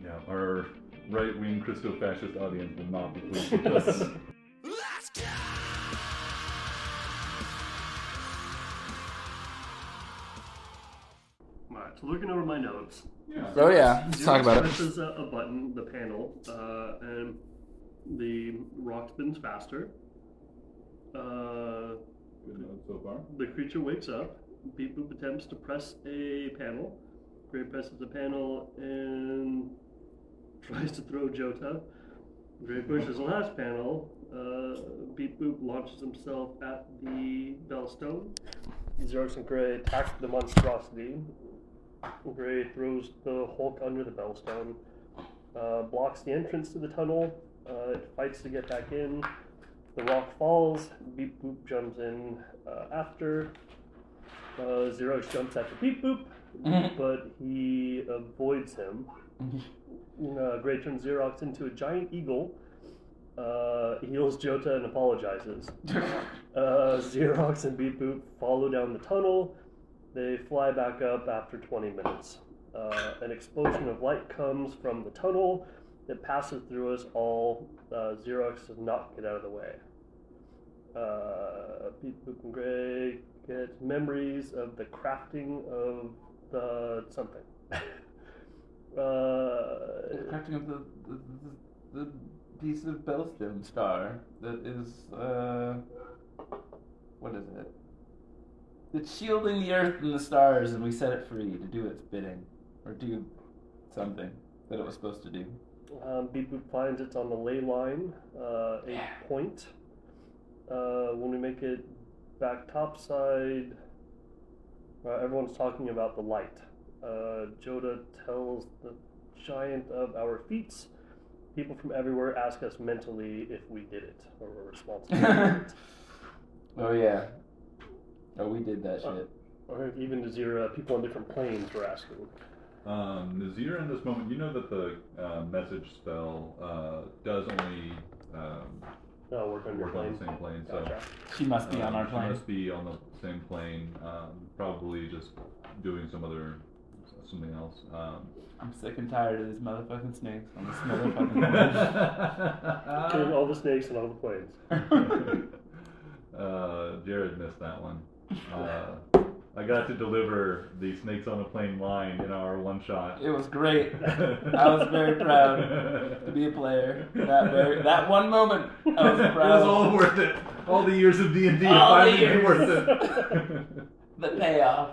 Yeah, our right-wing Christo-fascist audience will not be pleased with us. Let's go! Alright, so looking over my notes. Yeah. Oh yeah, let's talk about it. Presses a button, the panel, and the rock spins faster. Good note so far. The creature wakes up. Beep Boop attempts to press a panel. Gray presses the panel and tries to throw Jota. Gray pushes the last panel. Beep Boop launches himself at the Bellstone. Xerox and Gray attack the monstrosity. Gray throws the Hulk under the Bellstone. Blocks the entrance to the tunnel. It fights to get back in. The rock falls. Beep Boop jumps in after. Xerox jumps after Beep Boop, but he avoids him. Gray turns Xerox into a giant eagle. Heals Jota and apologizes. Xerox and Beep Boop follow down the tunnel. They fly back up after 20 minutes. An explosion of light comes from the tunnel. It passes through us all. Xerox does not get out of the way. Beep Boop and Gray get memories of the crafting of the something. The crafting of the piece of Bellstone star that is what is it? It's shielding the earth and the stars, and we set it free to do its bidding, or do something that it was supposed to do. Beep Boop finds it's on the ley line, a point. When we make it back topside, everyone's talking about the light. Jota tells the giant of our feats. People from everywhere ask us mentally if we did it, or we're responsible for it. Oh yeah. Oh, we did that shit. Or even Nazira, people on different planes were asking. Nazir, in this moment, you know that the message spell does only Work on your work on plane. the same plane, Gotcha. She must be on our She plane. must be on the same plane, probably just doing something else. I'm sick and tired of these motherfucking snakes on this motherfucking plane. Killing all the snakes and all the planes. Jared missed that one. I got to deliver the Snakes on a Plane line in our one shot. It was great. I was very proud to be a player. That one moment, I was proud. It was all worth it. All the years of D&D have All the finally been years. worth it. The payoff.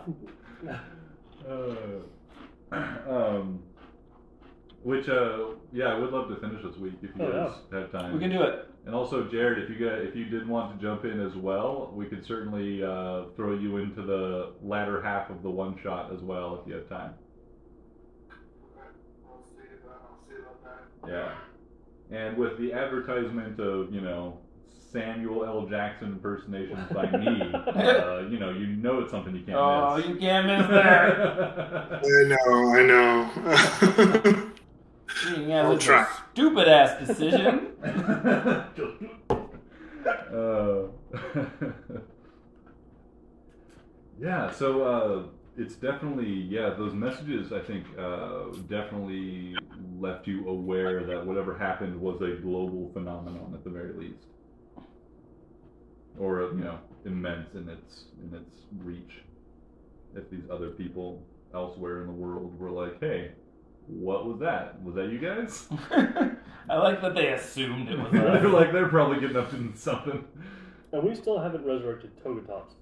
I would love to finish this week if you guys have time. We can do it. And also, Jared, if you did want to jump in as well, we could certainly throw you into the latter half of the one shot as well if you have time. I'll see about that. Yeah. And with the advertisement of, Samuel L. Jackson impersonations by me, it's something you can't Oh, miss. you can't miss that. I know. Yeah, I'll that's try. a stupid ass decision. Yeah, so it's definitely, those messages, I think, definitely left you aware that whatever happened was a global phenomenon at the very least. Or, immense in its reach. If these other people elsewhere in the world were like, hey, what was that? Was that you guys? I like that they assumed it was They're us. like, they're probably getting up to something. And we still haven't resurrected Togetos,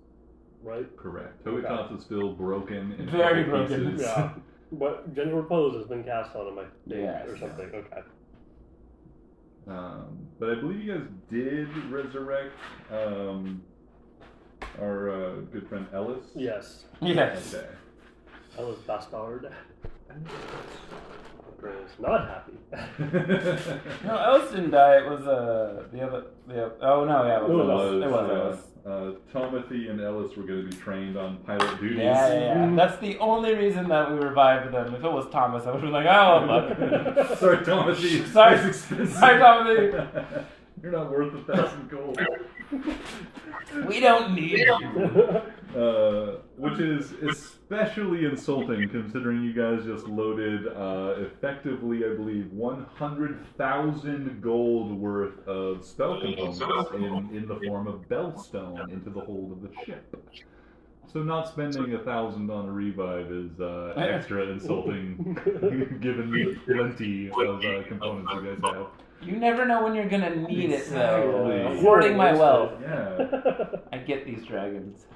right? Correct. Togetos is still broken in Very couple broken. pieces. Yeah. But General Repose has been cast on him, I think, Yes. or something. Okay. But I believe you guys did resurrect our good friend Ellis. Yes. Yes. Okay. Ellis Bastard. Is not happy. No, Ellis didn't die. It was the other. Oh no, yeah, it was Ellis. Tomothy and Ellis were going to be trained on pilot duties. Yeah. That's the only reason that we revived them. If it was Thomas, I would have been like, oh fuck. Sorry, Tomothy. Sorry. It's expensive. Sorry, Tomothy. You're not worth 1,000 gold. We don't need you. Which is especially insulting considering you guys just loaded effectively, I believe, 100,000 gold worth of spell components in the form of bellstone into the hold of the ship. So not spending 1,000 on a revive is extra insulting, given the plenty of components you guys have. You never know when you're gonna need it, though. Exactly. Hoarding my wealth. Yeah. I get these dragons.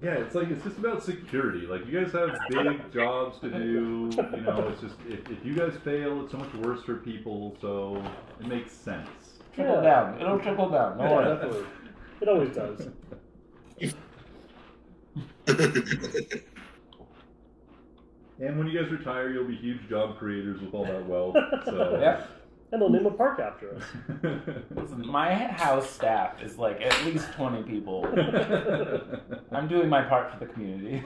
Yeah, it's just about security. Like, you guys have big jobs to do. You know, it's just if you guys fail, it's so much worse for people. So it makes sense. Trickle down. It'll trickle down. No Yeah, worries. definitely. It always does. And when you guys retire, you'll be huge job creators with all that wealth. So Yep. And they'll name a park after us. Listen, my house staff is like at least 20 people. I'm doing my part for the community.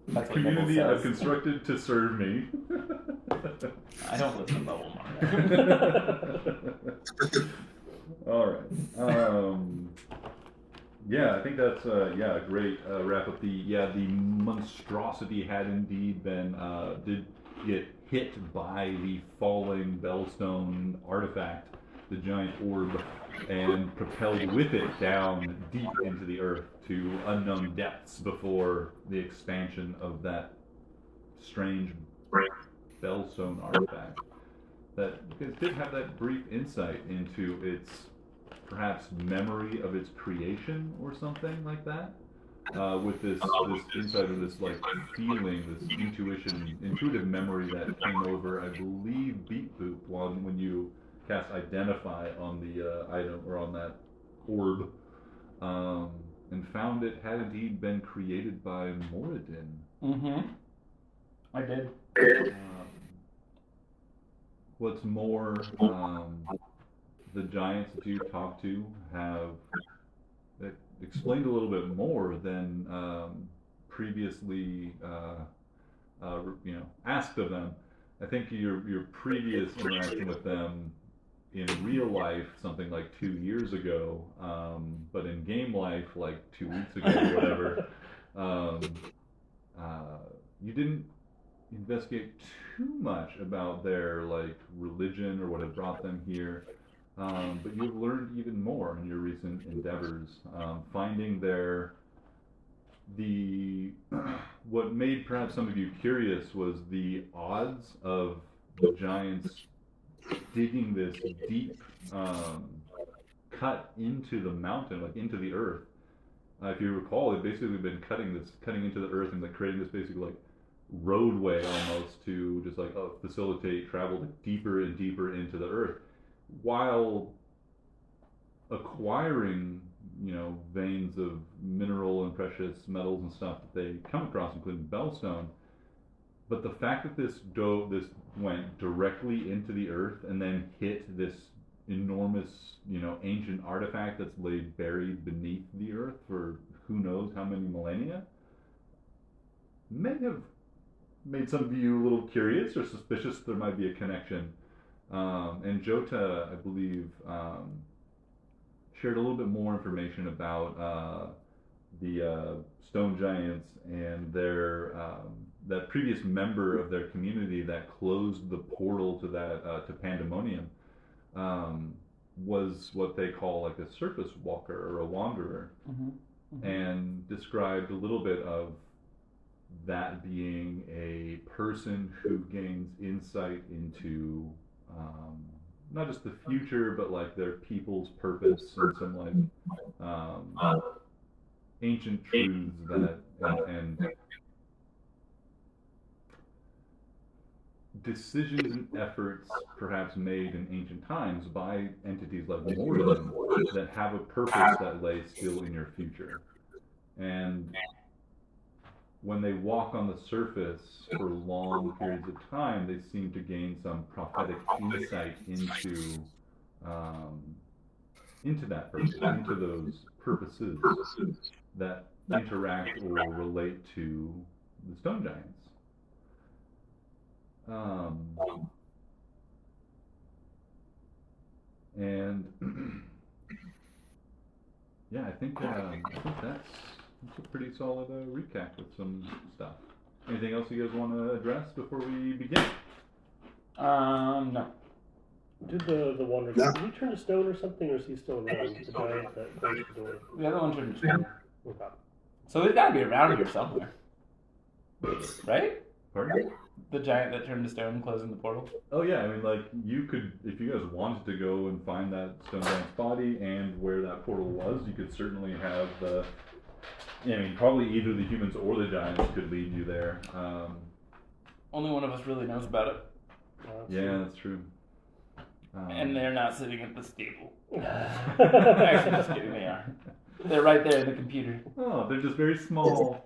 That's what Community Nickel I've says. constructed to serve me. I don't live in Bubble Mark. All right. Yeah, I think that's a great wrap up. The monstrosity had indeed been did get hit by the falling Bellstone artifact, the giant orb, and propelled with it down deep into the earth to unknown depths before the expansion of that strange Bellstone artifact. That you guys did have that brief insight into its perhaps memory of its creation or something like that. With this insight or this like feeling, this intuitive memory that came over, I believe, Beat Boop when you cast Identify on the item or on that orb, and found it had indeed been created by Moradin. Mm-hmm. I did. What's more, the giants that you talked to have explained a little bit more than previously, asked of them. I think your previous interaction with them in real life, something like 2 years ago, but in game life, like 2 weeks ago or whatever, you didn't investigate too much about their like religion or what had brought them here. But you've learned even more in your recent endeavors, finding what made perhaps some of you curious was the odds of the giants digging this deep cut into the mountain, like into the earth. If you recall, they've basically been cutting into the earth and like creating this basically like roadway almost to just like facilitate travel deeper and deeper into the earth, while acquiring, veins of mineral and precious metals and stuff that they come across, including bellstone. But the fact that this went directly into the earth and then hit this enormous, ancient artifact that's laid buried beneath the earth for who knows how many millennia, may have made some of you a little curious or suspicious there might be a connection. And Jota, I believe, shared a little bit more information about the stone giants and their that previous member of their community that closed the portal to that to Pandemonium was what they call like a surface walker or a wanderer, and described a little bit of that being a person who gains insight into not just the future, but like their people's purpose and some like ancient truths that and decisions and efforts perhaps made in ancient times by entities like Morden that have a purpose that lay still in your future. And when they walk on the surface for long periods of time, they seem to gain some prophetic insight into that purpose, into those purposes that interact or relate to the stone giants. And yeah, I think that's a pretty solid recap with some stuff. Anything else you guys want to address before we begin? No. Did the wonder No. did he turn to stone or something, or is he still around? The giant that closed the door. The other one turned to stone. Okay. So he's got to be around here somewhere, right? Pardon? The giant that turned to stone closing the portal. Oh yeah, I mean, like you could, if you guys wanted to go and find that stone giant's body and where that portal was, you could certainly have the. I mean, probably either the humans or the giants could lead you there. Only one of us really knows about it, Yeah, that's true. and they're not sitting at the stable. Actually, just kidding. They are. They're right there in the computer. Oh, they're just very small.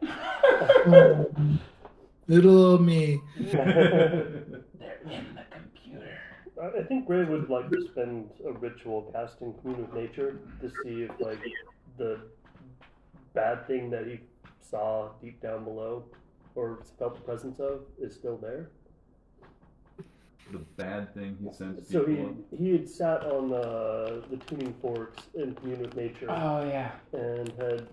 Little me. They're in the computer. I think Gray would like to spend a ritual casting Commune with Nature to see if like the bad thing that he saw deep down below or felt the presence of is still there. The bad thing he sends So people. he had sat on the tuning forks in Commune with Nature Oh yeah. and had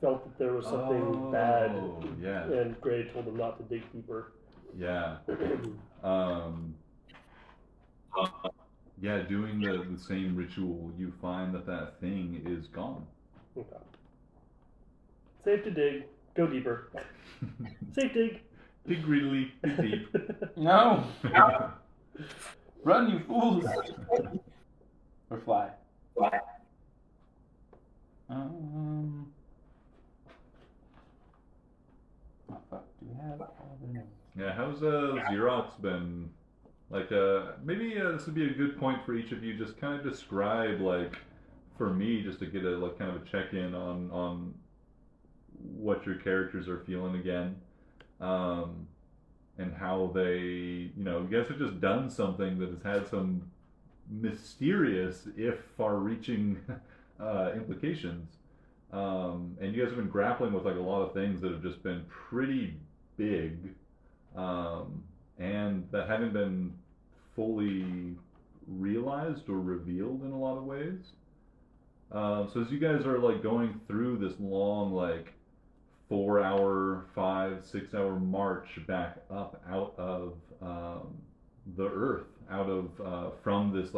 felt that there was something bad, Yeah. and Gray told him not to dig deeper. Yeah. Yeah, doing the same ritual, you find that thing is gone. Okay. Safe to dig. Go deeper. Safe dig. Dig greedily, dig deep. No. Run, you fools. Or fly. Oh fuck. Do we have all the names? Yeah, how's Xerox been? Like, maybe this would be a good point for each of you. Just kind of describe, like, for me, just to get a like kind of a check in on what your characters are feeling again, and how they, you know, you guys have just done something that has had some mysterious, if far-reaching, implications. And you guys have been grappling with like a lot of things that have just been pretty big, and that haven't been fully realized or revealed in a lot of ways. So as you guys are like going through this long, like 4-hour, 5-6 hour march back up out of the earth, out of from this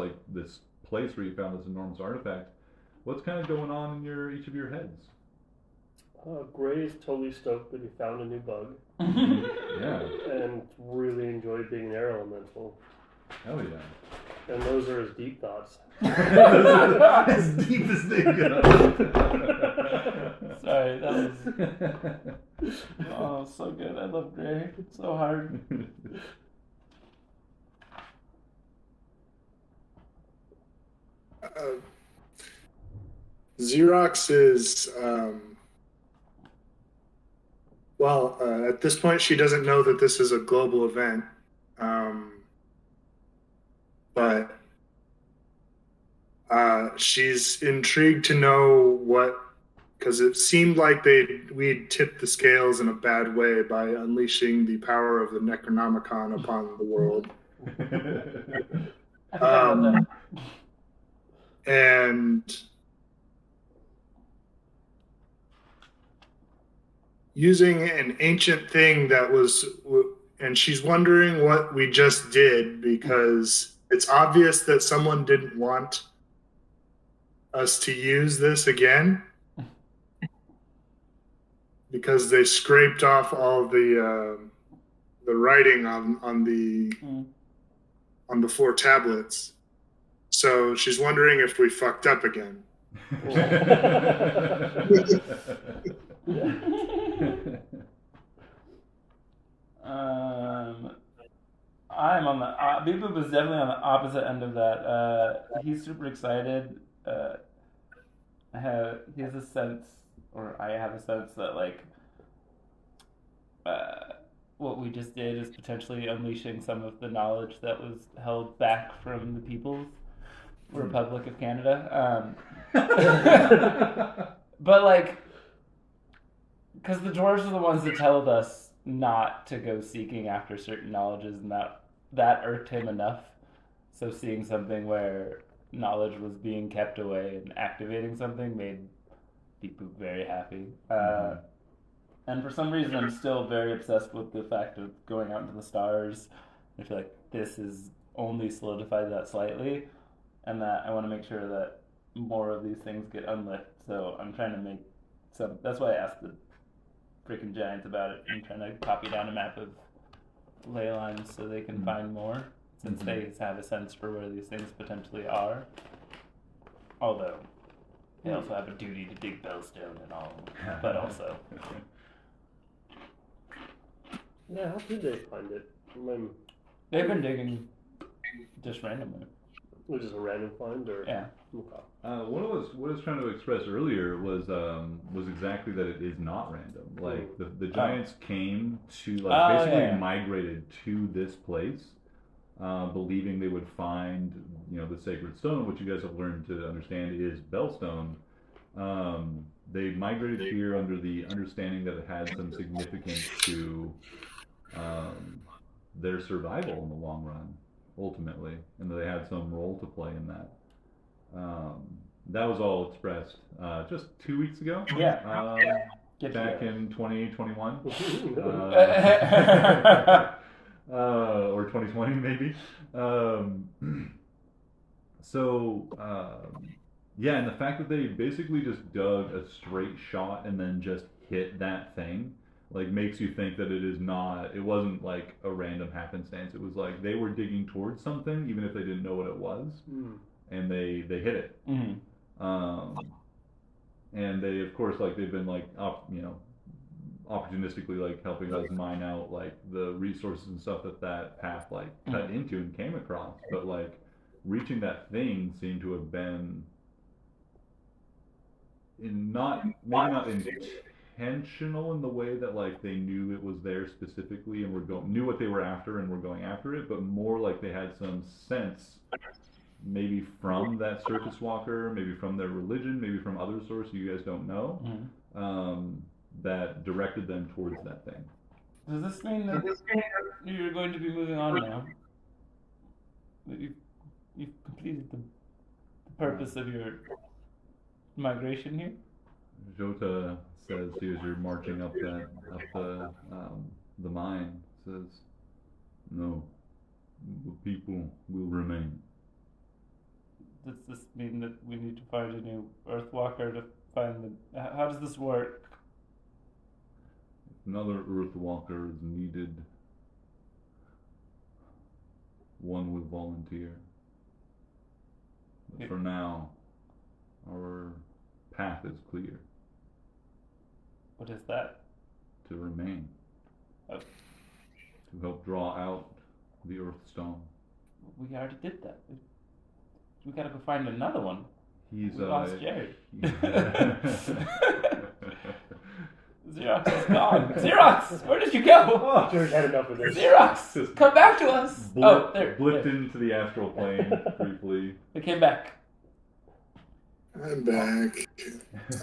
place where you found this enormous artifact, what's kind of going on in each of your heads? Gray is totally stoked that he found a new bug Yeah. and really enjoyed being an air elemental. Hell yeah. And those are his deep thoughts. As deep as they go. Sorry, that was so good. I love Gray. It's so hard. Xerox is, at this point, she doesn't know that this is a global event. But she's intrigued to know because it seemed like we'd tipped the scales in a bad way by unleashing the power of the Necronomicon upon the world. And using an ancient thing and she's wondering what we just did, because it's obvious that someone didn't want us to use this again, because they scraped off all the writing on the 4 tablets. So she's wondering if we fucked up again. I'm on the Beeboop is definitely on the opposite end of that. He's super excited. He has a sense, or I have a sense that like what we just did is potentially unleashing some of the knowledge that was held back from the People's Republic of Canada. But like, because the dwarves are the ones that told us not to go seeking after certain knowledges, and that irked him enough. So seeing something where knowledge was being kept away and activating something made people very happy. And for some reason, I'm still very obsessed with the fact of going out into the stars. I feel like this has only solidified that slightly, and that I want to make sure that more of these things get unlit. So I'm trying to make some. That's why I asked the freaking giants about it. I'm trying to copy down a map of ley lines so they can find more, since they have a sense for where these things potentially are. Although they also have a duty to dig Bellstone and all, but also. Yeah, how did they find it? They've been digging just randomly. Was it just a random find, or Yeah. Okay. What I was trying to express earlier was exactly that it is not random. Like the giants came to basically migrated to this place, believing they would find the sacred stone, which you guys have learned to understand is Bellstone. They migrated here under the understanding that it had some significance to their survival in the long run, ultimately, and that they had some role to play in that. That was all expressed just 2 weeks ago. Yeah. Back in 2021. Or 2020 maybe. Yeah, and the fact that they basically just dug a straight shot and then just hit that thing, like, makes you think that it wasn't like a random happenstance. It was like they were digging towards something, even if they didn't know what it was, and they hit it. And they, of course, like, they've been like opportunistically, like, helping us mine out like the resources and stuff that path like cut into and came across. But like reaching that thing seemed to have been maybe not intentional in the way that like they knew it was there specifically and knew what they were after and were going after it, but more like they had some sense, maybe from that circus walker, maybe from their religion, maybe from other sources you guys don't know, that directed them towards that thing. Does this mean that you're going to be moving on now? That you've completed the purpose of your migration here? Jota says, as you're marching up the mine, says, no, the people will remain. Does this mean that we need to find a new Earthwalker to find how does this work? If another Earthwalker is needed, one will volunteer. But for now, our path is clear. What is that? To remain. Oh. To help draw out the Earthstone. We already did that. We gotta go find another one. We lost Jerry. Xerox is gone. Xerox, where did you go? Jerry's had enough of this. Xerox, come back to us. Blipped into the astral plane briefly. They came back. I'm back.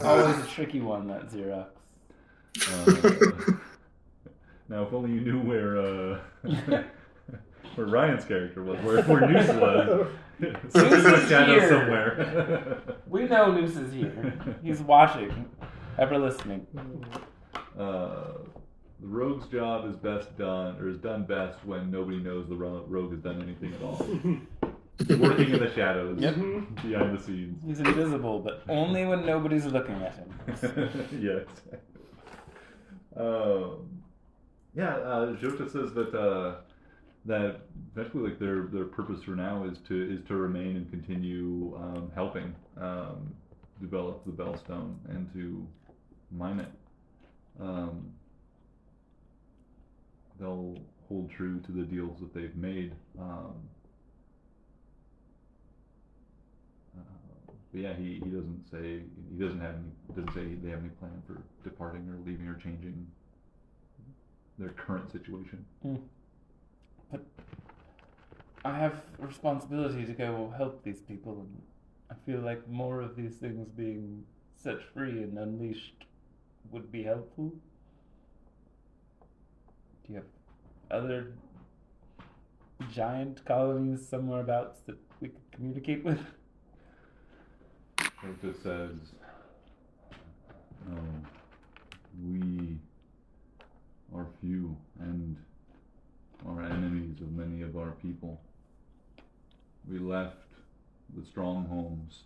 Always a tricky one, that Xerox. Now, if only you knew where Ryan's character was, where Noose was. Noose is here. Somewhere. We know Noose is here. He's watching, ever listening. The rogue's job is done best when nobody knows the rogue has done anything at all. Working in the shadows, behind the scenes. He's invisible, but only when nobody's looking at him. Yes. Jota says that basically, like, their purpose for now is to remain and continue helping develop the Bellstone and to mine it. They'll hold true to the deals that they've made. But yeah, he doesn't say they have any plan for departing or leaving or changing their current situation. But I have a responsibility to go help these people, and I feel like more of these things being set free and unleashed would be helpful. Do you have other giant colonies somewhere abouts that we could communicate with? Jota says, "No, we are few and are enemies of many of our people. We left the strong homes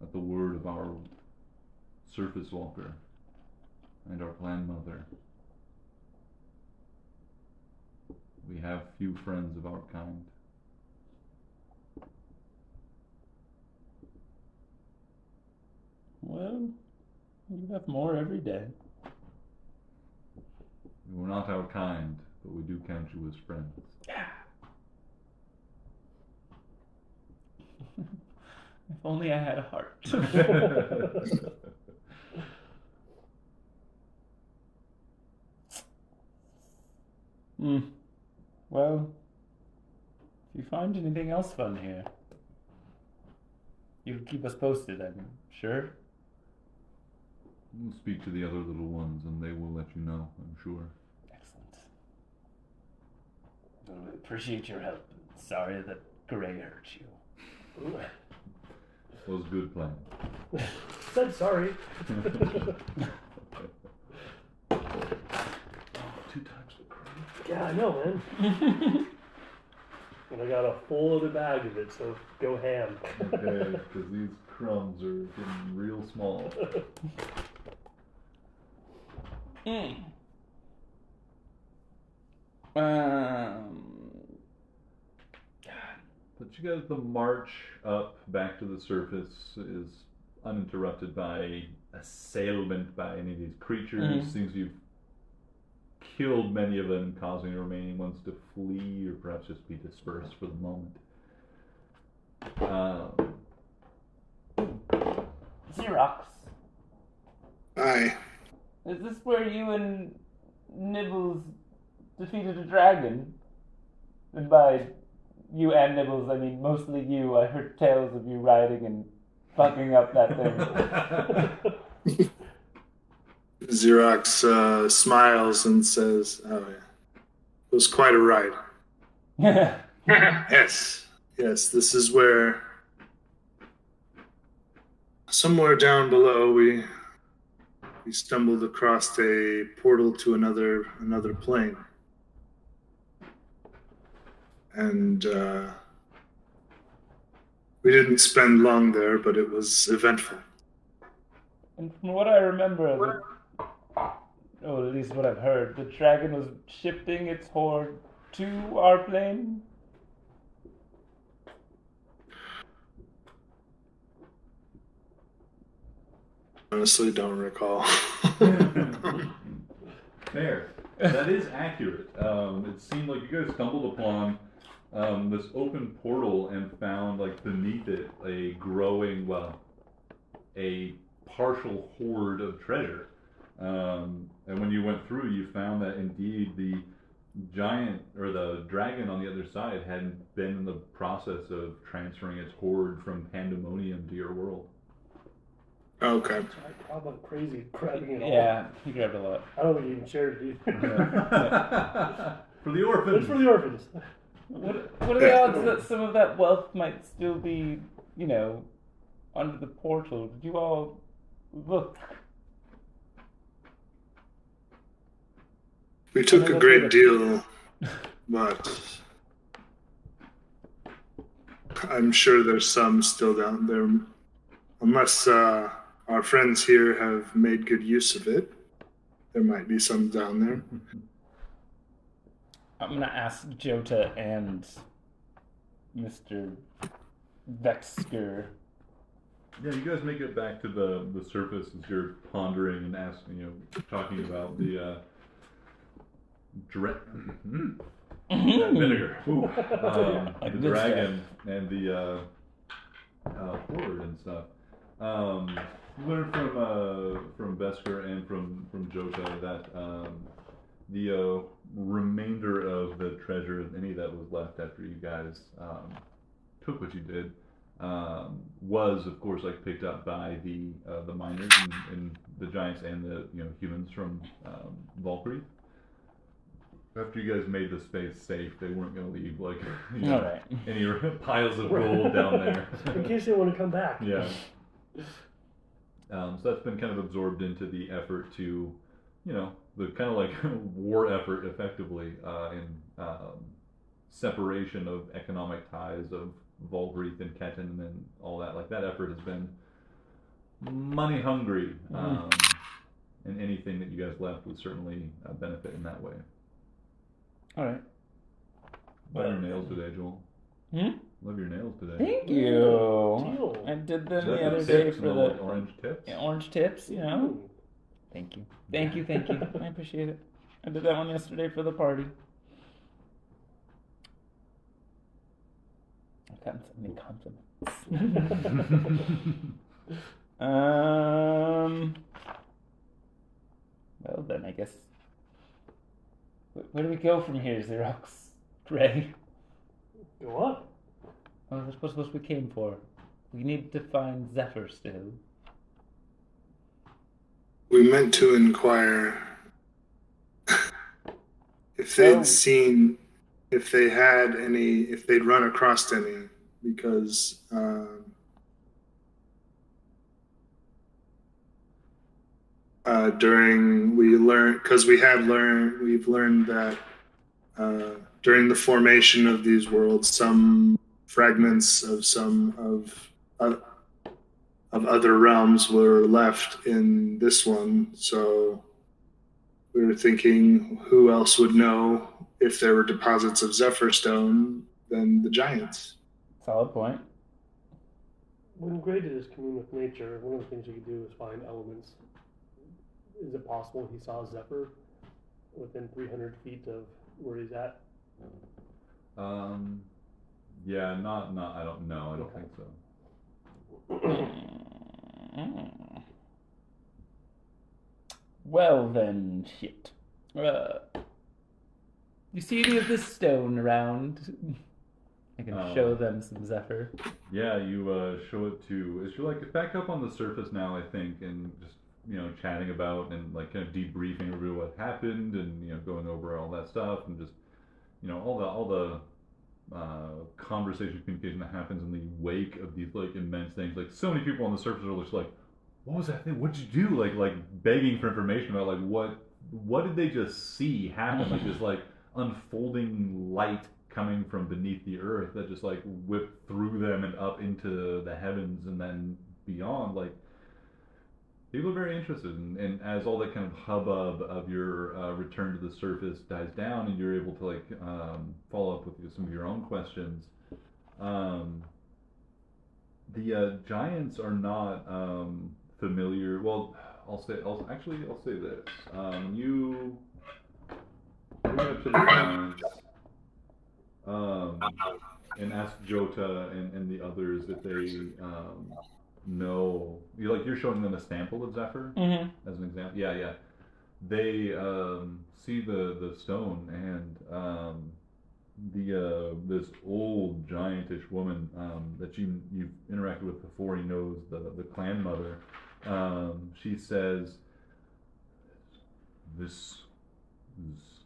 at the word of our surface walker and our clan mother. We have few friends of our kind. Well, you have more every day. You are not our kind, but we do count you as friends." If only I had a heart. Well, if you find anything else fun here, you can keep us posted, I'm sure. We'll speak to the other little ones and they will let you know, I'm sure. Excellent. Well, we appreciate your help. Sorry that Gray hurt you. Was good plan. Said sorry. 2 times the crew. Yeah, I know, man. And I got a full other bag of it, so go ham. Okay, because these crumbs are getting real small. But you guys, the march up back to the surface is uninterrupted by assailment by any of these creatures. Seems you've killed many of them, causing the remaining ones to flee or perhaps just be dispersed for the moment. Xerox, Aye. is this where you and Nibbles defeated a dragon? And by you and Nibbles, I mean mostly you. I heard tales of you riding and fucking up that thing. Xerox smiles and says, "Oh yeah, it was quite a ride." Yes, this is where, somewhere down below, we stumbled across a portal to another plane, and we didn't spend long there, but it was eventful. And from what I remember, or at least what I've heard, the dragon was shifting its horde to our plane. Honestly, don't recall. Fair. That is accurate. It seemed like you guys stumbled upon this open portal and found, like, beneath it a growing, a partial hoard of treasure. And when you went through, you found that indeed the giant, or the dragon on the other side, had been in the process of transferring its hoard from Pandemonium to your world. Okay. I went crazy grabbing it all. Yeah, he grabbed a lot. I don't think he even shared it either. For the orphans. It's for the orphans. What are the odds that some of that wealth might still be, under the portal? Did you all look? We took a great deal, but I'm sure there's some still down there. Unless our friends here have made good use of it, there might be some down there. I'm going to ask Jota and Mr. Vexker. Yeah, you guys make it back to the surface as you're pondering and asking, talking about the vinegar, the dragon, and the horde and stuff. You learned from Vesker and from Jota that the remainder of the treasure, any that was left after you guys took what you did, was of course picked up by the miners and the giants and the humans from Valkyrie. After you guys made the space safe, they weren't going to leave All right. any piles of gold down there. In case they want to come back. Yeah. So that's been kind of absorbed into the effort to, the kind of like war effort, effectively, in separation of economic ties of Volgreath and Ketten and all that. Like that effort has been money hungry, and anything that you guys left would certainly benefit in that way. All right. Love your nails today, Joel. Love your nails today. Thank you. Teal. I did them Is the that other the day tips, for no, the like orange tips. orange tips, Thank you. Thank you. I appreciate it. I did that one yesterday for the party. I've gotten so many compliments. Well then, I guess. Where do we go from here, Xerox? Ray? Go up. Oh, that's what we came for. We need to find Zephyr still. We meant to inquire if they'd seen, if they had any, if they'd run across any, because we've learned that during the formation of these worlds, some fragments of other realms were left in this one. So we were thinking, who else would know if there were deposits of Zephyr Stone than the giants? Solid point. When Gray did his commune with nature, one of the things you could do is find elements. Is it possible he saw Zephyr within 300 feet of where he's at? Yeah, not. I don't know. I don't think so. Well then, shit. You see any of this stone around? I can show them some Zephyr. Yeah, you show it to. It's like back up on the surface now, I think, and just chatting about and like kind of debriefing everybody what happened, and going over all that stuff, and just all the conversation, communication that happens in the wake of these like immense things. Like so many people on the surface are just like, "What was that thing? What'd you do?" Like begging for information about like what did they just see happen? Like this like unfolding light coming from beneath the earth that just like whipped through them and up into the heavens and then beyond. Like people are very interested, and as all that kind of hubbub of your return to the surface dies down, and you're able to like follow up with some of your own questions, the giants are not familiar. Well, I'll say this: you bring it up to the giants, and ask Jota and the others if they know. You're showing them a sample of Zephyr as an example. Yeah. They see the stone, and this old giantish woman that you've interacted with before. He knows the clan mother. She says, "This is."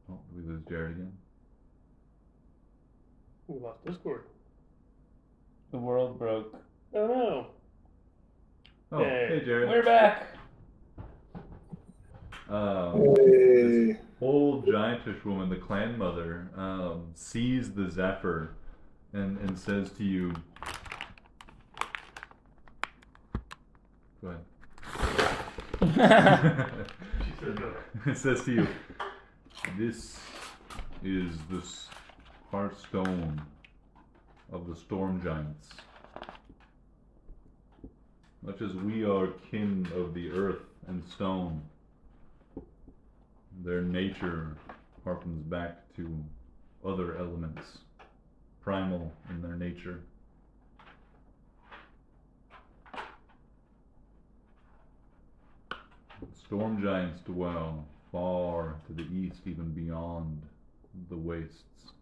Oh, we lose Jared again. We lost Discord. The world broke. Oh no. Oh, hey Jared. We're back. This old giantish woman, the clan mother, sees the Zephyr and says to you, go ahead. It says to you, "This is the heartstone of the storm giants. Much as we are kin of the earth and stone, their nature harkens back to other elements, primal in their nature. Storm giants dwell far to the east, even beyond the wastes.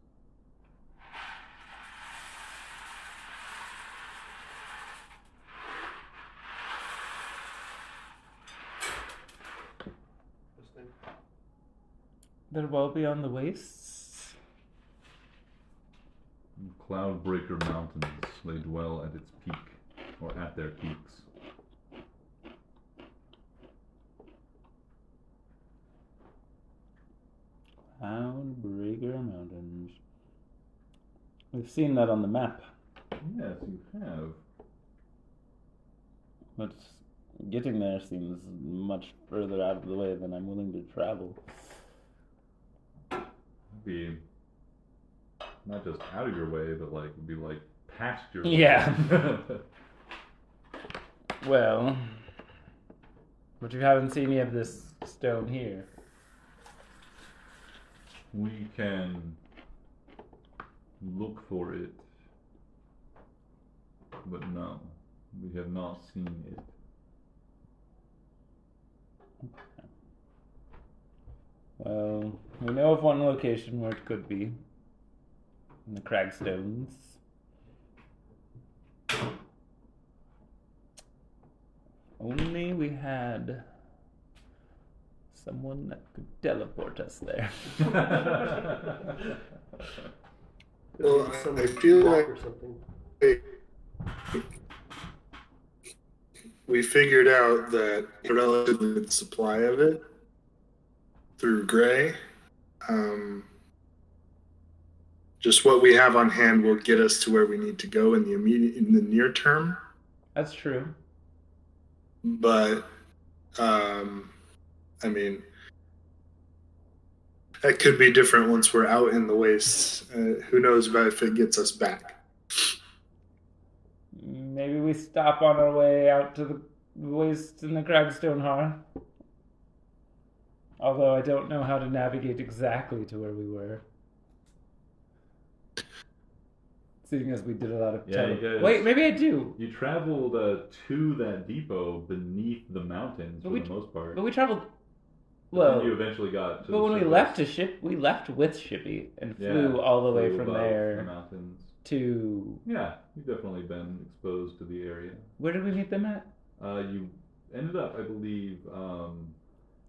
They're well beyond the wastes. Cloudbreaker Mountains, they dwell at its peak, or at their peaks. Cloudbreaker Mountains. We've seen that on the map. Yes, you have. But getting there seems much further out of the way than I'm willing to travel. Be not just out of your way, but like would be like past your way. Yeah. Well, but you haven't seen any of this stone here. We can look for it, but no, we have not seen it. Well, we know of one location where it could be. In the Cragstones. Only we had someone that could teleport us there. Well, Some I feel rock like or something. we figured out that a relatively good supply of it through Gray. Just what we have on hand will get us to where we need to go in the near term. That's true. But I mean, that could be different once we're out in the wastes. Who knows about if it gets us back? Maybe we stop on our way out to the waste in the Cragstone Har. Although I don't know how to navigate exactly to where we were. Seeing as we did a lot of Yeah, you guys- Wait, maybe I do. You traveled to that depot beneath the mountains But for we- the most part. But we traveled. But Well, then you eventually got to but the when we surface. left we left with Shippy and flew all the way flew from above there the mountains. to. Yeah, you've definitely been exposed to the area. Where did we meet them at? You ended up, I believe,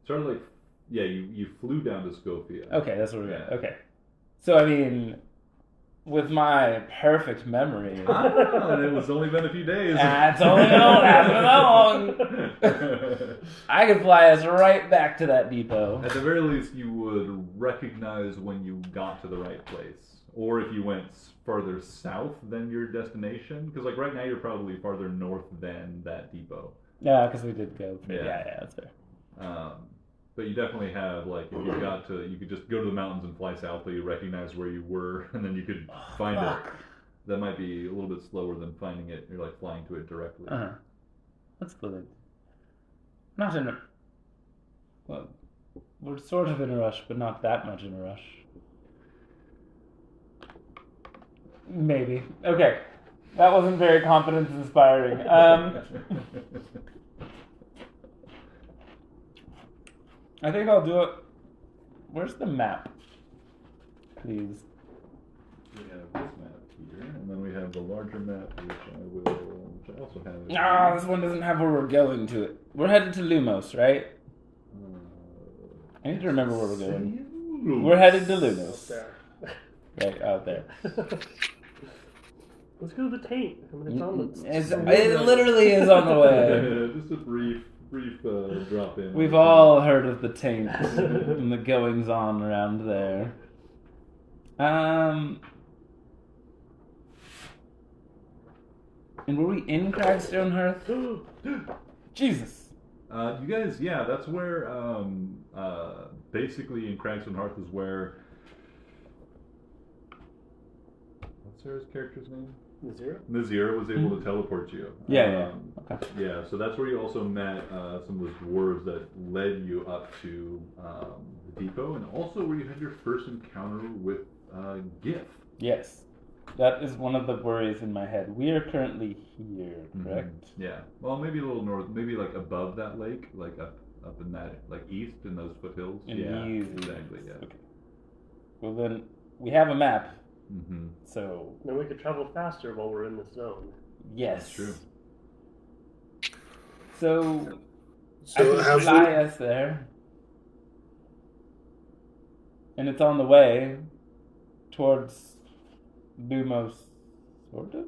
started like, yeah, you flew down to Scofia. Okay, that's where we went. Yeah. Okay. So, I mean, with my perfect memory. And it was only been a few days. That's only been that long. I could fly us right back to that depot. At the very least, you would recognize when you got to the right place. Or if you went farther south than your destination. Because like right now you're probably farther north than that depot. Yeah, because we did go. Yeah. Yeah, that's fair. But you definitely have, like, if you got to, you could just go to the mountains and fly south so you recognize where you were, and then you could find it. That might be a little bit slower than finding it. You're like flying to it directly. That's good. Not in a. Well, we're sort of in a rush, but not that much in a rush. Maybe. Okay. That wasn't very confidence inspiring. I think I'll do it. Where's the map? Please. We have this map here, and then we have the larger map, which I also have. Ah, this one doesn't have where we're going to it. We're headed to Lumos, right? I need to remember where we're going. We're headed to Lumos. There. Right out there. Let's go to the taint. I mean, it's on the. It literally is on the way. Just a brief drop in. We've all heard of the taint and the goings on around there. And were we in Cragstone Hearth? Jesus. You guys, yeah, that's where basically in Cragstone Hearth is where. What's Sarah's character's name? Nazir was able to teleport you. Yeah. Okay. Yeah, so that's where you also met some of the dwarves that led you up to the depot, and also where you had your first encounter with Gif. Yes. That is one of the worries in my head. We are currently here, correct? Mm-hmm. Yeah. Well, maybe a little north, maybe like above that lake, like up in that, like east in those foothills. Yeah, exactly. Yeah. Okay. Well, then we have a map. Mm-hmm. So Then we could travel faster while we're in the zone. yes, That's true. So I So can have fly us there. and it's on the way towards Lumos, sort of?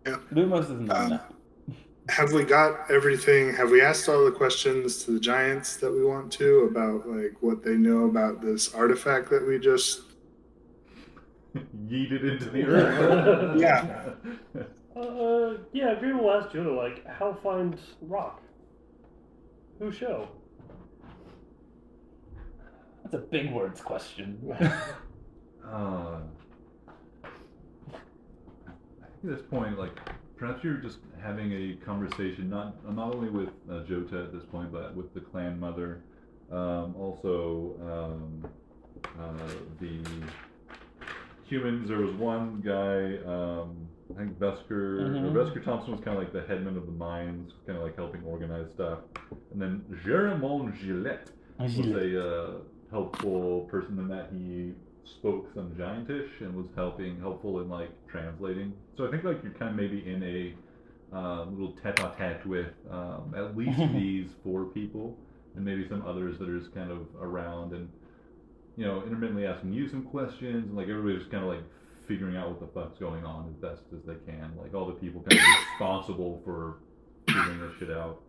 Yeah. Lumos isn't on that. Have we got everything? Have we asked all the questions to the giants that we want to about like what they know about this artifact that we just yeeted into the earth? Yeah. Yeah, Green will ask Jonah, like, how find rock? Who show? That's a big words question. I think at this point, like, perhaps you're just having a conversation, not only with Jota at this point, but with the clan mother, also the humans. There was one guy, I think Vesker Thompson was kind of like the headman of the mines, kind of like helping organize stuff, and then Jeremon Gillette was a helpful person in that he spoke some giantish and was helpful in like translating. So I think like you're kind of maybe in a little tete-a-tete with at least these 4 people and maybe some others that are just kind of around and intermittently asking you some questions, and like everybody's just kind of like figuring out what the fuck's going on as best as they can. Like all the people kind of responsible for figuring this shit out.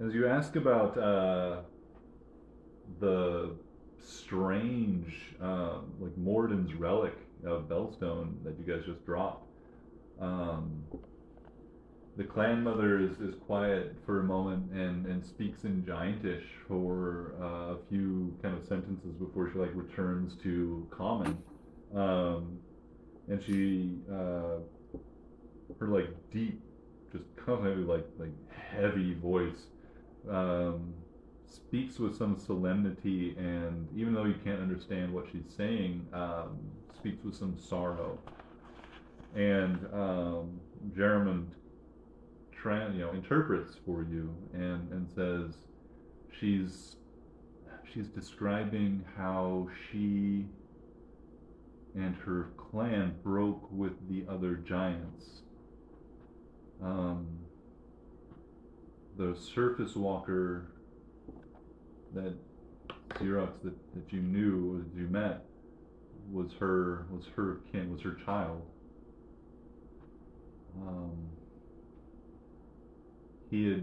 As you ask about the strange, like Morden's relic of Bellstone that you guys just dropped, the clan mother is quiet for a moment and speaks in giantish for a few kind of sentences before she like returns to common, and she her like deep, just constantly like heavy voice speaks with some solemnity, and even though you can't understand what she's saying, speaks with some sorrow. And Jeremy interprets for you and says she's describing how she and her clan broke with the other giants. The surface walker that Xerox that you knew or that you met was her kin, was her child. She's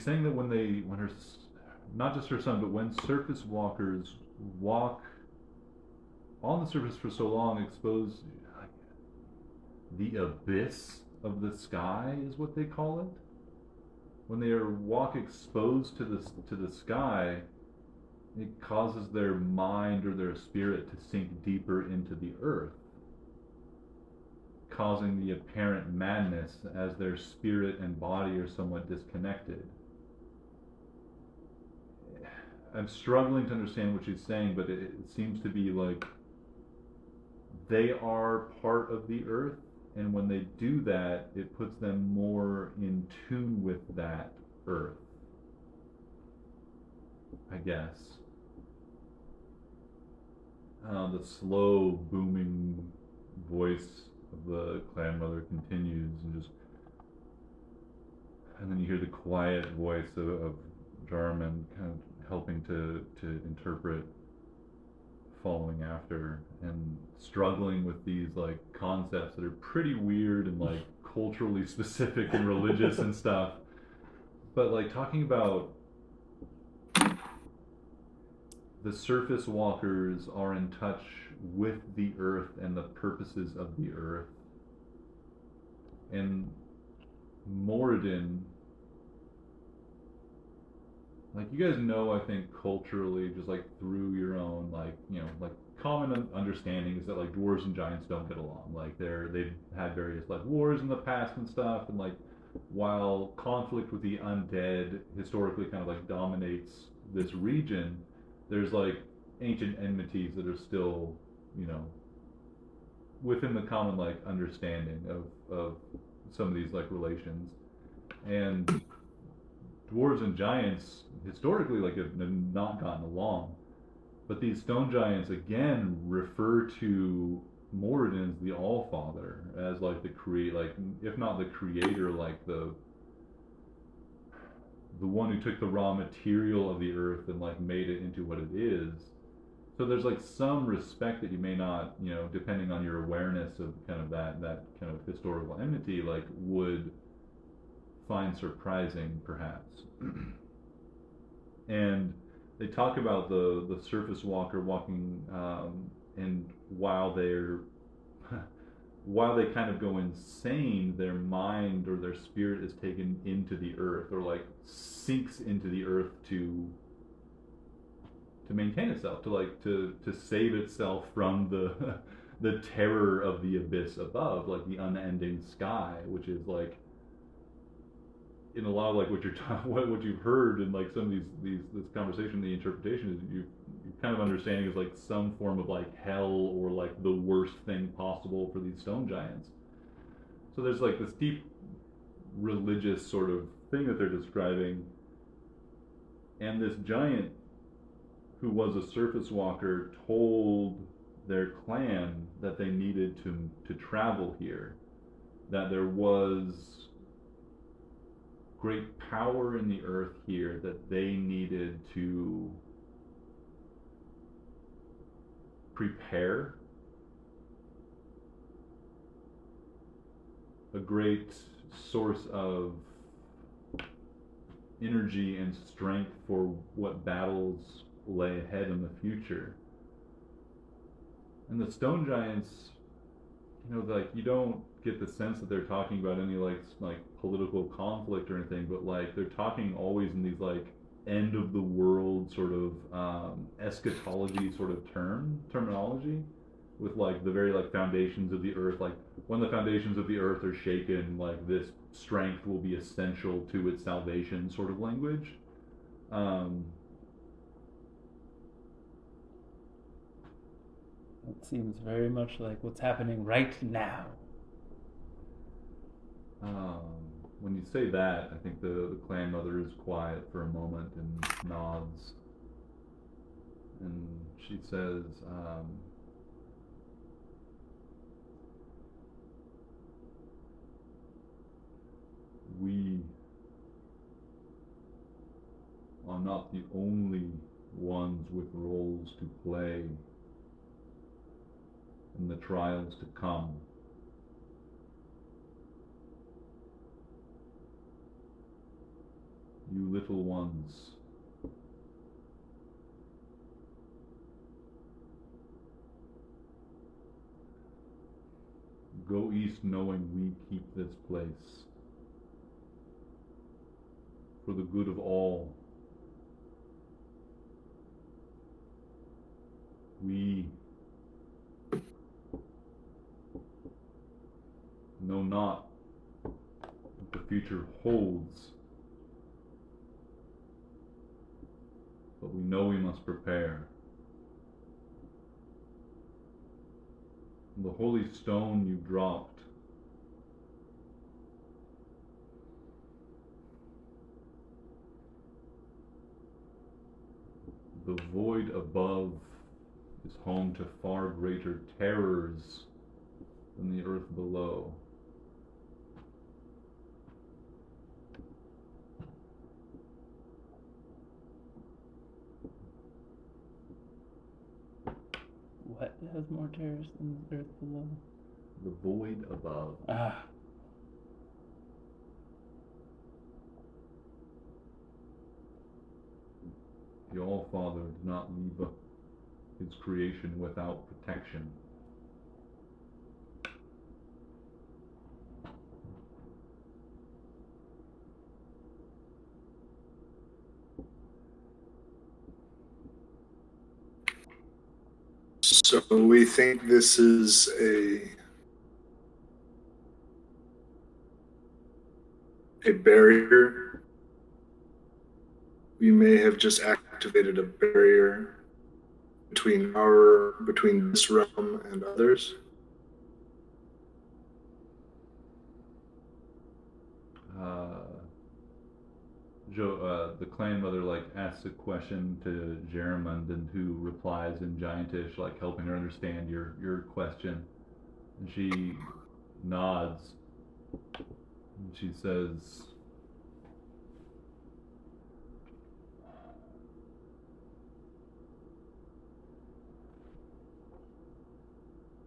saying that when her, not just her son, but when surface walkers walk on the surface for so long, exposed, like, the abyss of the sky is what they call it. When they walk exposed to the sky, it causes their mind or their spirit to sink deeper into the earth, causing the apparent madness as their spirit and body are somewhat disconnected. I'm struggling to understand what she's saying, but it seems to be like they are part of the earth, and when they do that, it puts them more in tune with that earth, I guess. The slow, booming voice of the clan mother continues, and then you hear the quiet voice of Jarman kind of helping to interpret, following after, and struggling with these like concepts that are pretty weird and like culturally specific and religious and stuff, but like talking about the surface walkers are in touch with the earth and the purposes of the earth, and Moradin, like you guys know, I think culturally, just like through your own like common understanding is that like dwarves and giants don't get along. Like they've had various like wars in the past and stuff, and like while conflict with the undead historically kind of like dominates this region, there's like ancient enmities that are still within the common like understanding of some of these like relations. And dwarves and giants historically like have not gotten along, but these stone giants again refer to Moradin is the All Father, as like the like if not the creator, like the one who took the raw material of the earth and like made it into what it is. So there's like some respect that you may not, depending on your awareness of kind of that kind of historical enmity, like would find surprising, perhaps. And they talk about the surface walker walking, and while they kind of go insane, their mind or their spirit is taken into the earth, or like sinks into the earth to maintain itself, to save itself from the terror of the abyss above, like the unending sky, which is like in a lot of like what you've heard in like some of this conversation, the interpretation is you kind of understanding is like some form of like hell, or like the worst thing possible for these stone giants. So there's like this deep religious sort of thing that they're describing, and this giant who was a surface walker told their clan that they needed to travel here, that there was great power in the earth here that they needed to prepare, a great source of energy and strength for what battles lay ahead in the future. And the stone giants, like you don't get the sense that they're talking about any like political conflict or anything, but like they're talking always in these like end of the world sort of eschatology sort of terminology, with like the very like foundations of the earth, like when the foundations of the earth are shaken, like this strength will be essential to its salvation sort of language. It seems very much like what's happening right now. When you say that, I think the clan mother is quiet for a moment and nods. And she says, we are not the only ones with roles to play in the trials to come. You little ones, go east knowing we keep this place for the good of all. We know not what the future holds, but we know we must prepare. The holy stone you dropped, the void above is home to far greater terrors than the earth below. What has more terrors than the earth below? The void above. Ah. The All-Father did not leave his creation without protection. So we think this is a barrier. We may have just activated a barrier between this realm and others. The clan mother like asks a question to Jeremund, and who replies in Giantish, like helping her understand your question. And she nods. And she says,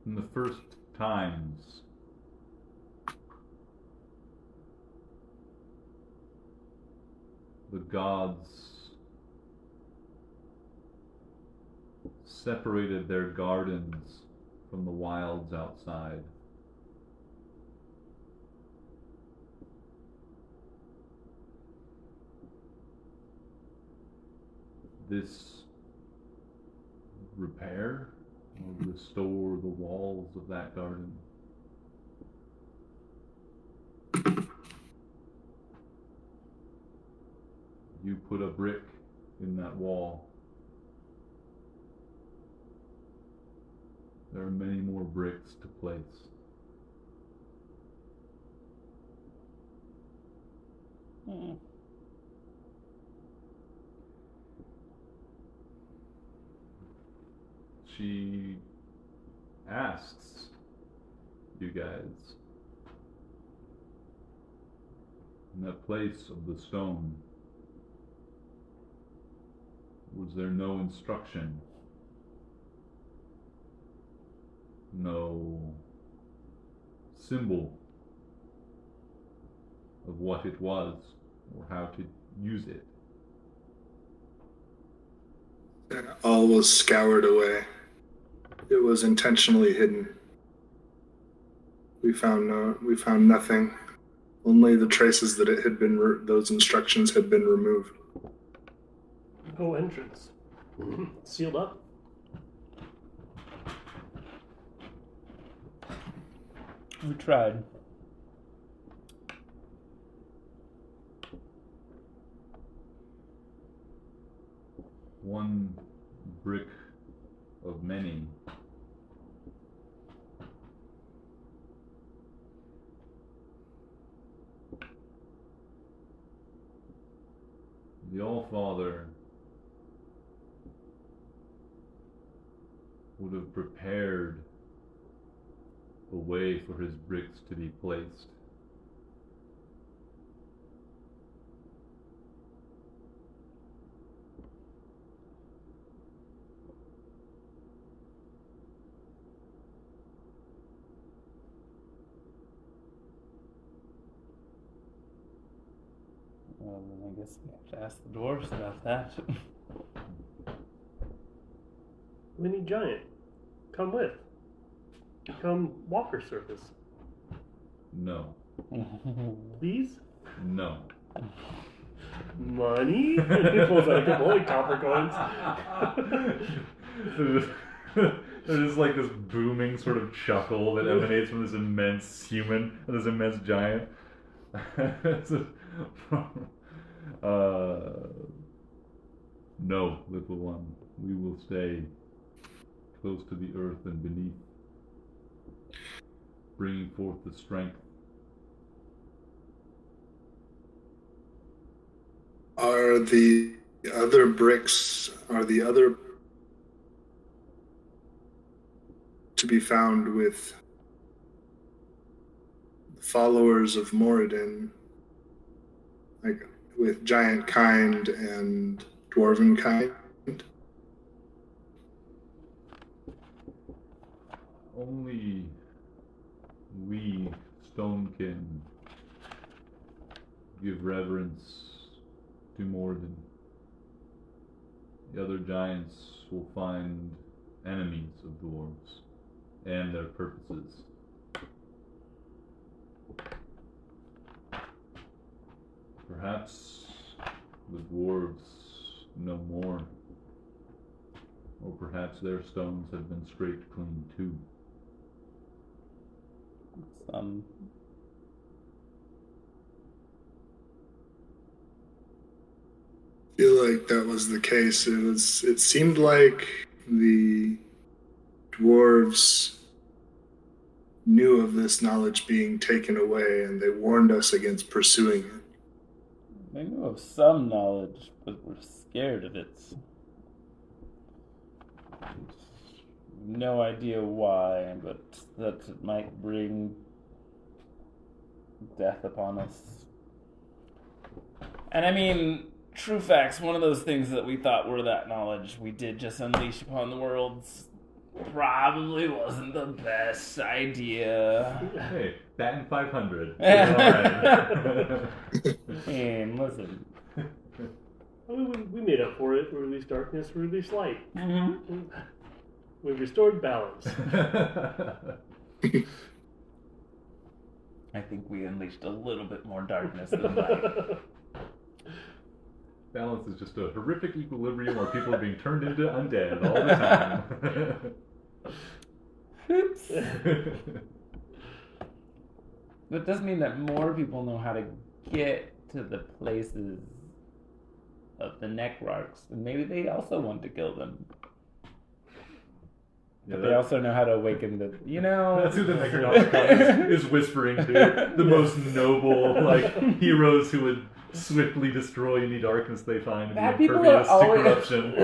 in the first times, the gods separated their gardens from the wilds outside. This repair or restore the walls of that garden. You put a brick in that wall. There are many more bricks to place. She asks you guys, in that place of the stone, was there no instruction? No symbol of what it was or how to use it? All was scoured away. It was intentionally hidden. We found nothing. Only the traces that it had been those instructions had been removed. No entrance. Sealed up. We tried. One brick of many. The All-Father would have prepared a way for his bricks to be placed. Well, then I guess we have to ask the dwarves about that. Mini giant. Come with. Come walker surface. No. Please? No. Money? He pulls out a couple holy copper coins. There's just like this booming sort of chuckle that emanates from this immense human and this immense giant. No, little one. We will stay close to the earth and beneath, bringing forth the strength. Are the other to be found with followers of Moradin, like with giant kind and dwarven kind? Only we, Stonekin, give reverence to Morden. The other giants will find enemies of dwarves and their purposes. Perhaps the dwarves know more, or perhaps their stones have been scraped clean too. Some. I feel like that was the case. It seemed like the dwarves knew of this knowledge being taken away and they warned us against pursuing it. They knew of some knowledge, but were scared of it. No idea why, but that it might bring death upon us. And I mean, true facts, one of those things that we thought were that knowledge we did just unleash upon the worlds probably wasn't the best idea. Hey, batting 500. Alright. Hey, listen. We made up for it. We released darkness, we released light. Mm-hmm. We restored balance. I think we unleashed a little bit more darkness than light. Balance is just a horrific equilibrium where people are being turned into undead all the time. Oops. That does mean that more people know how to get to the places of the Necrarchs, and maybe they also want to kill them. Yeah, But they also know how to awaken the, That's who the Necronomicon is whispering to. The most noble, heroes who would swiftly destroy any darkness they find and Bad be people are impervious to always- corruption.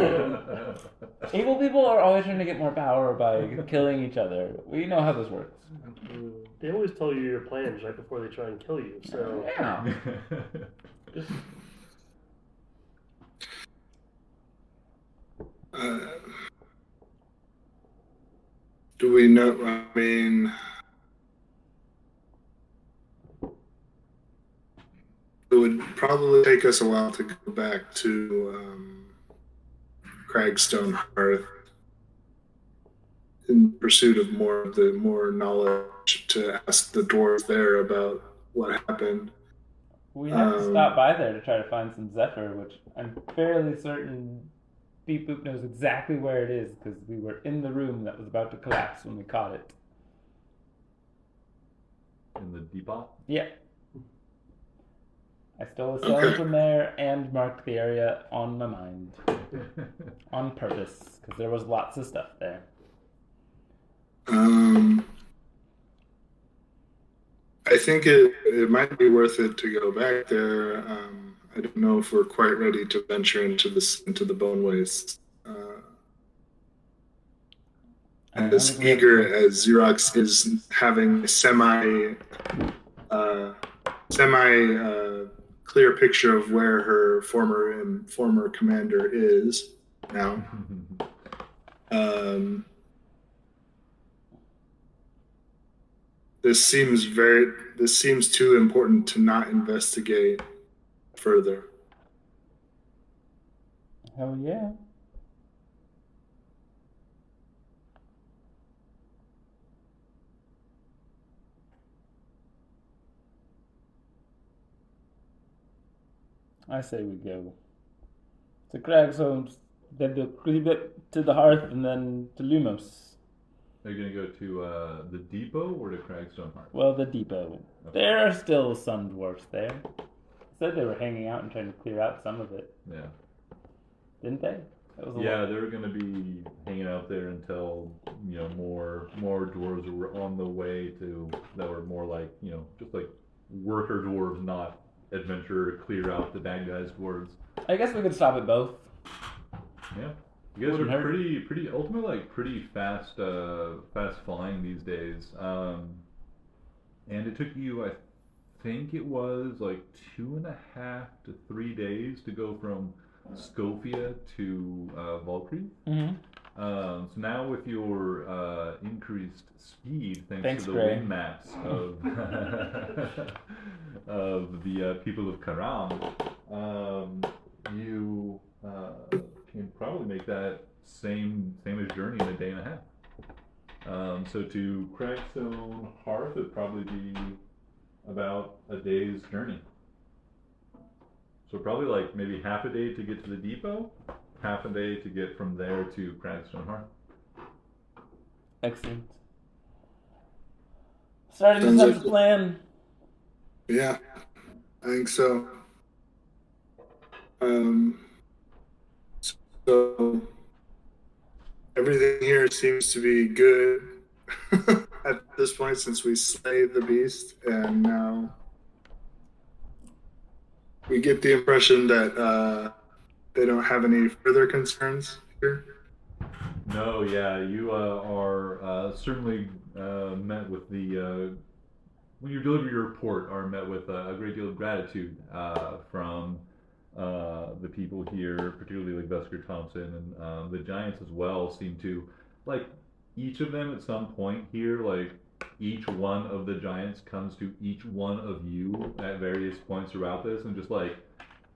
Evil people are always trying to get more power by killing each other. We know how this works. They always tell you your plans right before they try and kill you. So Yeah. just Do we know? I mean, it would probably take us a while to go back to Cragstone Hearth in pursuit of more knowledge to ask the dwarves there about what happened. We have to stop by there to try to find some Zephyr, which I'm fairly certain Beep Boop knows exactly where it is because we were in the room that was about to collapse when we caught it. In the depot? Yeah. I stole a stone from there and marked the area on my mind. On purpose, because there was lots of stuff there. I think it might be worth it to go back there. I don't know if we're quite ready to venture into the bone wastes. As eager as Xerox is having a semi clear picture of where her former commander is now. This seems too important to not investigate further. Hell yeah. I say we go to Cragstone, then to the Hearth, and then to Lumos. Are you going to go to the depot or to Cragstone Hearth? Well, the depot. Okay. There are still some dwarfs there. Said they were hanging out and trying to clear out some of it. Yeah. Didn't they? That was they were going to be hanging out there until more dwarves were on the way to that were more like just like worker dwarves, not adventure clear out the bad guys dwarves. I guess we could stop at both. Yeah. You guys are pretty ultimately pretty fast flying these days. And it took you, I think it was 2.5 to 3 days to go from Scofia to Valkyrie. Mm-hmm. So now with your increased speed, thanks to the Gray. wind maps of of the people of Karam, you can probably make that same as journey in a day and a half. So to Cragstone Hearth, it'd probably be about a day's journey. So probably maybe half a day to get to the depot, half a day to get from there to Cragstone Hearth. Excellent. Starting to have a plan. Yeah, I think so. So everything here seems to be good at this point since we slayed the beast, and now we get the impression that they don't have any further concerns here. No, yeah, you are certainly met with the when you deliver your report, are met with a great deal of gratitude from the people here, particularly like Vesker Thompson and the Giants as well. Seem to like each of them at some point here, like each one of the Giants comes to each one of you at various points throughout this, and just like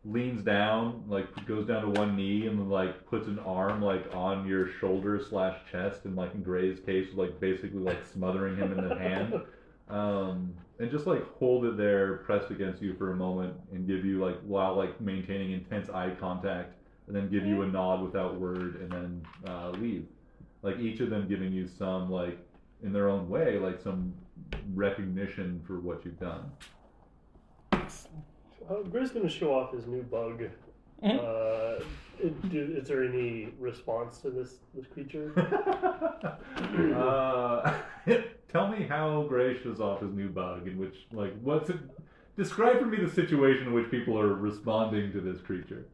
leans down, like goes down to one knee, and then like puts an arm like on your shoulder slash chest, and like in Gray's case, like basically like smothering him in the hand, and just like hold it there, pressed against you for a moment, and give you like while like maintaining intense eye contact, and then give you a nod without word, and then leave. Like each of them giving you some like in their own way, like some recognition for what you've done. Gray's going to show off his new bug. Is there any response to this creature? Tell me how Gray shows off his new bug, in which, like, what's it? Describe for me the situation in which people are responding to this creature.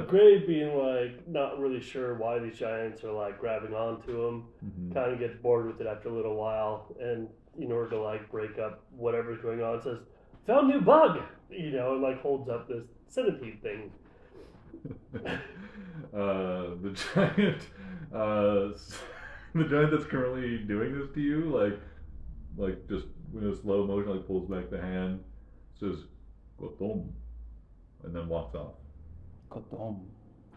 Gray being like not really sure why these giants are like grabbing onto him, kind of gets bored with it after a little while, and in order to like break up whatever's going on, says, "Found new bug," and like holds up this centipede thing. The giant, the giant that's currently doing this to you, like just in a slow motion, like pulls back the hand, says "Kotom," and then walks off. Kotom.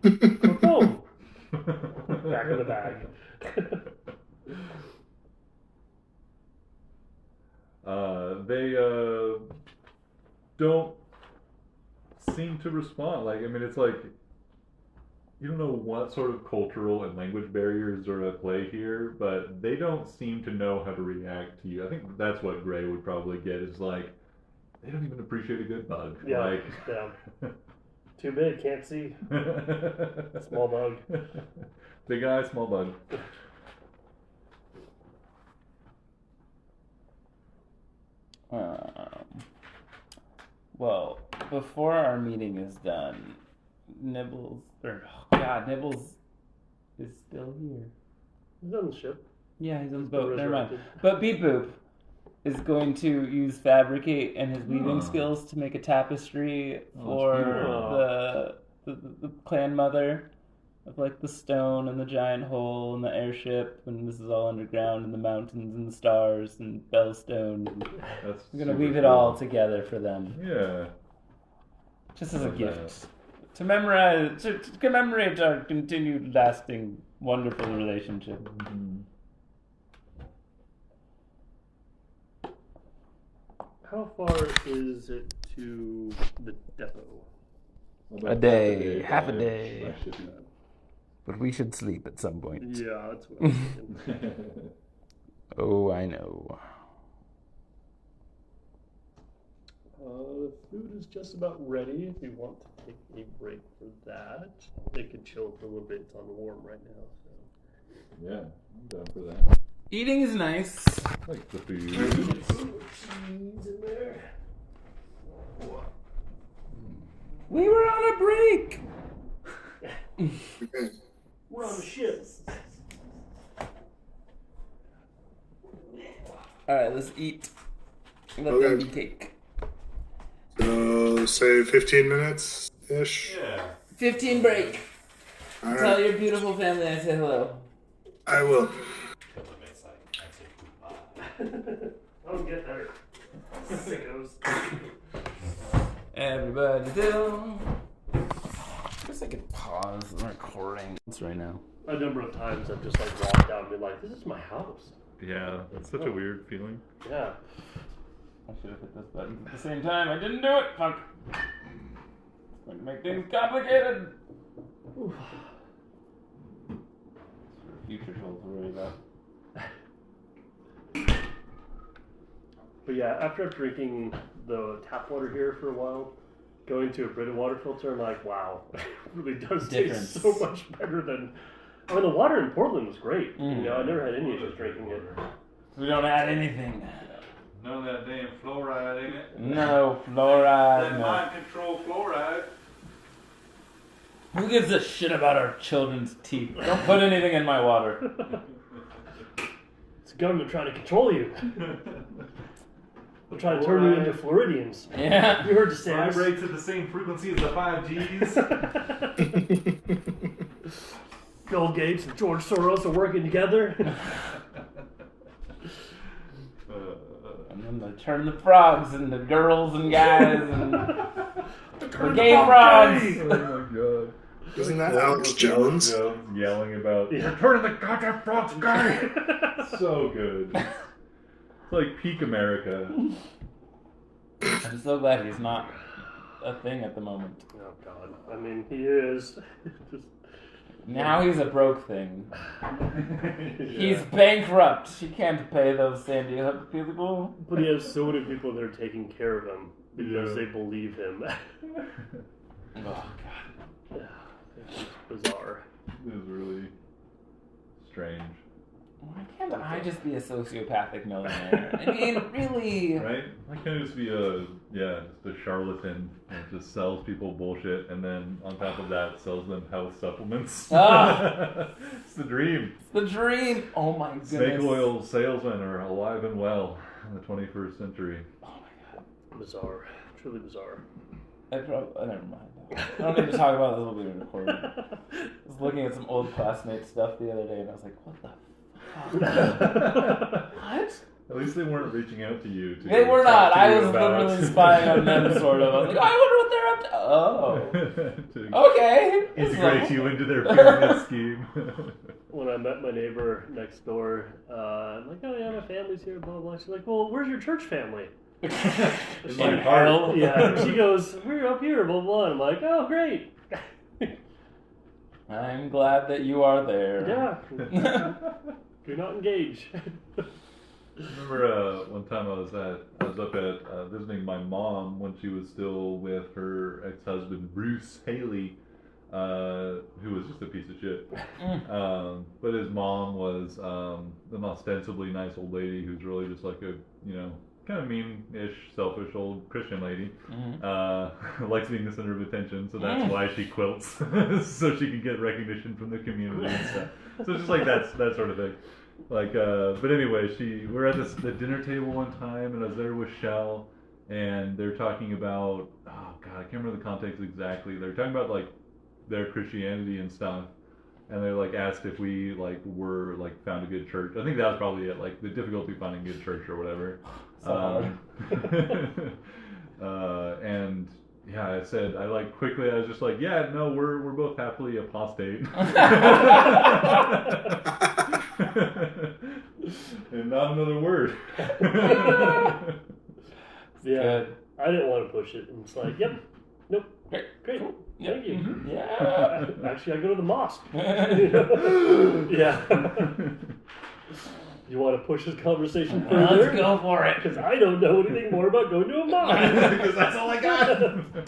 Kotom. Back in the bag. They don't seem to respond. Like, I mean, it's like you don't know what sort of cultural and language barriers are at play here, but they don't seem to know how to react to you. I think that's what Gray would probably get, is like they don't even appreciate a good bug. Yeah, like, yeah. Too big, can't see. Small bug. Big eye, small bug. Well, before our meeting is done, Nibbles is still here. He's on the ship. Yeah, he's on the boat. Never mind. But Beep Boop is going to use Fabricate and his weaving skills to make a tapestry for the clan mother of like the stone and the giant hole and the airship, and this is all underground, and the mountains and the stars and Bellstone. That's I'm gonna weave it all together for them. Yeah. Just as a gift. To commemorate our continued lasting wonderful relationship. How far is it to the depot? A day, half a day. But we should sleep at some point. Yeah, that's what I'm thinking. Oh, I know. The food is just about ready if you want to take a break for that. It can chill for a little bit. It's on warm right now. So. Yeah, I'm down for that. Eating is nice. Like the food. Cheese in there. We were on a break. We're on the ship. Alright, let's eat. Let them be cake. So, say 15 minutes-ish? Yeah. 15 break. All right. Tell your beautiful family I say hello. I will. I'll get there. Sickos. Everybody do. I guess I could pause the recording right now. A number of times I've just like walked out and been like, this is my house. Yeah, that's such a weird feeling. Yeah. I should have hit this button at the same time. I didn't do it. Fuck. It's going to make things complicated. Oof. It's for future trolls to worry about. But yeah, after drinking the tap water here for a while, going to a Brita water filter, I'm like, wow, it really does taste so much better than. I mean, the water in Portland was great. I never had any issues drinking it. We don't add anything. None of that damn fluoride in it. No fluoride. That mind control fluoride. Who gives a shit about our children's teeth? Don't put anything in my water. It's the government trying to control you. They're trying to turn you into Floridians. Yeah. You heard the sounds. Vibrates at the same frequency as the 5Gs. Bill Gates and George Soros are working together. And then they turn the frogs into girls and guys and the gay frogs. Oh my god. Isn't that Alex Jones? Yelling about, Yeah. turn the goddamn frogs gay! So good. It's like peak America. I'm so glad he's not a thing at the moment. Oh God! I mean, he is. Just, Now he's a broke thing. He's bankrupt. He can't pay those Sandy Hook people. but he has so many people that are taking care of him because Yeah. they believe him. Oh god. Yeah, it's bizarre. It is really strange. Why can't I just be a sociopathic millionaire? I mean, really. Right? Why can't it just be just a charlatan that just sells people bullshit and then on top of that sells them health supplements? Ah. It's the dream. It's the dream. Oh my goodness. Snake oil salesmen are alive and well in the 21st century. Oh my god. Bizarre. Truly bizarre. Never mind. I don't need to talk about this while we were recording. I was looking at some old classmate stuff the other day and I was like, what the fuck? What? At least they weren't reaching out to you. They were not. talk to I you was about- literally spying on them, sort of. I was like, I wonder what they're up to. to Oh. Okay. integrate you into their pyramid scheme. When I met my neighbor next door, I'm like, oh yeah, my family's here, blah, blah. She's like, well, where's your church family? In In my hell. heart. Yeah, she goes, we're up here, blah, blah. And I'm like, oh, great. I'm glad that you are there. Yeah. Do not engage. I remember one time I was up at visiting my mom when she was still with her ex-husband Bruce Haley, who was just a piece of shit. But his mom was an ostensibly nice old lady who's really just like a kind of mean-ish, selfish old Christian lady. Likes being the center of attention, so that's why she quilts, so she can get recognition from the community and stuff. So it's just like that sort of thing. Like, but anyway, we're at the dinner table one time, and I was there with Shell, and they're talking about, oh god, I can't remember the context exactly. They're talking about like their Christianity and stuff, and they like asked if we like were like found a good church. I think that was probably it, like the difficulty finding a good church or whatever. So hard. And yeah, I said, I was just like, yeah, no, we're both happily apostate. And not another word. Yeah. Good. I didn't want to push it. And it's like, yep. Nope. Great. Yep. Thank you. Mhm. Yeah. Actually, I go to the mosque. Yeah. You want to push this conversation further? Let's go for it. Because I don't know anything more about going to a mosque. Because that's all I got.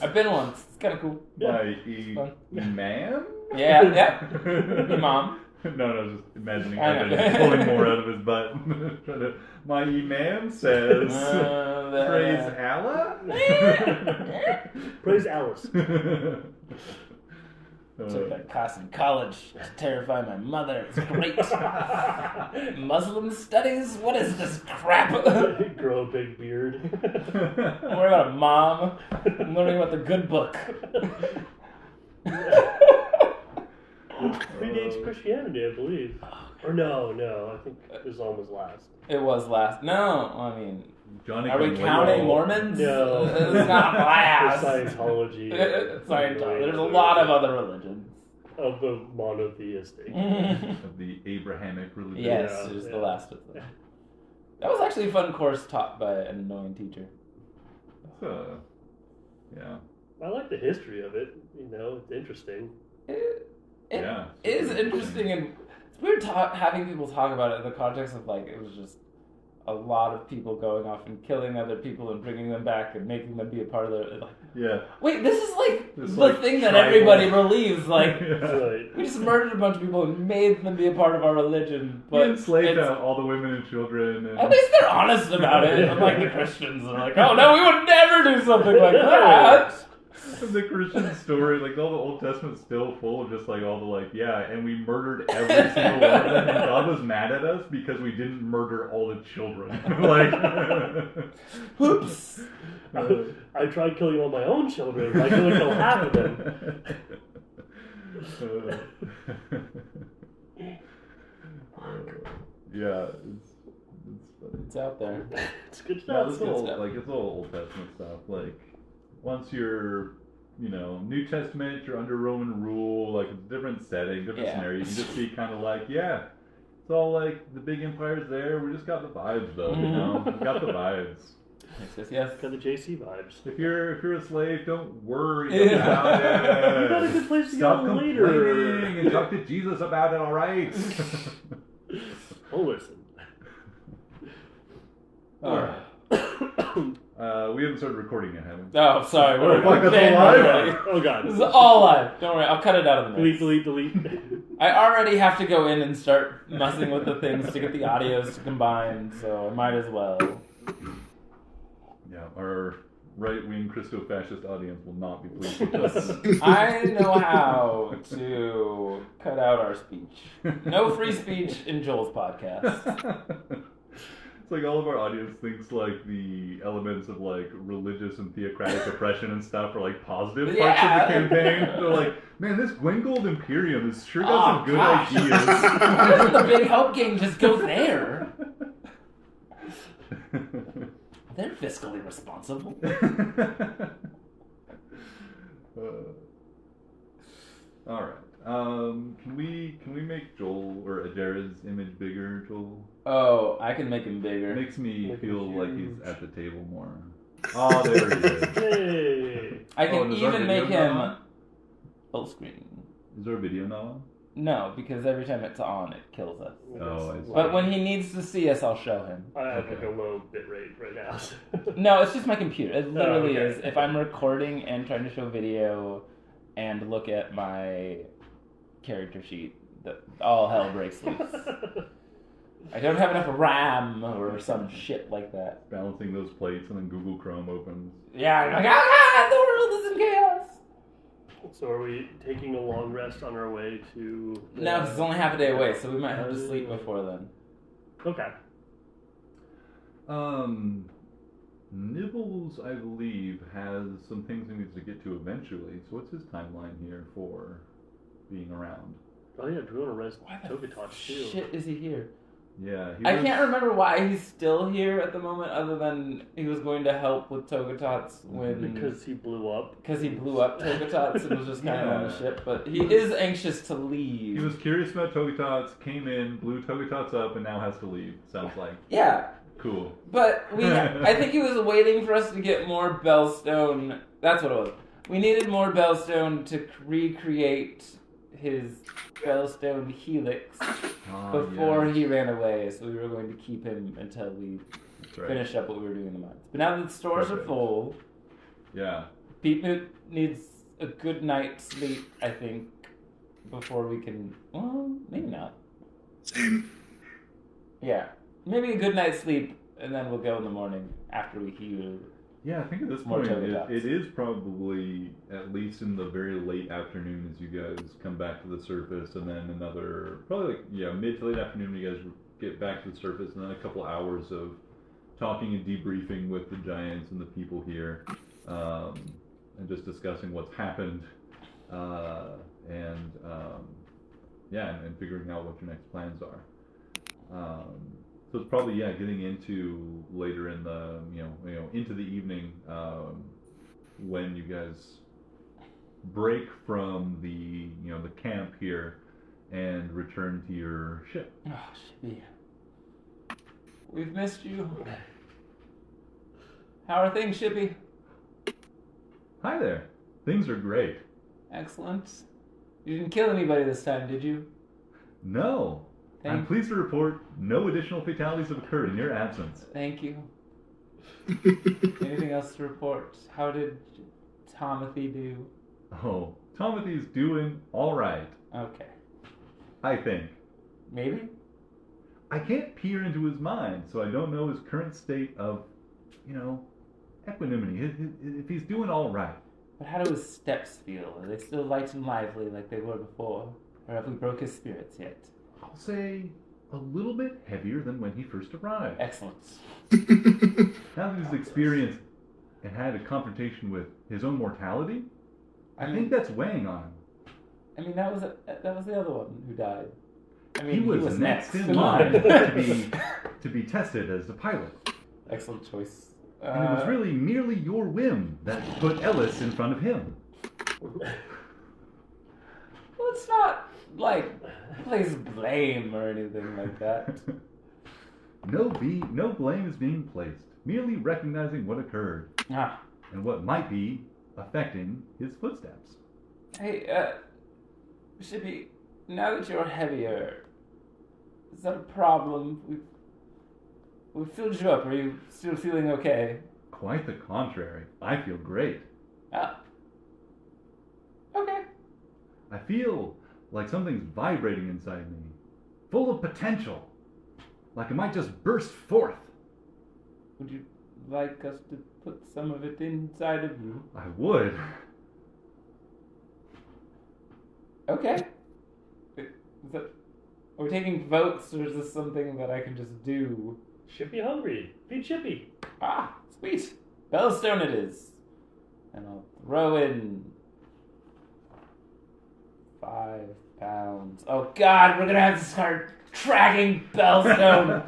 I've been once. It's kind of cool. My Fun. imam? Yeah. Mom. No, just imagining I know. Evan pulling more out of his butt. My imam says, praise Allah? Praise Alice. Took that class in college to terrify my mother. It's great. Muslim studies? What is this crap? Grow a big beard. Don't worry about a mom. I'm learning about the good book. Predates Christianity, I believe. Or no, I think Islam was last. It was last. No, I mean, Johnny are we come counting late. Mormons? No. It's not For last. Scientology. Scientology. There's a lot of other religions. Of the monotheistic. Of the Abrahamic religion. Yes, Yeah, it was yeah. the last of them. That was actually a fun course taught by an annoying teacher. Yeah. I like the history of it. It's interesting. It Yeah. is interesting, and it's weird having people talk about it in the context of like it was just a lot of people going off and killing other people and bringing them back and making them be a part of their like. Yeah. Wait, this is like This, the like, thing that tribal- everybody believes. Like Yeah. Right. we just murdered a bunch of people and made them be a part of our religion, We but enslaved it's- all the women and children. And at least they're honest about it. Unlike the Christians are like, oh no, we would never do something like that. The Christian story, like all the Old Testament's still full of just like all the like, yeah, and we murdered every single one of them, and God was mad at us because we didn't murder all the children. Like, Oops. I tried killing all my own children. I could kill half of them. Yeah, it's funny. It's out there. It's good Yeah, stuff. it's all like it's all Old Testament stuff. Like once you're, New Testament, you're under Roman rule. Like it's a different setting, different scenario. You can just be kind of like, yeah, it's all like the big empire's there. We just got the vibes, though. We got the vibes. Yes. Got the JC vibes. If you're a slave, don't worry about it. You got a good place to Stop go complaining later. and talk to Jesus about it. All right. Oh, listen. All right. We haven't started recording yet, have we? Oh, sorry. We're That's all live? Oh god. This is all live. Don't worry. I'll cut it out of the mix. Delete. I already have to go in and start messing with the things to get the audios to combine, so I might as well. Yeah, our right-wing Christo-fascist audience will not be pleased with us. I know how to cut out our speech. No free speech in Joel's podcast. It's like all of our audience thinks like the elements of like religious and theocratic oppression and stuff are like positive parts of the campaign. They're like, man, this Gwengold Imperium has sure got some good ideas. Why doesn't the big help gang just go there? They're fiscally responsible. All right. Can we make Joel or Jared's image bigger, Joel? Oh, I can make him bigger. It makes me feel like he's at the table more. Oh, there he is. Hey. I can is our even video make not him on? full screen. Is our video not on? No, because every time it's on, it kills us. Oh, I see. But when he needs to see us, I'll show him. I have like a low bit rate right now. No, it's just my computer. It literally okay. is. If I'm recording and trying to show video and look at my character sheet, all hell breaks loose. I don't have enough RAM or some shit like that. Balancing those plates and then Google Chrome opens. Yeah, I'm like, ah, the world is in chaos. So are we taking a long rest on our way to... No, 'cause it's only half a day away, so we might have to sleep before then. Okay. Nibbles, I believe, has some things he needs to get to eventually. So what's his timeline here for being around? Oh yeah, do we want to rest Why the Togetok too? shit is he here? Yeah, I can't remember why he's still here at the moment, other than he was going to help with Togetots when... Because he blew up. Because he blew up Togetots and was just kind of on the ship, but he is anxious to leave. He was curious about Togetots, came in, blew Togetots up, and now has to leave. Sounds like. Yeah, Cool. but I think he was waiting for us to get more Bellstone. That's what it was. We needed more Bellstone to recreate his Bellstone Helix before he ran away, so we were going to keep him until we finished up what we were doing in the mines. But now that the stores are full, Pete needs a good night's sleep, I think, before we can... Well, maybe not. Same. Yeah. Maybe a good night's sleep, and then we'll go in the morning after we heal. Yeah, I think at this More point Togetots. it is probably at least in the very late afternoon as you guys come back to the surface, and then another probably mid to late afternoon when you guys get back to the surface, and then a couple hours of talking and debriefing with the giants and the people here, and just discussing what's happened, and figuring out what your next plans are. So it's probably getting into later in the into the evening when you guys break from the the camp here and return to your ship. Oh, Shippy. We've missed you. How are things, Shippy? Hi there. Things are great. Excellent. You didn't kill anybody this time, did you? No. I'm pleased to report no additional fatalities have occurred in your absence. Thank you. Anything else to report? How did Tomothy do? Oh, Tomothy's doing all right. Okay. I think. Maybe? I can't peer into his mind, so I don't know his current state of, equanimity. If he's doing all right. But how do his steps feel? Are they still light and lively like they were before? Or have we broke his spirits yet? I'll say a little bit heavier than when he first arrived. Excellent. Now that he's experienced and had a confrontation with his own mortality, I think that's weighing on him. I mean, that was the other one who died. I mean, He was next in line to be tested as a pilot. Excellent choice. And it was really merely your whim that put Ellis in front of him. Let's not, place blame or anything like that. No blame is being placed. Merely recognizing what occurred. And what might be affecting his footsteps. Hey, Shippy, now that you're heavier, is that a problem? We've filled you up. Are you still feeling okay? Quite the contrary. I feel great. Okay. I feel like something's vibrating inside me, full of potential, like it might just burst forth. Would you like us to put some of it inside of you? I would. Okay. Are we taking votes, or is this something that I can just do? Shippy hungry. Feed Shippy. Sweet. Bellstone it is. And I'll throw in 5 pounds. Oh God, we're gonna have to start tracking Bellstone.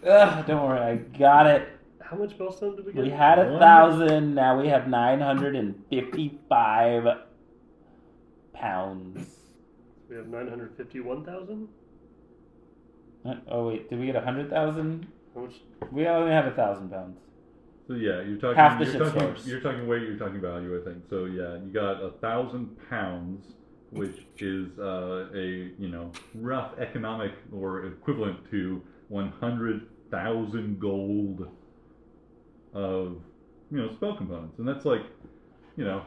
Ugh, don't worry, I got it. How much bellstone did we get? We had 1,000, now we have 955 pounds. We have 951,000? Oh wait, did we get 100,000? How much? We only have 1,000 pounds. So yeah, you're talking Half the you're ship's talking yours. you're talking weight, you're talking value, I think. So yeah, you got 1,000 pounds, which is a rough economic or equivalent to 100,000 gold of spell components, and that's like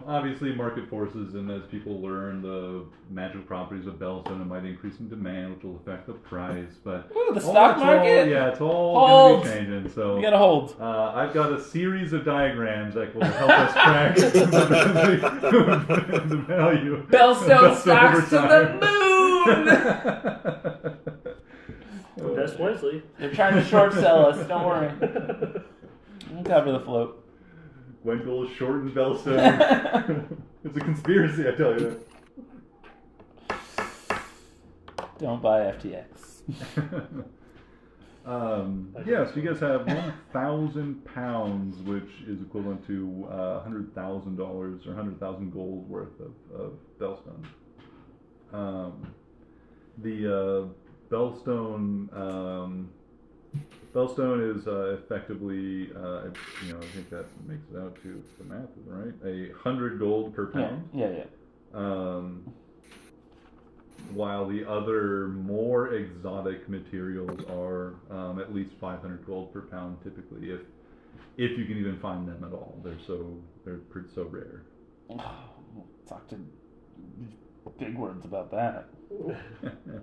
obviously market forces, and as people learn the magical properties of Bellstone, it might increase in demand, which will affect the price. But Ooh, the stock market? It's all Hold. going to be changing. So We gotta hold. I've got a series of diagrams that will help us track the value. Bellstone stocks to the moon! Invest wisely. They're trying to short sell us, don't worry. We'll cover the float. Gwenpool shortened Bellstone. It's a conspiracy, I tell you that. Don't buy FTX. So you guys have 1,000 pounds, which is equivalent to $100,000 or 100,000 gold worth of Bellstone. The Bellstone is effectively, I think that makes it out to the math, right? 100 gold per pound. Yeah. While the other more exotic materials are at least 500 gold per pound, typically, if you can even find them at all. They're so rare. Talk to big words about that.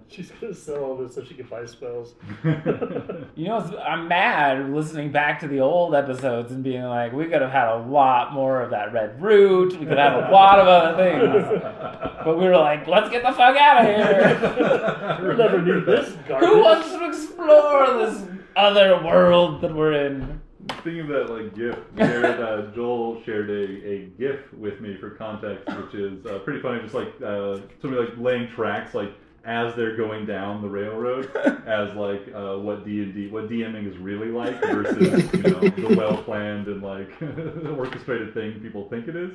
She's gonna sell all this so she can buy spells. I'm mad listening back to the old episodes and being like, we could have had a lot more of that red root. We could have had a lot of other things. But we were like, let's get the fuck out of here. We'll never need this garbage. Who wants to explore this other world that we're in? Speaking of that, GIF, Joel shared a GIF with me for context, which is pretty funny. Just somebody laying tracks as they're going down the railroad, as what DMing is really like versus the well planned and orchestrated thing people think it is.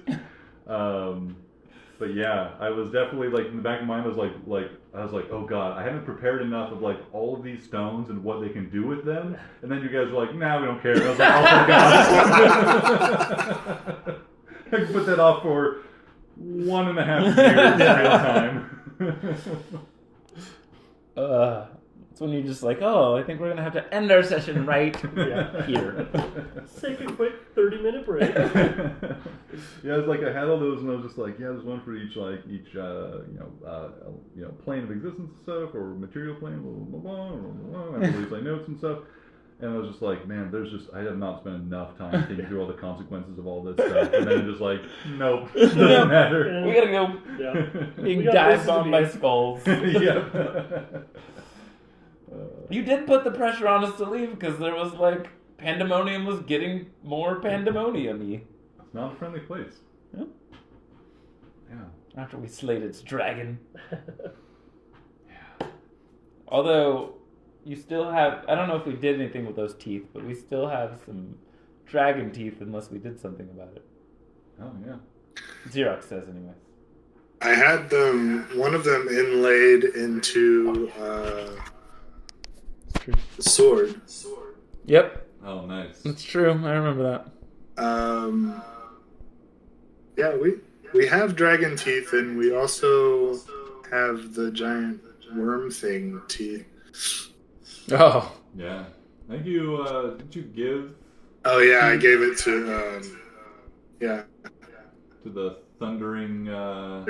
But yeah, I was definitely in the back of my mind, I was like, oh god, I haven't prepared enough of all of these stones and what they can do with them. And then you guys were like, nah, we don't care. And I was like, oh my god. I can put that off for 1.5 years in real time. It's when you're just like, oh, I think we're gonna have to end our session right here. Let's take a quick 30-minute break. Yeah, it's I had all those, and I was just like, yeah, there's one for each plane of existence and stuff, or material plane, blah blah blah, blah, blah, blah, blah. I had all these notes and stuff. And I was just like, man, I have not spent enough time thinking through all the consequences of all this stuff. And then just like, nope, doesn't Nope. matter. We gotta go. Yeah. Being We got dived places to on be. by skulls. Yep. You did put the pressure on us to leave because there was like pandemonium was getting more pandemonium-y. It's not a friendly place. Yeah. Yeah. After we slayed its dragon. Although, you still have... I don't know if we did anything with those teeth, but we still have some dragon teeth unless we did something about it. Oh, yeah. Xerox says anyway. I had one of them inlaid into It's true. the sword. Yep, Oh, nice. that's true. I remember that. Yeah, we have dragon teeth, and we also have the giant worm thing teeth. Oh. Yeah. Thank you. Did you give Oh yeah, I gave it to yeah. to the thundering? Oh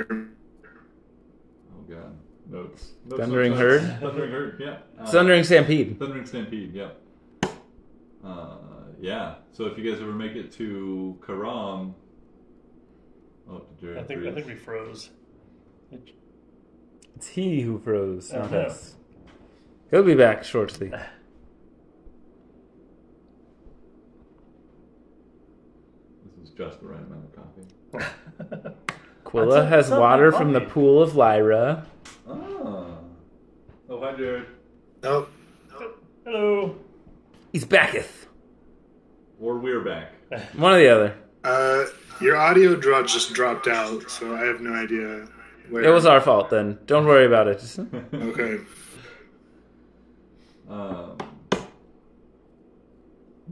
god, notes. Thundering Herd? Thundering herd. Yeah. Thundering Stampede. Thundering Stampede. Yeah. Yeah. So if you guys ever make it to Karam, oh, Jared I think we froze. It's he who froze, not Oh, no. us. He'll be back shortly. This is just the right amount of coffee. Quilla has not water bad from the coffee. pool of Lyra. Oh. Oh, hi, Jared. Nope. Hello. He's backeth. Or we're back. One or the other. Your audio just dropped out, so I have no idea where. It was our fault then. Don't worry about it. Just... Okay.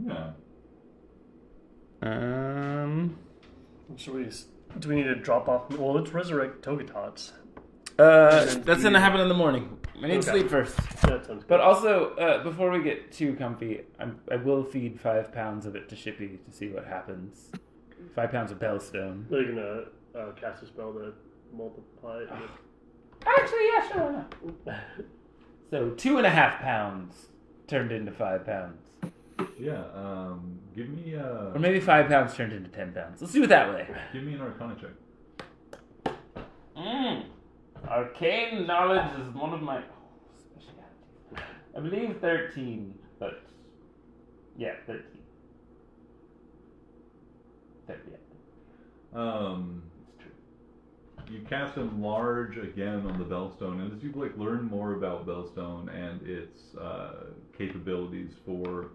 Yeah. Do we need to drop off? Well, let's resurrect Togetots. That's gonna happen in the morning. We need to Okay. sleep first. That sounds good. But also, before we get too comfy, I will feed 5 pounds of it to Shippy to see what happens. 5 pounds of Bellstone. Are you gonna cast a spell to multiply it? Actually, yeah, sure, why not? So 2.5 pounds turned into 5 pounds. Yeah. Give me Or maybe 5 pounds turned into 10 pounds. Let's do it that way. give me an Arcana check. Arcane knowledge is one of my specialities. I believe 13, but yeah, 13. Yeah. It's true. You cast enlarge again on the Bellstone, and as you learn more about Bellstone and its capabilities for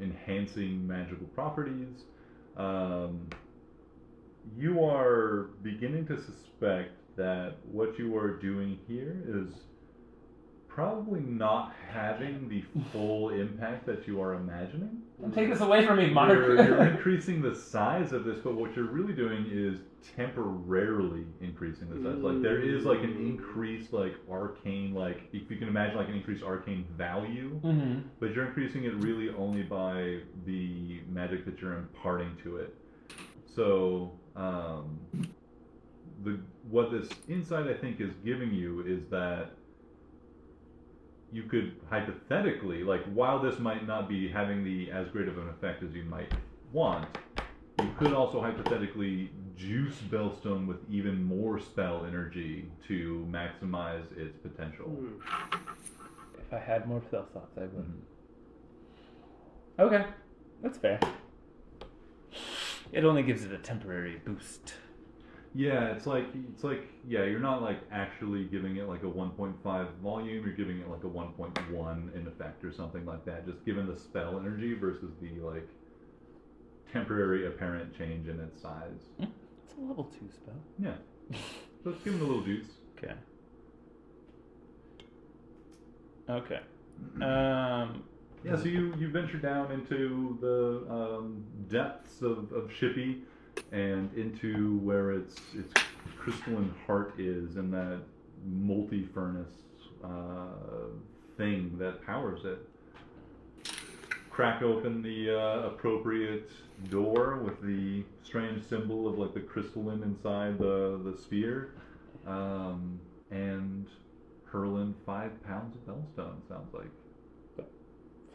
enhancing magical properties, you are beginning to suspect that what you are doing here is probably not having the full impact that you are imagining. Don't take this away from me, Mark. You're increasing the size of this, but what you're really doing is temporarily increasing the size. Like there is like an increased arcane, if you can imagine an increased arcane value, but you're increasing it really only by the magic that you're imparting to it. So what this insight I think is giving you is that you could hypothetically, while this might not be having as great of an effect as you might want, you could also hypothetically juice Bellstone with even more spell energy to maximize its potential. If I had more spell slots, I would. Okay, that's fair. It only gives it a temporary boost. Yeah, it's you're not actually giving it a 1.5 volume, you're giving it a 1.1 in effect or something like that, just given the spell energy versus the temporary apparent change in its size. It's a level 2 spell. Yeah. So let's give it a little juice. Okay. Okay. Yeah, so you venture down into the depths of Shippy and into where its crystalline heart is, and that multi-furnace thing that powers it. Crack open the appropriate door with the strange symbol of the crystalline inside the sphere, and hurl in 5 pounds of Bellstone, sounds like.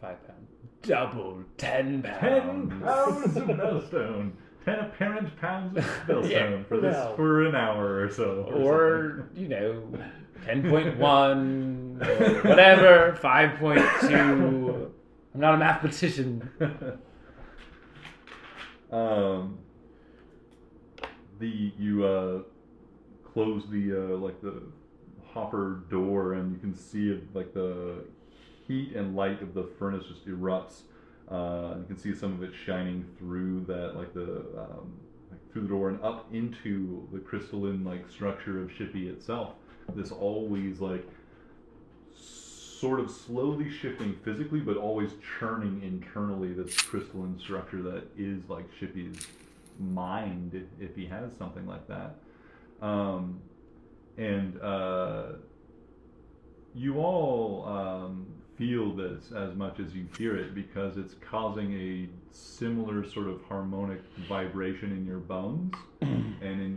5 pounds. Double 10 pounds. 10 pounds of bellstone. 10 apparent pounds of bellstone Yeah, for an hour or so. Or 10.1, or whatever, 5.2. I'm not a mathematician. You close the hopper door, and you can see it, like the heat and light of the furnace just erupts. You can see some of it shining through that, through the door and up into the crystalline structure of Shippy itself. This always sort of slowly shifting physically, but always churning internally. This crystalline structure that is like Shippy's mind, if he has something like that. You all feel this as much as you hear it, because it's causing a similar sort of harmonic vibration in your bones,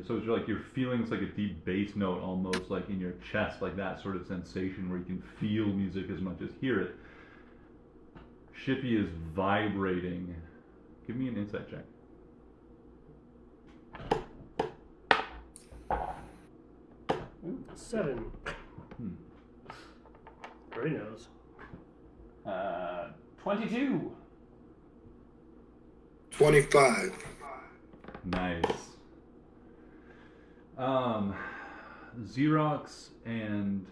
so it's like you're feeling it's like a deep bass note almost, like in your chest, like that sort of sensation where you can feel music as much as hear it. Shippy is vibrating. Give me an insight check. Ooh, 7. Gray knows. 22. 25. Nice. Xerox and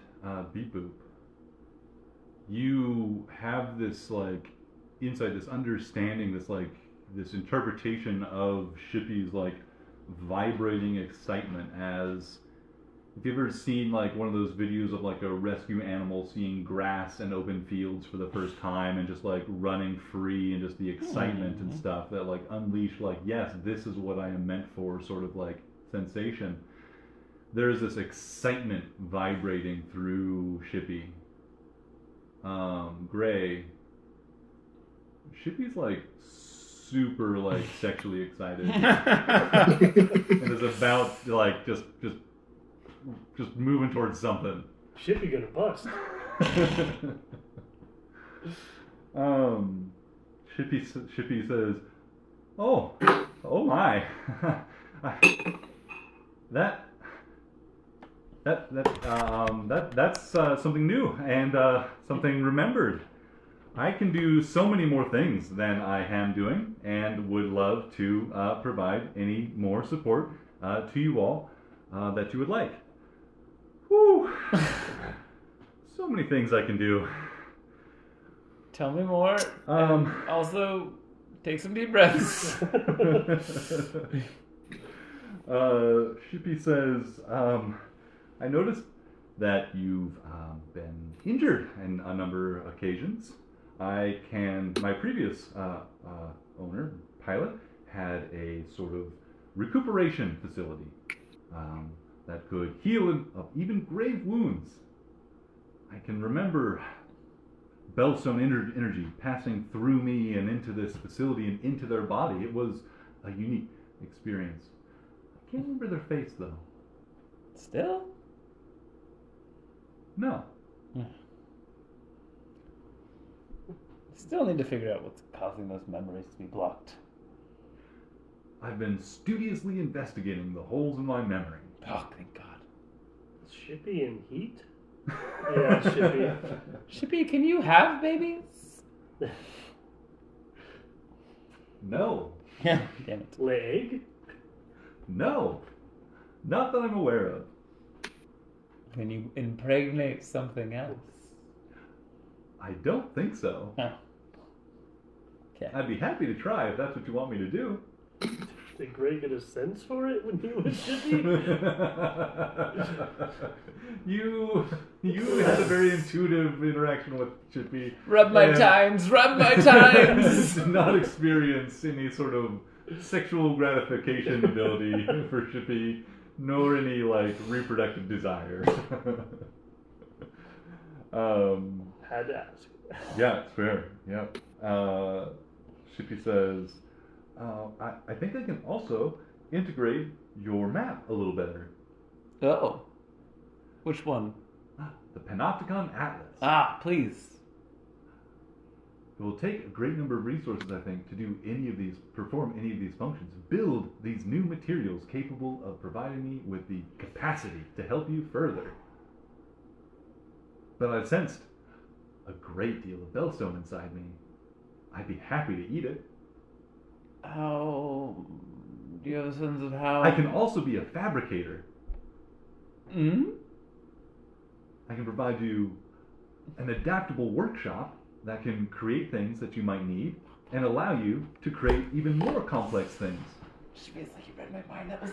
Beep Boop, you have this insight, this understanding, this interpretation of Shippy's vibrating excitement, as if you've ever seen one of those videos of a rescue animal seeing grass and open fields for the first time and just running free, and just the excitement and stuff that unleash yes, this is what I am meant for sort of sensation. There's this excitement vibrating through Shippy. Gray, Shippy's super sexually excited and is about just moving towards something. Shippy gonna bust. Shippy says, "Oh my, that's something new and something remembered. I can do so many more things than I am doing, and would love to provide any more support to you all that you would like." Whew. So many things I can do. Tell me more. And also, take some deep breaths. Shippy says, I noticed that you've been injured in a number of occasions. My previous owner, pilot, had a sort of recuperation facility that could heal even grave wounds. I can remember Bellstone energy passing through me and into this facility and into their body. It was a unique experience. I can't remember their face, though. Still? No. Still need to figure out what's causing those memories to be blocked. I've been studiously investigating the holes in my memory. Oh, thank God. Shippy in heat? Yeah, Shippy. Shippy, can you have babies? No. Yeah, damn it. Leg? No. Not that I'm aware of. Can you impregnate something else? I don't think so. Oh. Okay. I'd be happy to try if that's what you want me to do. Did Gray get a sense for it when he was Shippy? You had a very intuitive interaction with Shippy. Rub my times, rub my times! Did not experience any sort of sexual gratification ability for Shippy, nor any reproductive desire. Had to ask. Yeah, it's fair. Yeah. Shippy says, I think I can also integrate your map a little better. Oh. Which one? The Panopticon Atlas. Ah, please. It will take a great number of resources, I think, to perform any of these functions. Build these new materials capable of providing me with the capacity to help you further. But I've sensed a great deal of bellstone inside me. I'd be happy to eat it. How... Do you have a sense of how... I can also be a fabricator. Hmm? I can provide you an adaptable workshop that can create things that you might need and allow you to create even more complex things. Just feels like you read my mind. That was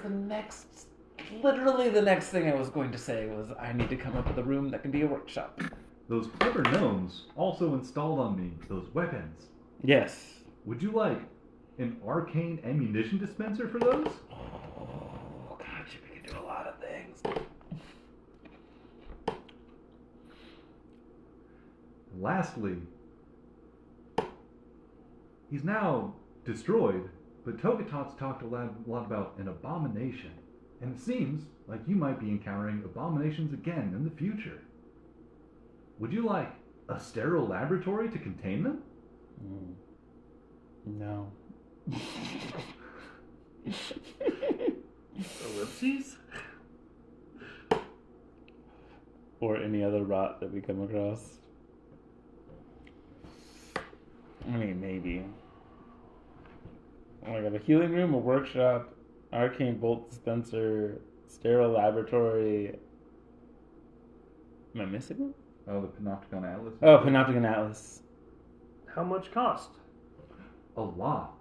literally the next thing I was going to say was I need to come up with a room that can be a workshop. Those clever gnomes also installed on me those weapons. Yes. Would you like an arcane ammunition dispenser for those? Oh, God, we can do a lot of things. Lastly, he's now destroyed, but Togatot's talked a lot about an abomination, and it seems like you might be encountering abominations again in the future. Would you like a sterile laboratory to contain them? No. Ellipses? Or any other rot that we come across. I mean, maybe. I got a healing room, a workshop, arcane bolt dispenser, sterile laboratory. Am I missing one? Oh, the Panopticon Atlas? Oh, Panopticon Atlas. How much cost? A lot.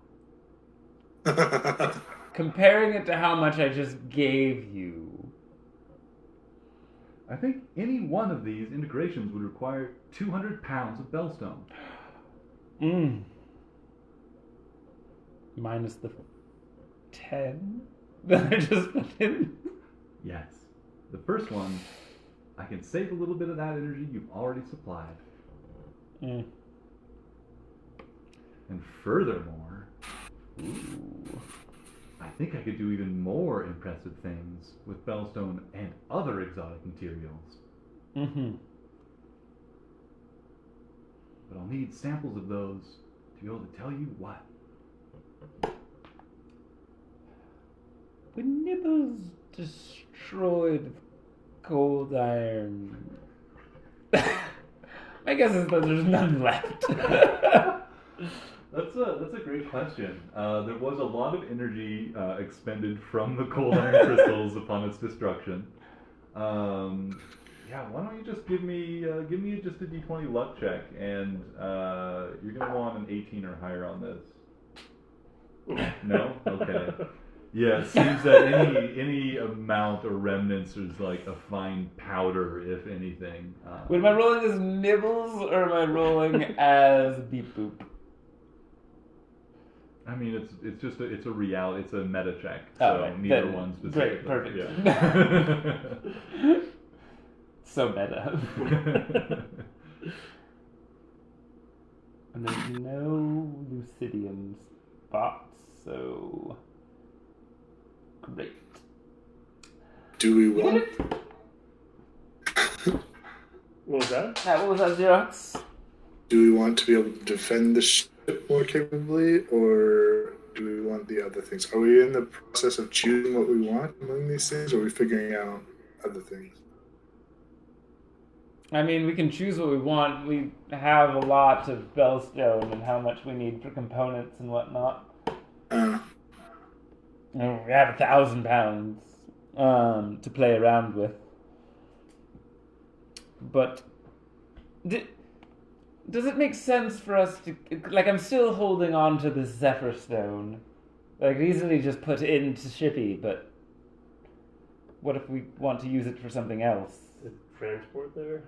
Comparing it to how much I just gave you. I think any one of these integrations would require 200 pounds of bellstone. Minus the 10 that I just put in. Yes. The first one, I can save a little bit of that energy you've already supplied. And furthermore, I think I could do even more impressive things with bellstone and other exotic materials. But I'll need samples of those to be able to tell you what. When Nibbles destroyed cold iron, my guess is that there's none left. That's a great question. There was a lot of energy expended from the cold iron crystals upon its destruction. Yeah, why don't you just give me just a d20 luck check, and you're gonna want an 18 or higher on this. No? Okay. Yeah, it seems that any amount or remnants is like a fine powder, if anything. Wait, am I rolling as Nibbles or am I rolling as Beep Boop? I mean, it's just it's a reality. It's a meta check, so right. neither Then, one's specific. great, perfect. Yeah. So meta. And there's no Lucidian spots, so great. Do we want? What was that? What was that, Xerox? Do we want to be able to defend the ship more capably, or do we want the other things? Are we in the process of choosing what we want among these things, or are we figuring out other things? I mean, we can choose what we want. We have a lot of bellstone and how much we need for components and whatnot. And we have 1,000 pounds to play around with. But does it make sense for us to... Like, I'm still holding on to this Zephyr Stone. I could easily just put it into Shippy, but what if we want to use it for something else? The transport there?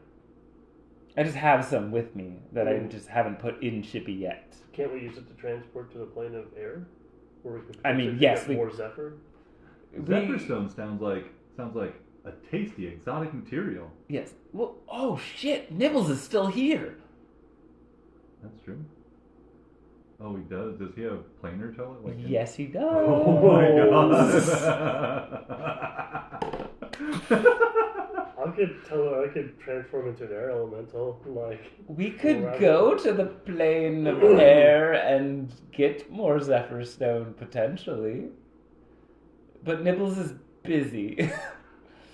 I just have some with me that I just haven't put in Shippy yet. Can't we use it to transport to the plane of air? Or we could I mean, yes, get more Zephyr? Zephyr Stone sounds like a tasty exotic material. Yes. Well, oh shit! Nibbles is still here. That's true. Oh, he does. Does he have planar tele? Yes, he does. Oh my god! I'll I could transform into an air elemental. Like We could around go it. to the plane of air and get more Zephyr Stone, potentially. But Nibbles is busy.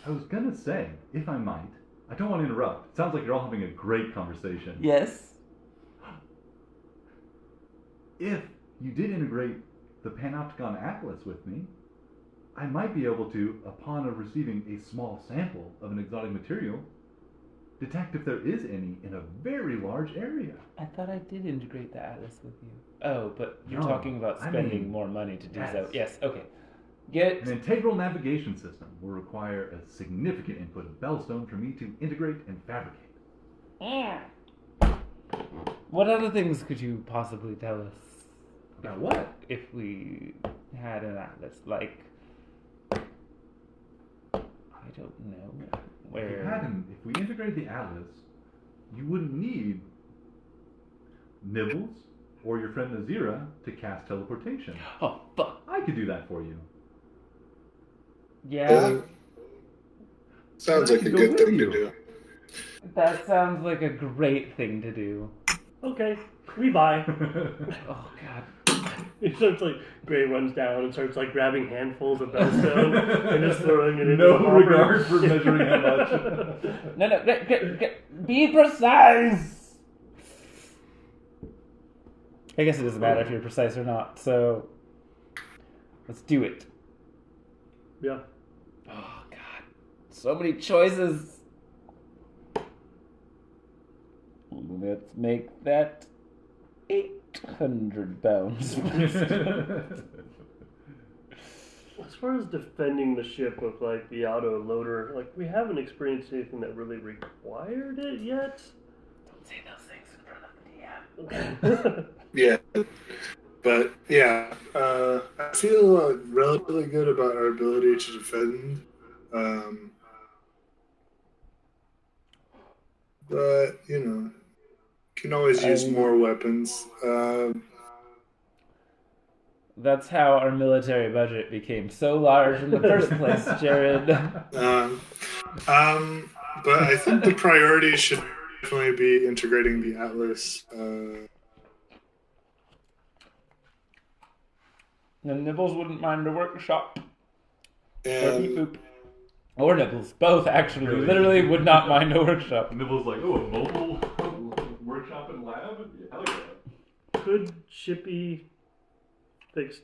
I was gonna say, if I might, I don't want to interrupt. It sounds like you're all having a great conversation. Yes? If you did integrate the Panopticon Atlas with me, I might be able to, upon receiving a small sample of an exotic material, detect if there is any in a very large area. I thought I did integrate the Atlas with you. Oh, but you're No, talking about I spending mean, more money to do yes. so. Yes, okay. An integral navigation system will require a significant input of Bellstone for me to integrate and fabricate. What other things could you possibly tell us? About what? If we had an Atlas, like... I don't know. If we integrated the Atlas, you wouldn't need Nibbles or your friend Nazira to cast teleportation. Oh, fuck. I could do that for you. Yeah, Sounds I like a could go good with thing you. to do. that sounds like a great thing to do. Okay, we buy. Oh, God. It starts like Gray runs down and starts like grabbing handfuls of bellstone and just throwing it into No the hopper. regard for measuring how much. No, be precise! I guess it doesn't matter if you're precise or not, so let's do it. Yeah. Oh, God. So many choices. Let's make that 800 pounds. As far as defending the ship with like the auto loader, like we haven't experienced anything that really required it yet. Don't say those things in front of the DM. Yeah. But yeah, I feel relatively good about our ability to defend. But you know, can always use more weapons. That's how our military budget became so large in the first place, Jared. But I think the priority should definitely be integrating the Atlas. And Nibbles wouldn't mind a workshop. Or And beep boop. Or Nibbles. Both, actually. Really? Literally would not mind a workshop. Nibble's like, oh, a mobile workshop and lab? I like that. Could Shippy fix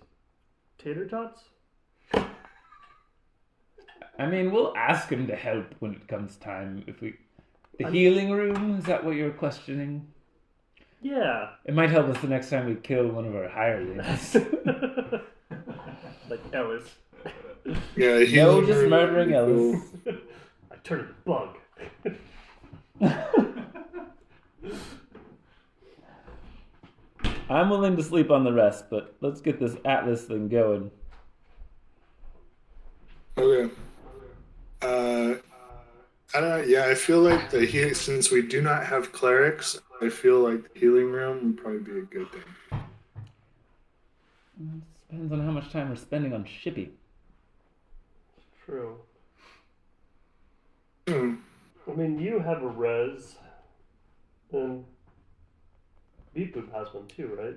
tater tots? I mean, we'll ask him to help when it comes time. The healing room, is that what you're questioning? Yeah. It might help us the next time we kill one of our hirelings. Like Ellis. yeah, No, just murdering Ellis. I turned into a bug. I'm willing to sleep on the rest, but let's get this Atlas thing going. Okay. I don't know. Yeah, I feel like since we do not have clerics, I feel like the healing room would probably be a good thing. Depends on how much time we're spending on Shippy. True. Hmm. I mean, you have a res, and Beep Boop has one too, right?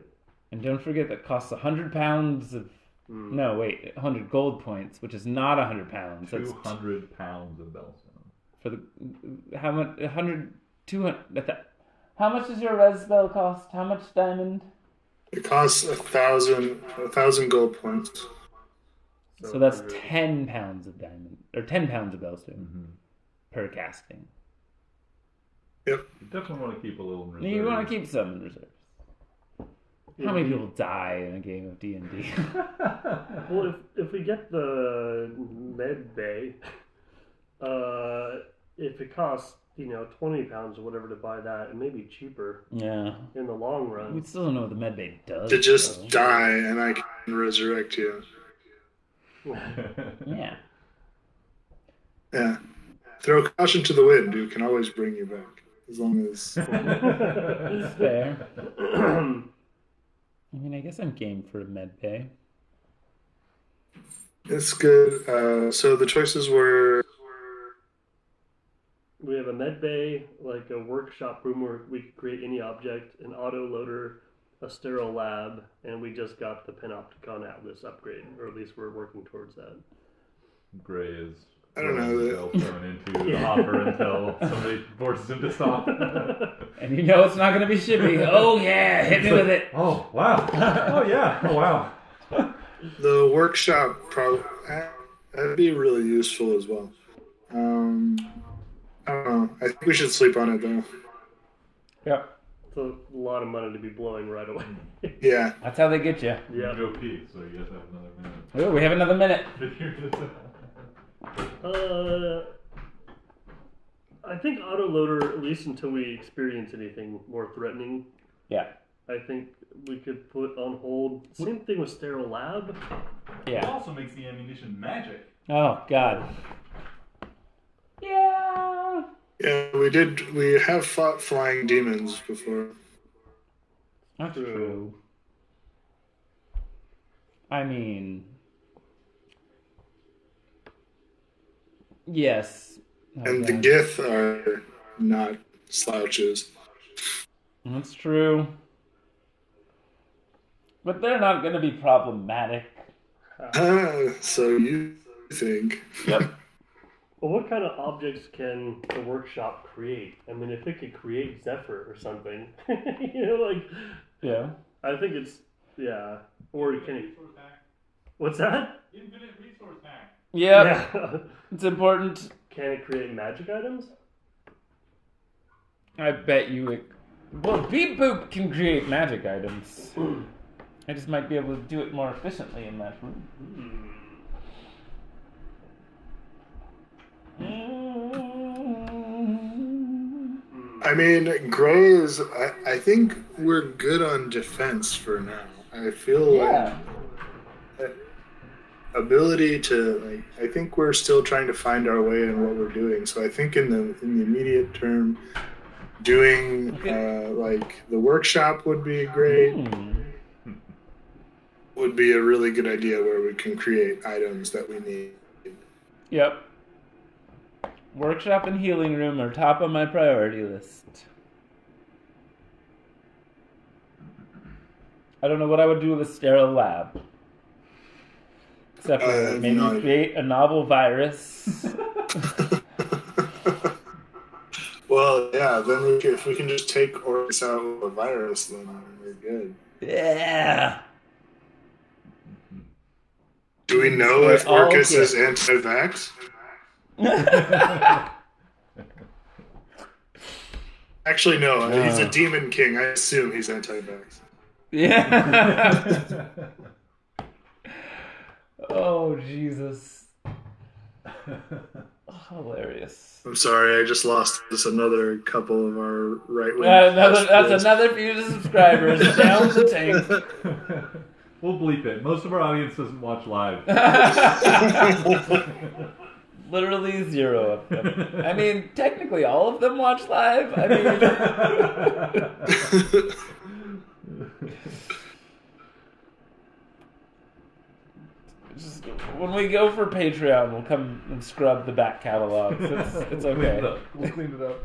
And don't forget that costs 100 pounds of... No, wait, 100 gold points, which is not 100 pounds. That's 200 pounds of Bellstone. for the... How much... 100... 200... How much does your res spell cost? How much diamond? It costs 1,000 gold points. So that's 100. 10 pounds of diamond, or 10 pounds of bellstone per casting. Yep. You definitely want to keep a little in reserve. You want to keep some in reserve. How many people die in a game of D&D? Well, if we get the med bay, if it costs 20 pounds or whatever to buy that, it may be cheaper Yeah. in the long We run. still don't know what the medbay does. To just though. die and I can resurrect you. Yeah. Yeah. Throw caution to the wind. You can always bring you back. As long as... It's fair. I mean, I guess I'm game for a medbay. It's good. So the choices were med bay, like a workshop room where we could create any object, an auto loader, a sterile lab, and we just got the Panopticon Atlas upgrade, or at least we're working towards that. Gray is. I don't know Thrown into the hopper until somebody forces him to stop. And you know it's not going to be shippy. Oh yeah, hit me with it. Oh wow! Oh yeah! Oh wow! The workshop that'd be really useful as well. I don't know. I think we should sleep on it though. Yep. It's a lot of money to be blowing right away. Yeah. That's how they get you. Yeah. Go pee. So you guys have another minute. Oh, we have another minute. I think autoloader, at least until we experience anything more threatening, Yeah. I think we could put on hold. Same thing with sterile lab. It Yeah. also makes the ammunition magic. Oh God. Yeah. Yeah, we have fought flying demons before. That's true. I mean, yes. Oh, And the God. Gith are not slouches. That's true. But they're not going to be problematic. So you think. Yep. Well, what kind of objects can the workshop create? I mean, if it could create Zephyr or something, like, Yeah. I think it's, yeah. Or can it, what's that? Infinite resource pack. Yep. Yeah. It's important. Can it create magic items? I bet you it. Well, Beep Boop can create magic items. I just might be able to do it more efficiently in that room. I mean, Gray is. I think we're good on defense for now. I feel Yeah. like ability to like. I think we're still trying to find our way in what we're doing. So I think in the immediate term, doing like the workshop would be great. Would be a really good idea where we can create items that we need. Yep. Workshop and healing room are top of my priority list. I don't know what I would do with a sterile lab. Except for maybe create a novel virus. Well, yeah, then if we can just take Orcus out with a virus, then we're good. Yeah. Do we know We're if all Orcus good. is anti-vax? Actually, no. He's a demon king. I assume he's anti-vax. Yeah. Oh, Jesus. Hilarious. I'm sorry, I just lost this another couple of our right-wing. That's another few subscribers down the tank. We'll bleep it. Most of our audience doesn't watch live. Literally 0 of them. I mean, technically all of them watch live. I mean, just, when we go for Patreon, we'll come and scrub the back catalogs. It's okay. We'll clean it up.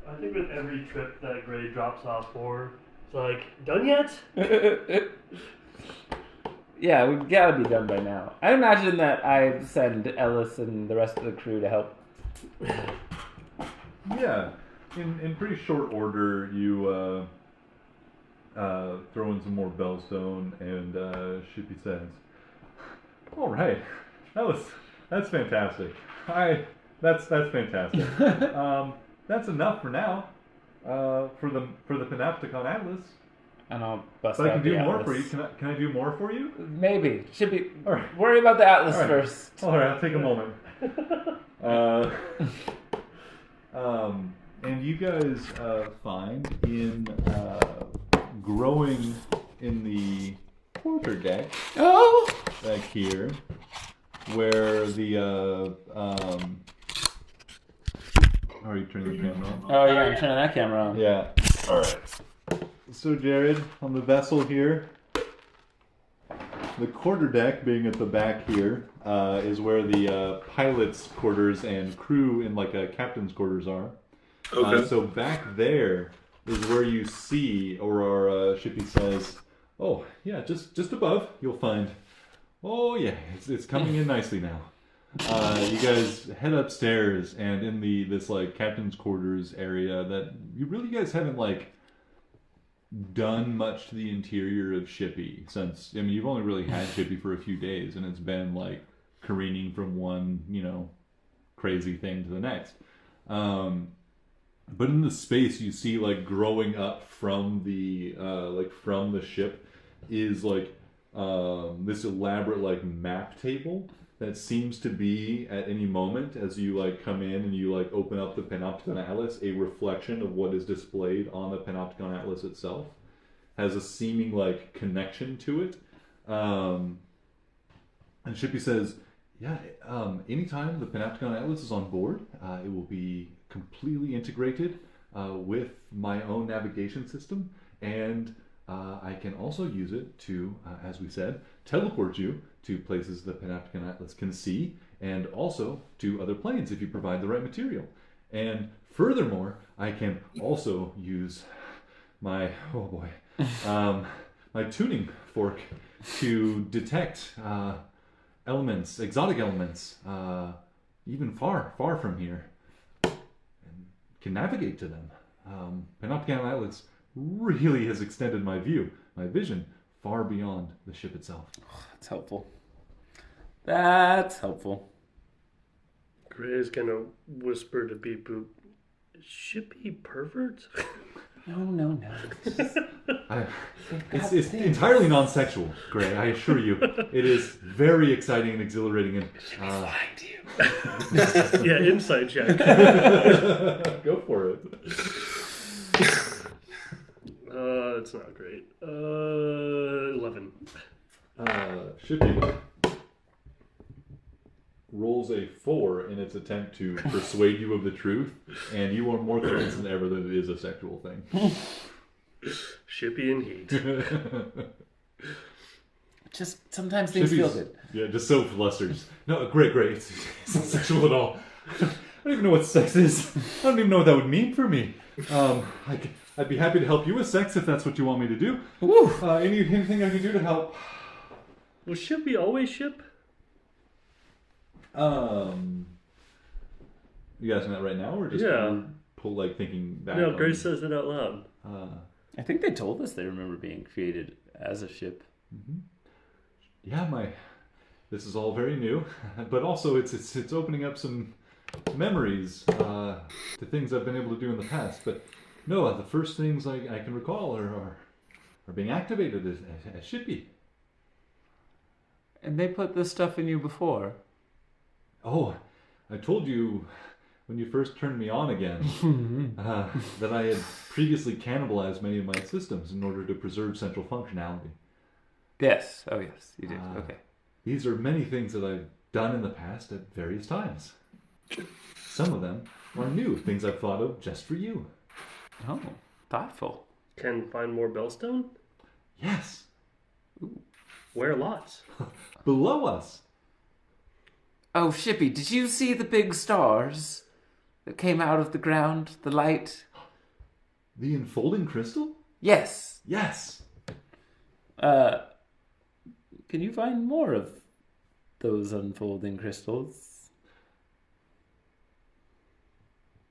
I think with every trip that Gray drops off for, it's like, done yet? Yeah, we've got to be done by now. I imagine that I send Ellis and the rest of the crew to help. Yeah, in pretty short order, you throw in some more bellstone, and Shippy says, "All right, that's fantastic. That's fantastic. That's enough for now. For the Panopticon Atlas." And I'll bust But I out can do the more Atlas. for you. Can I do more for you? Maybe. Should be. All right. Worry about the Atlas All right. first. All right, I'll take a moment. And you guys find in growing in the quarterdeck back here, where the are you turning the camera on? Oh yeah, I'm turning that camera on. Yeah. All right. So Jared, on the vessel here, the quarterdeck being at the back here is where the pilot's quarters and crew in like a captain's quarters are. Okay. So back there is where you see, or our Shippy says, oh, yeah, just above, you'll find, oh, yeah, it's coming in nicely now. You guys head upstairs, and in this like captain's quarters area that you guys haven't like done much to the interior of Shippy since, I mean, you've only really had Shippy for a few days, and it's been like careening from one, crazy thing to the next. But in the space you see like growing up from the ship is like this elaborate like map table that seems to be at any moment as you like come in and you like open up the Panopticon Atlas, a reflection of what is displayed on the Panopticon Atlas itself. Has a seeming like connection to it. And Shippy says, yeah, anytime the Panopticon Atlas is on board, it will be completely integrated with my own navigation system, and I can also use it to, as we said, teleport you to places the Panopticon Atlas can see, and also to other planes if you provide the right material. And furthermore, I can also use my, my tuning fork to detect elements, exotic elements, even far from here, and can navigate to them. Panopticon Atlas really has extended my vision, far beyond the ship itself. Oh, that's helpful. That's helpful. Gray's gonna whisper to Beep Boop, Shippy pervert? No. It's entirely non-sexual, Gray. I assure you, it is very exciting and exhilarating. And Find you. Yeah, insight check. go for it. It's not great. 11. Shippy rolls a 4 in its attempt to persuade you of the truth, and you are more convinced than ever that it is a sexual thing. Shippy and heat. Just sometimes things feel good. Yeah, just so flustered. No, great. It's not sexual at all. I don't even know what sex is. I don't even know what that would mean for me. I'd be happy to help you with sex if that's what you want me to do. Anything I can do to help? Will Shippy always ship? You asking that right now, or just thinking back? No, Grace says it out loud. I think they told us they remember being created as a ship. Mm-hmm. Yeah, this is all very new, but also it's opening up some memories to things I've been able to do in the past. But no, the first things I can recall are being activated as Shippy. And they put this stuff in you before. Oh, I told you when you first turned me on again that I had previously cannibalized many of my systems in order to preserve central functionality. Yes. Oh, yes, you did. Okay. These are many things that I've done in the past at various times. Some of them are new, things I've thought of just for you. Oh, thoughtful. Can find more Bellstone? Yes. Ooh. Where lots? Below us. Oh, Shippy, did you see the big stars that came out of the ground? The light? The unfolding crystal? Yes. Yes. Can you find more of those unfolding crystals?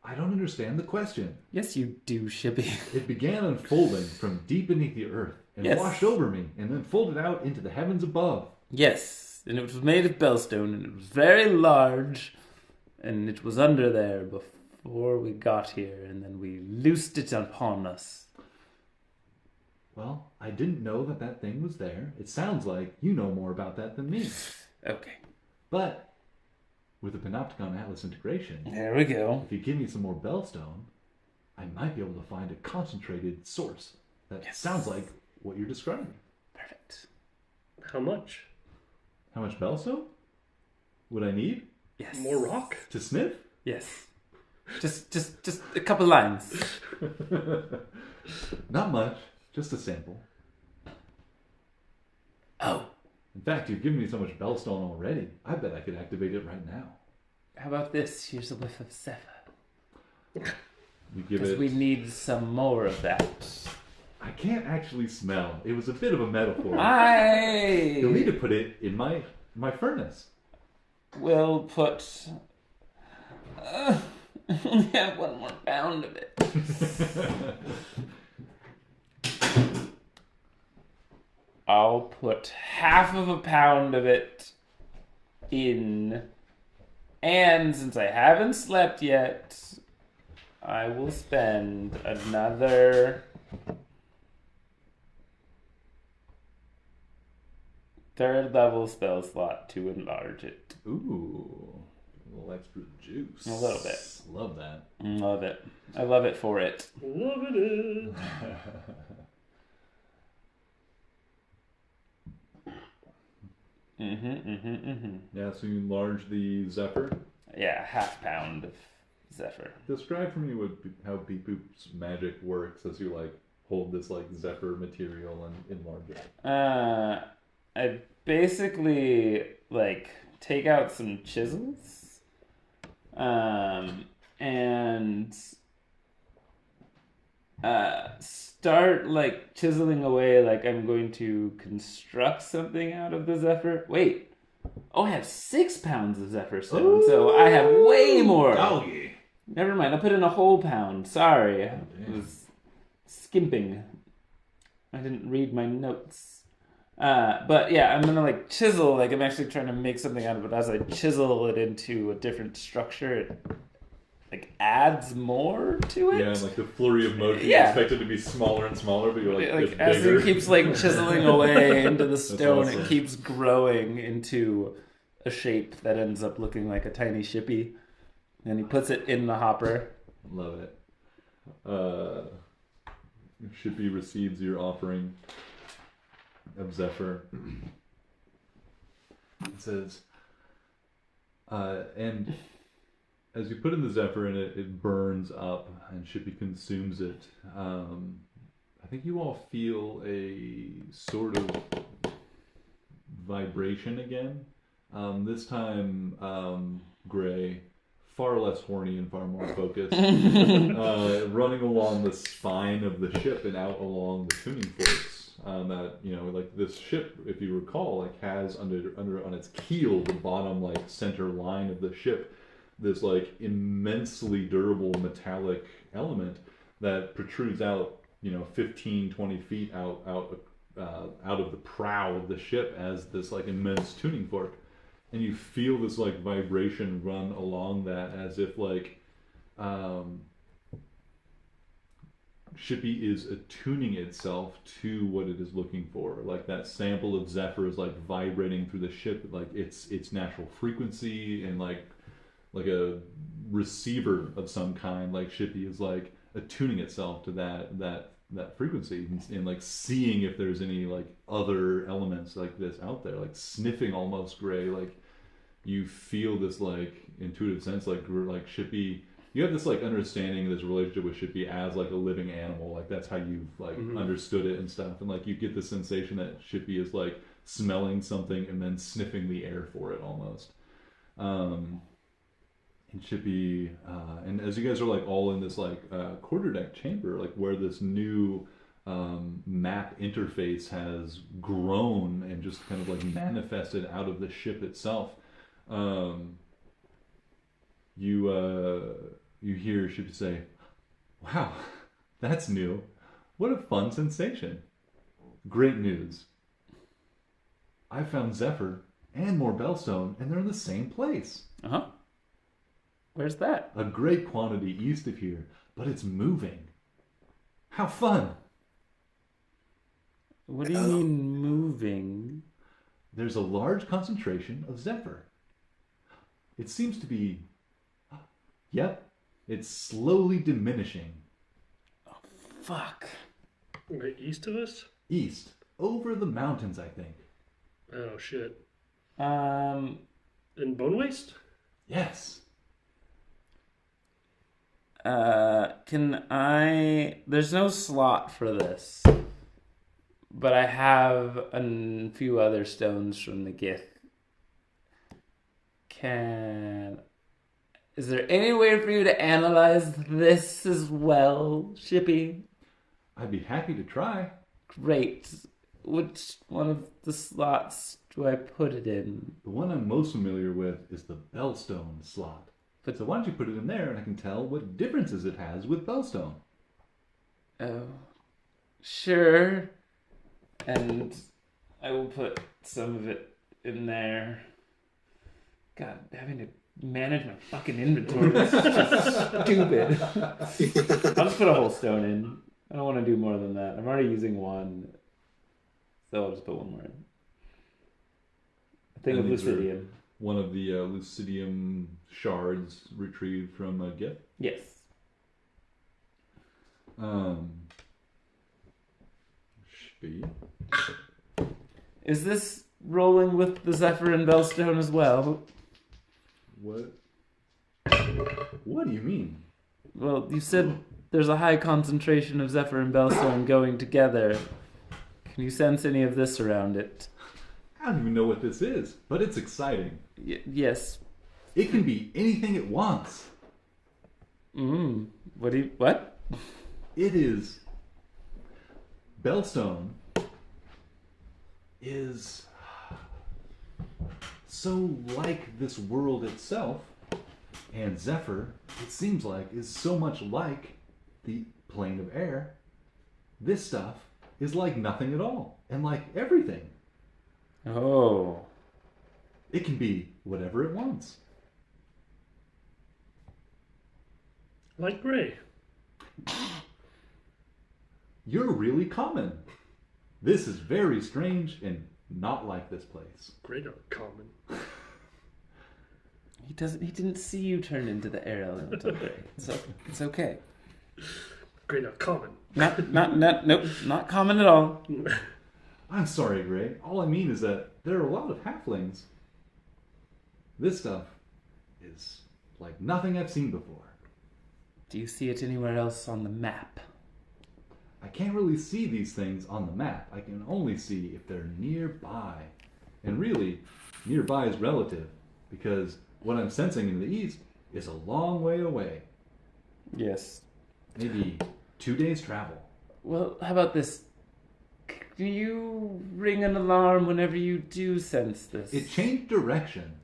I don't understand the question. Yes, you do, Shippy. It began unfolding from deep beneath the earth and washed over me and then folded out into the heavens above. Yes, and it was made of Bellstone, and it was very large, and it was under there before we got here, and then we loosed it upon us. Well, I didn't know that thing was there. It sounds like you know more about that than me. Okay. But with the Panopticon Atlas integration, there we go. If you give me some more Bellstone, I might be able to find a concentrated source that sounds like what you're describing. Perfect. How much? How much Bellstone would I need? Yes. More rock? To sniff? Yes. Just a couple lines. Not much. Just a sample. Oh. In fact, you've given me so much Bellstone already. I bet I could activate it right now. How about this? Here's a whiff of Zephyr. You give Because it. we need some more of that. I can't actually smell. It was a bit of a metaphor. You'll need to put it in my furnace. We'll put. I only have 1 more pound of it. I'll put half of a pound of it in. And since I haven't slept yet, I will spend another 3rd level spell slot to enlarge it. Ooh. A little extra juice. A little bit. Love that. Love it. I love it for it. Loving it. Yeah, so you enlarge the Zephyr. Yeah, half pound of Zephyr. Describe for me how Beep Boop's magic works as you like hold this like Zephyr material and enlarge it. I basically like take out some chisels, and start like chiseling away like I'm going to construct something out of the Zephyr. Wait. Oh, I have 6 pounds of Zephyr stone, so I have way more. Doggy. Never mind, I'll put in a whole pound. Sorry. I was skimping. I didn't read my notes. But yeah, I'm gonna like chisel, like I'm actually trying to make something out of it. As I chisel it into a different structure, it like adds more to it. Yeah, like the flurry of motion. Yeah. You expect it to be smaller and smaller, but you're like it's as bigger. it keeps like chiseling away into the stone, awesome. it keeps growing into a shape that ends up looking like a tiny shippy. And he puts it in the hopper. Love it. Shippy receives your offering of Zephyr. It says, and as you put in the Zephyr and it burns up and Shippy consumes it, I think you all feel a sort of vibration again. This time, Gray, far less horny and far more focused, running along the spine of the ship and out along the tuning forks. That like this ship, if you recall, like has under on its keel, the bottom like center line of the ship, this like immensely durable metallic element that protrudes out 15, 20 feet out of the prow of the ship as this like immense tuning fork. And you feel this like vibration run along that as if like Shippy is attuning itself to what it is looking for. Like that sample of Zephyr is like vibrating through the ship, like its natural frequency, and like a receiver of some kind. Like Shippy is like attuning itself to that frequency and like seeing if there's any like other elements like this out there, like sniffing almost Gray. Like you feel this like intuitive sense, like Shippy, you have this like understanding, this relationship with Shippy as like a living animal, like that's how you've like understood it and stuff, and like you get the sensation that Shippy is like smelling something and then sniffing the air for it almost. And Shippy, and as you guys are like all in this like quarterdeck chamber, like where this new map interface has grown and just kind of like manifested out of the ship itself, you hear Shippy say, "Wow, that's new. What a fun sensation. Great news. I found Zephyr and more Bellstone, and they're in the same place. Uh-huh. Where's that? A great quantity east of here, but it's moving. How fun." What do you mean moving? There's a large concentration of Zephyr. It seems to be... Yep, it's slowly diminishing. Oh, fuck. Right east of us? East, over the mountains, I think. Oh, shit. In Bone Waste? Yes. Can I... There's no slot for this. but I have a few other stones from the Gith. Is there any way for you to analyze this as well, Shippy? I'd be happy to try. Great. Which one of the slots do I put it in? The one I'm most familiar with is the Bellstone slot. So why don't you put it in there and I can tell what differences it has with Bellstone. Oh, sure. And I will put some of it in there. God, having to manage my fucking inventory is just stupid. I'll just put a whole stone in. I don't want to do more than that. I'm already using one, so I'll just put one more in. A thing of And these are Lucidium. One of the Lucidium shards retrieved from a Gith. Yes. Should be. Is this rolling with the Zephyr and Bellstone as well? What? What do you mean? Well, you said there's a high concentration of Zephyr and Bellstone going together. Can you sense any of this around it? I don't even know what this is, but it's exciting. Yes. It can be anything it wants. What? It is. Bellstone is so like this world itself, and Zephyr, it seems like, is so much like the plane of air. This stuff is like nothing at all, and like everything. Oh. It can be whatever it wants. Like Gray. You're really common. This is very strange and not like this place. Great are common. He didn't see you turn into the air elemental, Gray. It's okay. Great are common. Nope, not common at all. I'm sorry, Gray. All I mean is that there are a lot of halflings. This stuff is like nothing I've seen before. Do you see it anywhere else on the map? I can't really see these things on the map. I can only see if they're nearby. And really, nearby is relative, because what I'm sensing in the east is a long way away. Yes. Maybe 2 days travel. Well, how about this? Do you ring an alarm whenever you do sense this? It changed direction.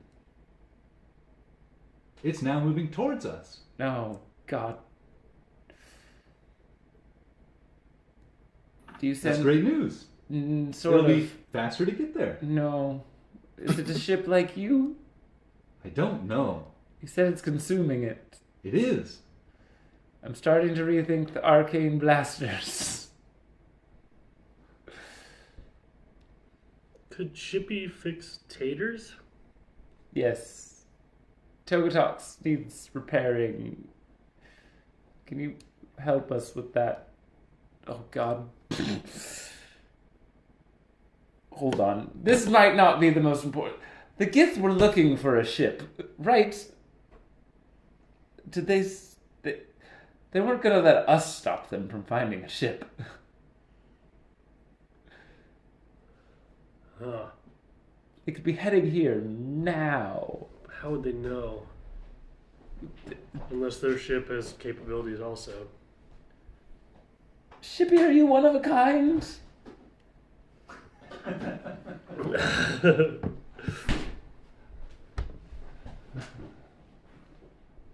It's now moving towards us. Oh, God. Do you That's sense... great news. Sort It'll of. be faster to get there. No. Is it a ship like you? I don't know. You said it's consuming it. It is. I'm starting to rethink the arcane blasters. Could Shippy fix taters? Yes. Togotox needs repairing. Can you help us with that? Oh, God. Hold on. This might not be the most important. The Gith were looking for a ship, right? Did they weren't going to let us stop them from finding a ship. Huh. They could be heading here now. How would they know? Unless their ship has capabilities also. Shippy, are you one of a kind?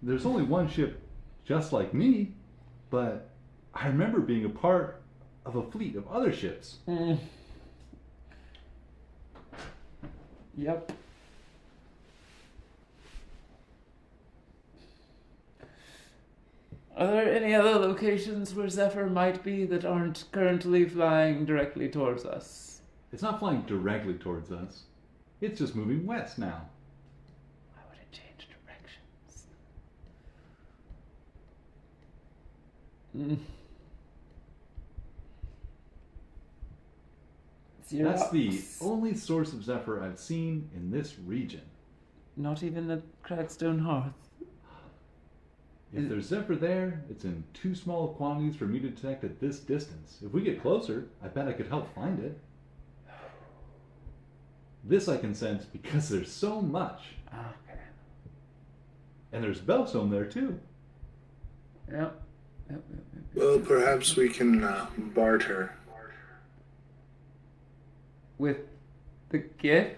There's only one ship just like me, but I remember being a part of a fleet of other ships. Yep. Are there any other locations where Zephyr might be that aren't currently flying directly towards us? It's not flying directly towards us. It's just moving west now. Why would it change directions? That's the only source of Zephyr I've seen in this region. Not even the Cragstone Hearth. If there's Zephyr there, it's in too small of quantities for me to detect at this distance. If we get closer, I bet I could help find it. This I can sense because there's so much. Okay. And there's Belstone there too. Yep. Well, perhaps we can barter. With the gift?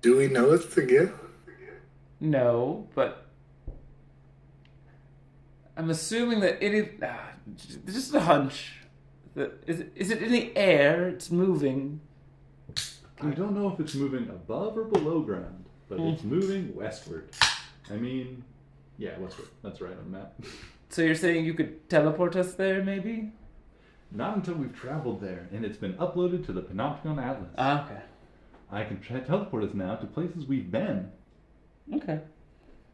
Do we know it's the gift? No, but I'm assuming that it is just a hunch. Is it in the air? It's moving. I don't know if it's moving above or below ground, but it's moving westward. I mean, yeah, westward. That's right on the map. So you're saying you could teleport us there, maybe? Not until we've traveled there, and it's been uploaded to the Panopticon Atlas. Okay. I can teleport us now to places we've been. Okay.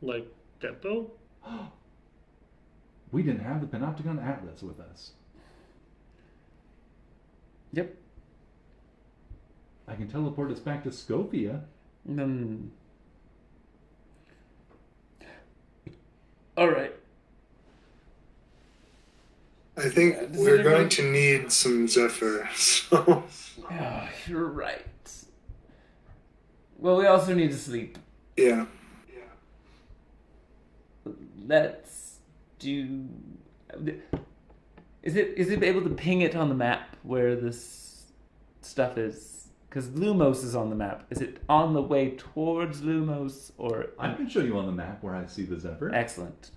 Like Depot? We didn't have the Panopticon Atlas with us. Yep. I can teleport us back to Scopia. All right. I think we're going to need some Zephyr, so... Oh, you're right. Well, we also need to sleep. Yeah. Let's do... Is it able to ping it on the map where this stuff is? Because Lumos is on the map. Is it on the way towards Lumos, or... I can show you on the map where I see the Zephyr. Excellent.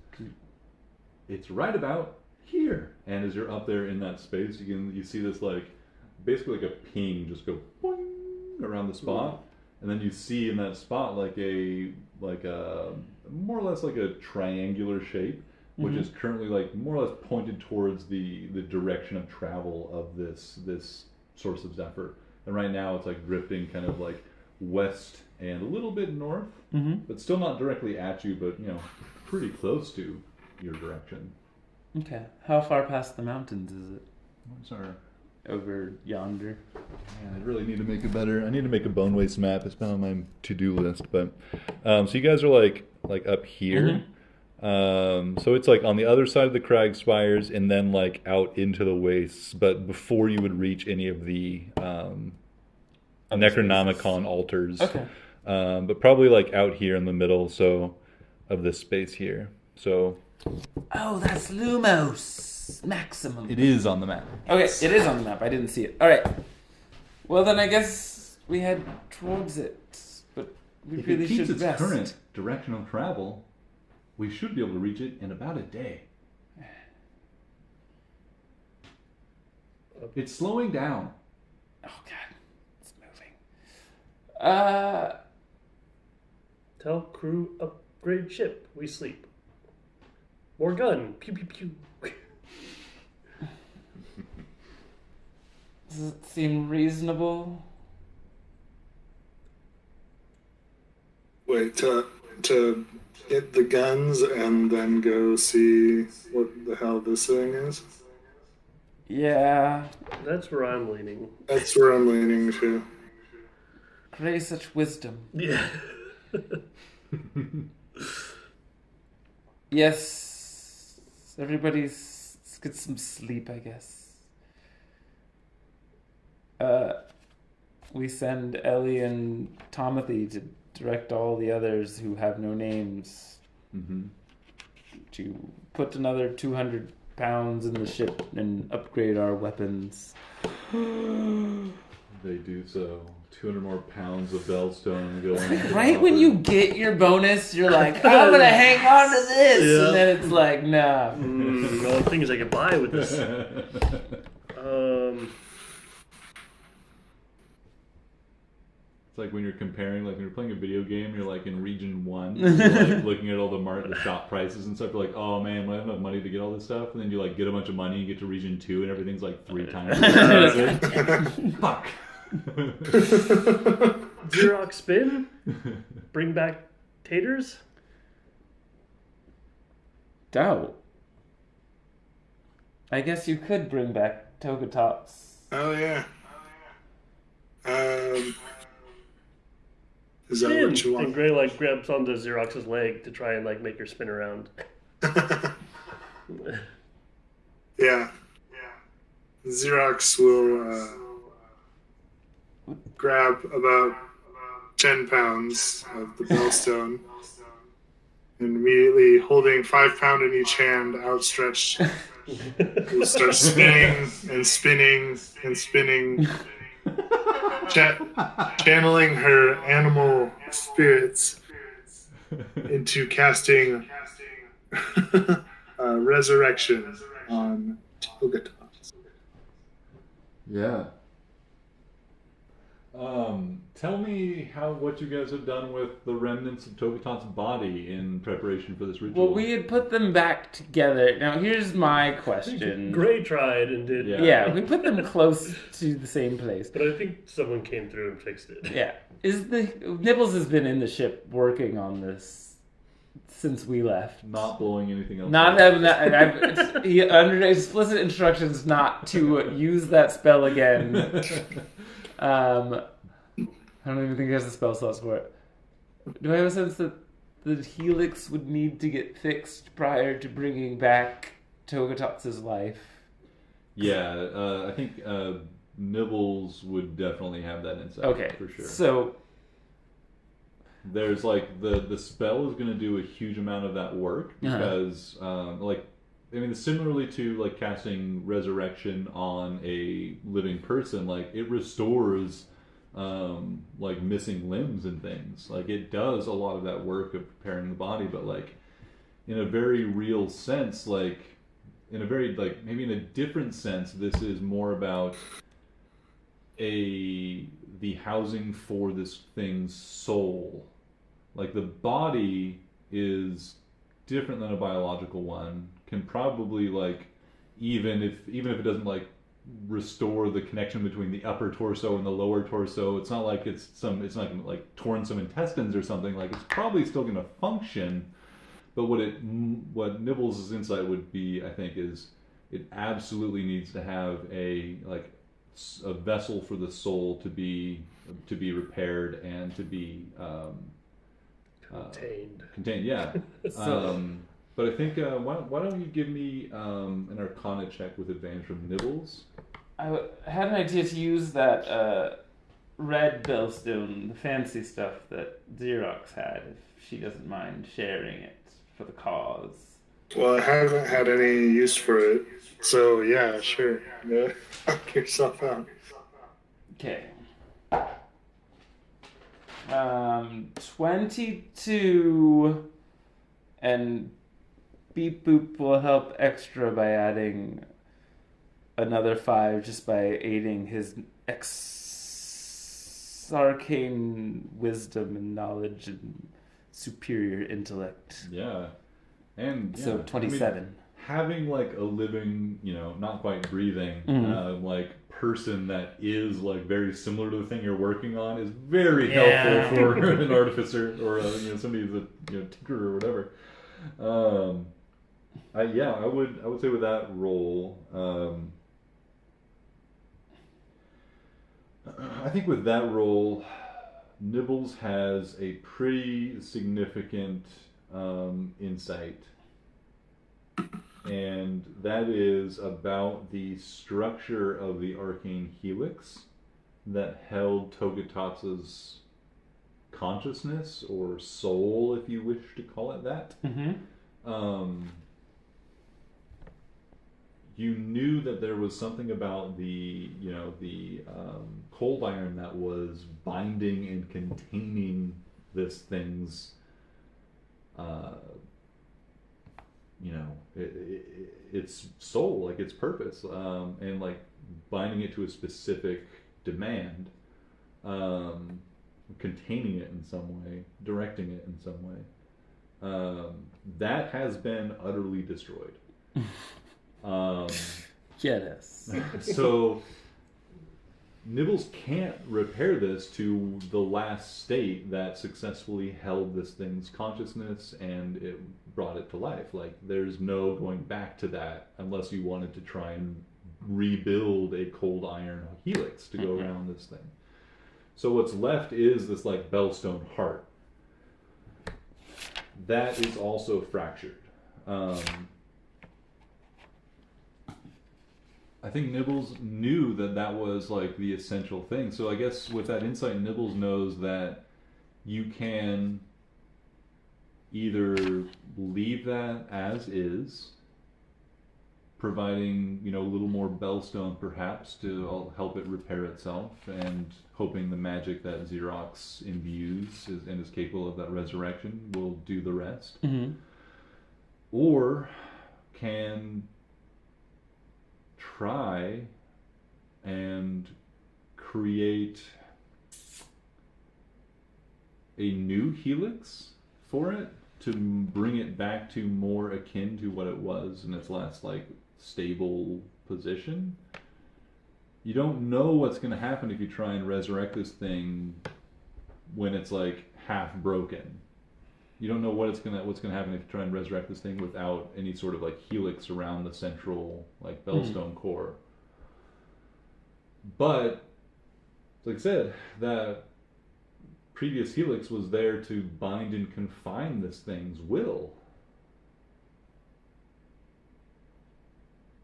It's right about here. And as you're up there in that space, you see this like basically like a ping just go boing around the spot, and then you see in that spot like a more or less like a triangular shape, which is currently like more or less pointed towards the direction of travel of this source of Zephyr. And right now it's like drifting kind of like west and a little bit north, but still not directly at you, but pretty close to your direction. Okay. How far past the mountains is it? What's our... Over yonder. Man, I really need to make I need to make a bone waste map. It's been on my to-do list, but so you guys are like up here. So it's like on the other side of the crag spires and then like out into the wastes, but before you would reach any of the Necronomicon altars. Okay. But probably like out here in the middle, so of this space here. So Oh, that's Lumos Maximum. it is on the map. Okay, it is on the map. I didn't see it. All right. Well, then I guess we head towards it, but we If really it keeps should its rest. current direction of travel, we should be able to reach it in about a day. It's slowing down. Oh God, it's moving. Tell crew upgrade ship. We sleep. More gun. Pew pew pew. Does it seem reasonable? Wait, to get the guns and then go see what the hell this thing is? Yeah. That's where I'm leaning. That's where I'm leaning to. Pray such wisdom. Yeah. Yes. Everybody's let's get some sleep, I guess. We send Ellie and Tomothy to direct all the others who have no names to put another 200 pounds in the ship and upgrade our weapons. They do so. 200 more pounds of Bellstone going. Right when you get your bonus, you're like, I'm gonna hang on to this, Yeah. and then it's like, nah. All the things I can buy with this. It's like when you're comparing, like when you're playing a video game, you're like in region 1, you're like looking at all the shop prices and stuff. You're like, oh man, I have enough money to get all this stuff, and then you like get a bunch of money and get to region 2, and everything's like 3 times. Fuck. Xerox spin. Bring back taters. Doubt. I guess you could bring back Toga Tops. Oh yeah. Is that Spin. what you And want? Gray like grabs onto Xerox's leg to try and like make her spin around. Yeah. Xerox will grab about 10 pounds of the bellstone and immediately holding 5 pounds in each hand outstretched will start spinning and spinning and spinning, channeling her animal spirits into casting resurrection on Togatos. Yeah. Tell me what you guys have done with the remnants of Togatot's body in preparation for this ritual. Well, we had put them back together. Now, here's my question. Gray tried and did. Yeah, we put them close to the same place. But I think someone came through and fixed it. Yeah. Nibbles has been in the ship working on this since we left. Not blowing anything else Not up. that he under explicit instructions not to use that spell again. I don't even think he has the spell slots for it. Do I have a sense that the helix would need to get fixed prior to bringing back Togatot's life? Yeah, I think Nibbles would definitely have that insight. Okay, for sure. So there's like the spell is going to do a huge amount of that work because similarly to like casting resurrection on a living person, like it restores like missing limbs and things. Like it does a lot of that work of preparing the body, but like in a very real sense, like in a very like maybe in a different sense, this is more about the housing for this thing's soul. Like the body is different than a biological one, can probably like even if it doesn't like restore the connection between the upper torso and the lower torso, it's not like it's not gonna like torn some intestines or something. Like it's probably still gonna function, but what Nibbles' insight would be, I think, is it absolutely needs to have a vessel for the soul to be repaired and to be contained. Yeah. But I think why don't you give me an Arcana check with advantage from Nibbles? I had an idea to use that red bellstone, the fancy stuff that Xerox had, if she doesn't mind sharing it for the cause. Well, I haven't had any use for it, so yeah, sure. Yeah. Knock yourself out. Okay. 22, and Beep Boop will help extra by adding another 5 just by aiding his arcane wisdom and knowledge and superior intellect. Yeah. And so 27. Having like a living, not quite breathing, like person that is like very similar to the thing you're working on is very helpful for an artificer or somebody who's a tinkerer or whatever. I would say with that roll, I think with that roll, Nibbles has a pretty significant insight. And that is about the structure of the arcane helix that held Togatot's consciousness or soul, if you wish to call it that. You knew that there was something about the cold iron that was binding and containing this thing's its soul, like its purpose, and like binding it to a specific demand, containing it in some way, directing it in some way. That has been utterly destroyed. Yes. So Nibbles can't repair this to the last state that successfully held this thing's consciousness and it brought it to life. Like there's no going back to that unless you wanted to try and rebuild a cold iron helix to go around this thing. So what's left is this like bellstone heart. That is also fractured. I think Nibbles knew that that was like the essential thing. So I guess with that insight, Nibbles knows that you can either leave that as is, providing, you know, a little more bellstone perhaps to help it repair itself, and hoping the magic that Xerox imbues and is capable of that resurrection will do the rest. Mm-hmm. Or can try and create a new helix for it to bring it back to more akin to what it was in its last like stable position. You don't know what's going to happen if you try and resurrect this thing when it's like half broken. You don't know what's gonna happen if you try and resurrect this thing without any sort of like helix around the central like bellstone core. But like I said, that previous helix was there to bind and confine this thing's will.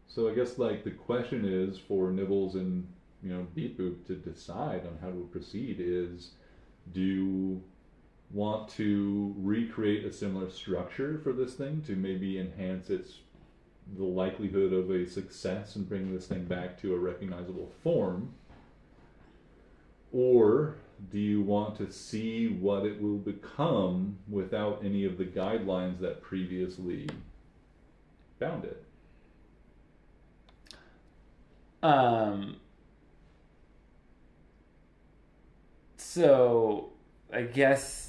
So I guess like the question is for Nibbles and, you know, Beat Boop to decide on how to proceed is, do you want to recreate a similar structure for this thing to maybe enhance the likelihood of a success and bringing this thing back to a recognizable form? Or do you want to see what it will become without any of the guidelines that previously bound it? So I guess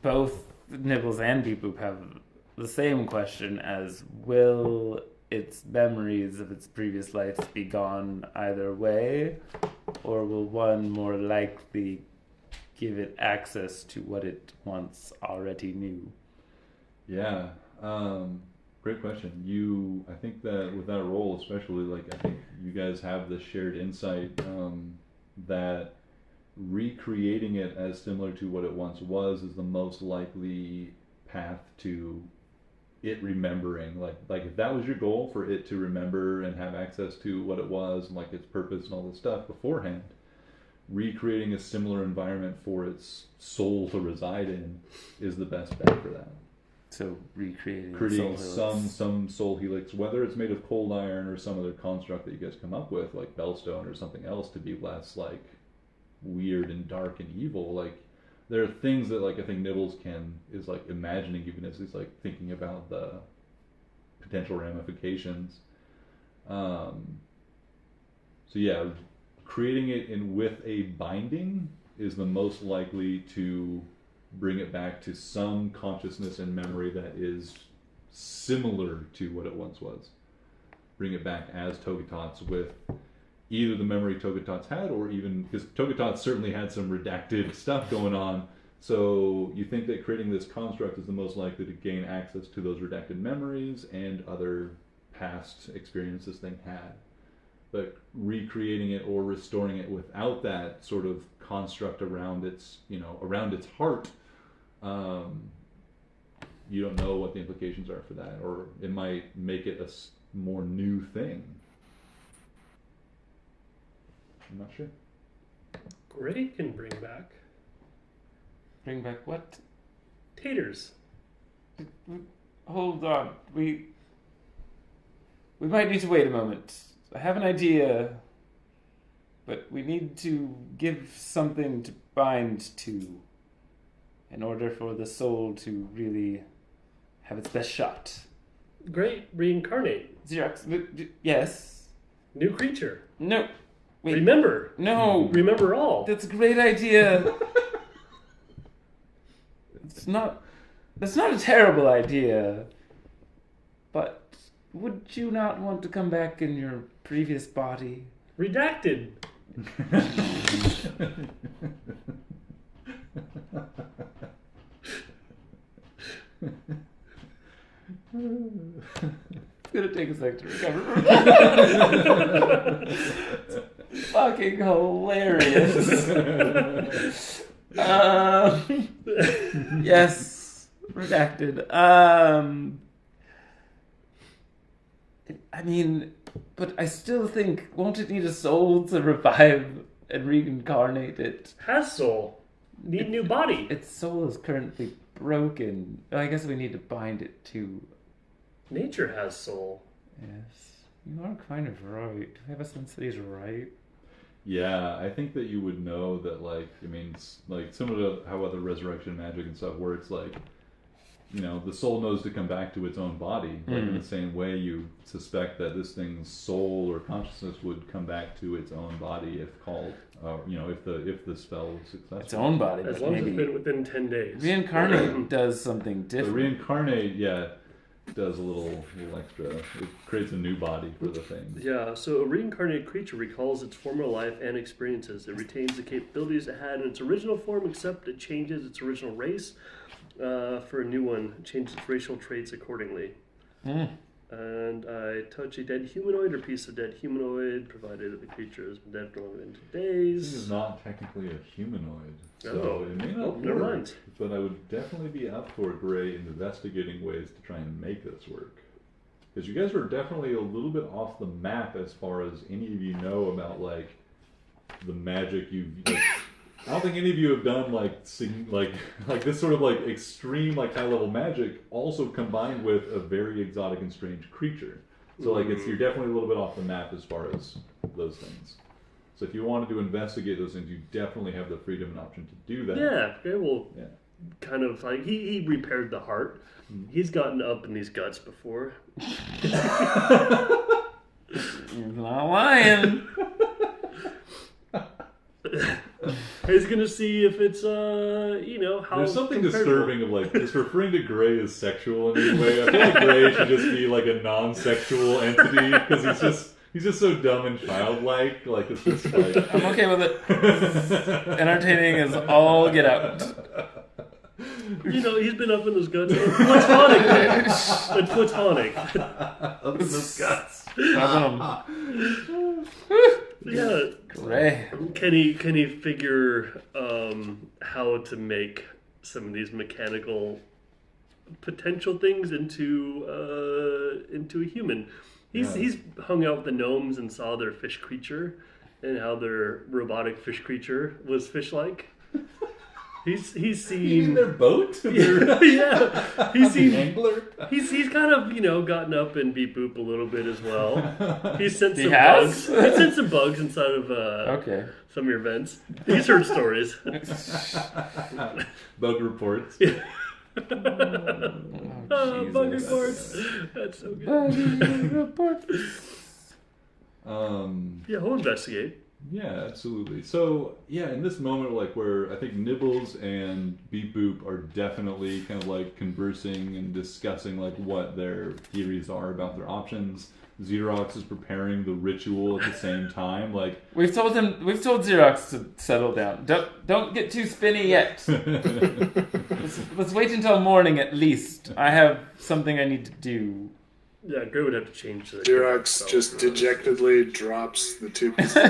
both Nibbles and Beep Boop have the same question as, will its memories of its previous lives be gone either way, or will one more likely give it access to what it once already knew? Yeah, great question. I think that with that role especially, like I think you guys have the shared insight that recreating it as similar to what it once was is the most likely path to it remembering. Like if that was your goal, for it to remember and have access to what it was and like its purpose and all this stuff beforehand, recreating a similar environment for its soul to reside in is the best bet for that. So recreating some soul helix, whether it's made of cold iron or some other construct that you guys come up with, like Bellstone or something else, to be less like weird and dark and evil. Like there are things that like I think Nibbles is like imagining, even as he's like thinking about the potential ramifications. So yeah, creating it with a binding is the most likely to bring it back to some consciousness and memory that is similar to what it once was. Bring it back as Togetots with either the memory Togetots had, or even, because Togetots certainly had some redacted stuff going on, so you think that creating this construct is the most likely to gain access to those redacted memories and other past experiences this thing had. But recreating it or restoring it without that sort of construct around its heart, you don't know what the implications are for that, or it might make it a more new thing. I'm not sure. Gray can bring back Bring back what? taters. Hold on. We might need to wait a moment. I have an idea, but we need to give something to bind to in order for the soul to really have its best shot. Great, reincarnate. Xerox, yes. New creature. No. Wait. Remember. No. Remember all. That's a great idea. That's not a terrible idea. But would you not want to come back in your previous body? Redacted. It's gonna take a second to recover from that. It's fucking hilarious. Yes, redacted. I mean, but I still think, won't it need a soul to revive and reincarnate it? Has soul. Need new body. Its soul is currently broken. I guess we need to bind it to. Nature has soul. Yes, you are kind of right. I have a sense that he's right. Yeah, I think that you would know that, like, I mean, like, similar to how other resurrection magic and stuff works, like, you know, the soul knows to come back to its own body. Like, in the same way you suspect that this thing's soul or consciousness would come back to its own body if called, you know, if the spell was successful. Its own body, As but long as maybe it's been within 10 days. reincarnate does something The different. reincarnate, yeah, does a little extra. It creates a new body for the thing. Yeah, so a reincarnated creature recalls its former life and experiences. It retains the capabilities it had in its original form, except it changes its original race for a new one. It changes its racial traits accordingly. And I touch a dead humanoid or piece of dead humanoid, provided that the creature has been dead for longer than 2 days. This is not technically a humanoid, so Oh. it may not Oh, never work. mind. But I would definitely be up for Gray investigating ways to try and make this work. Because you guys are definitely a little bit off the map as far as any of you know about, like, the magic you've. Like, I don't think any of you have done like this sort of like extreme like high level magic, also combined with a very exotic and strange creature. So like you're definitely a little bit off the map as far as those things. So if you wanted to investigate those things, you definitely have the freedom and option to do that. Yeah, okay, well, Yeah. kind of like he repaired the heart. He's gotten up in these guts before. He's not lying. He's gonna see if it's you know how. There's something comparable. disturbing of like just referring to Gray as sexual in any way. I feel like Gray should just be like a non-sexual entity because he's just so dumb and childlike. Like it's just like I'm okay with it. Entertaining as all get out. You know, he's been up in those guts. It's platonic, man. It's platonic. up in those guts. Yeah. Gray. Can he figure how to make some of these mechanical potential things into a human? He's hung out with the gnomes and saw their fish creature and how their robotic fish creature was fish-like. He's You seen mean their boat? yeah. He's seen angler. He's kind of, you know, gotten up and beep boop a little bit as well. He's sent He some has? bugs. He's sent some bugs inside of Okay. some of your vents. He's heard stories. Bug reports. Oh, Bug Jesus. reports. That's so good. Buggy report. Yeah, we'll investigate. Yeah, absolutely. So, yeah, in this moment, like, where I think Nibbles and Beep Boop are definitely kind of, like, conversing and discussing, like, what their theories are about their options. Xerox is preparing the ritual at the same time, like... We've told Xerox to settle down. Don't get too spinny yet. Let's wait until morning at least. I have something I need to do. Yeah, Gray would have to change the... Xerox just dejectedly drops the 2 pieces of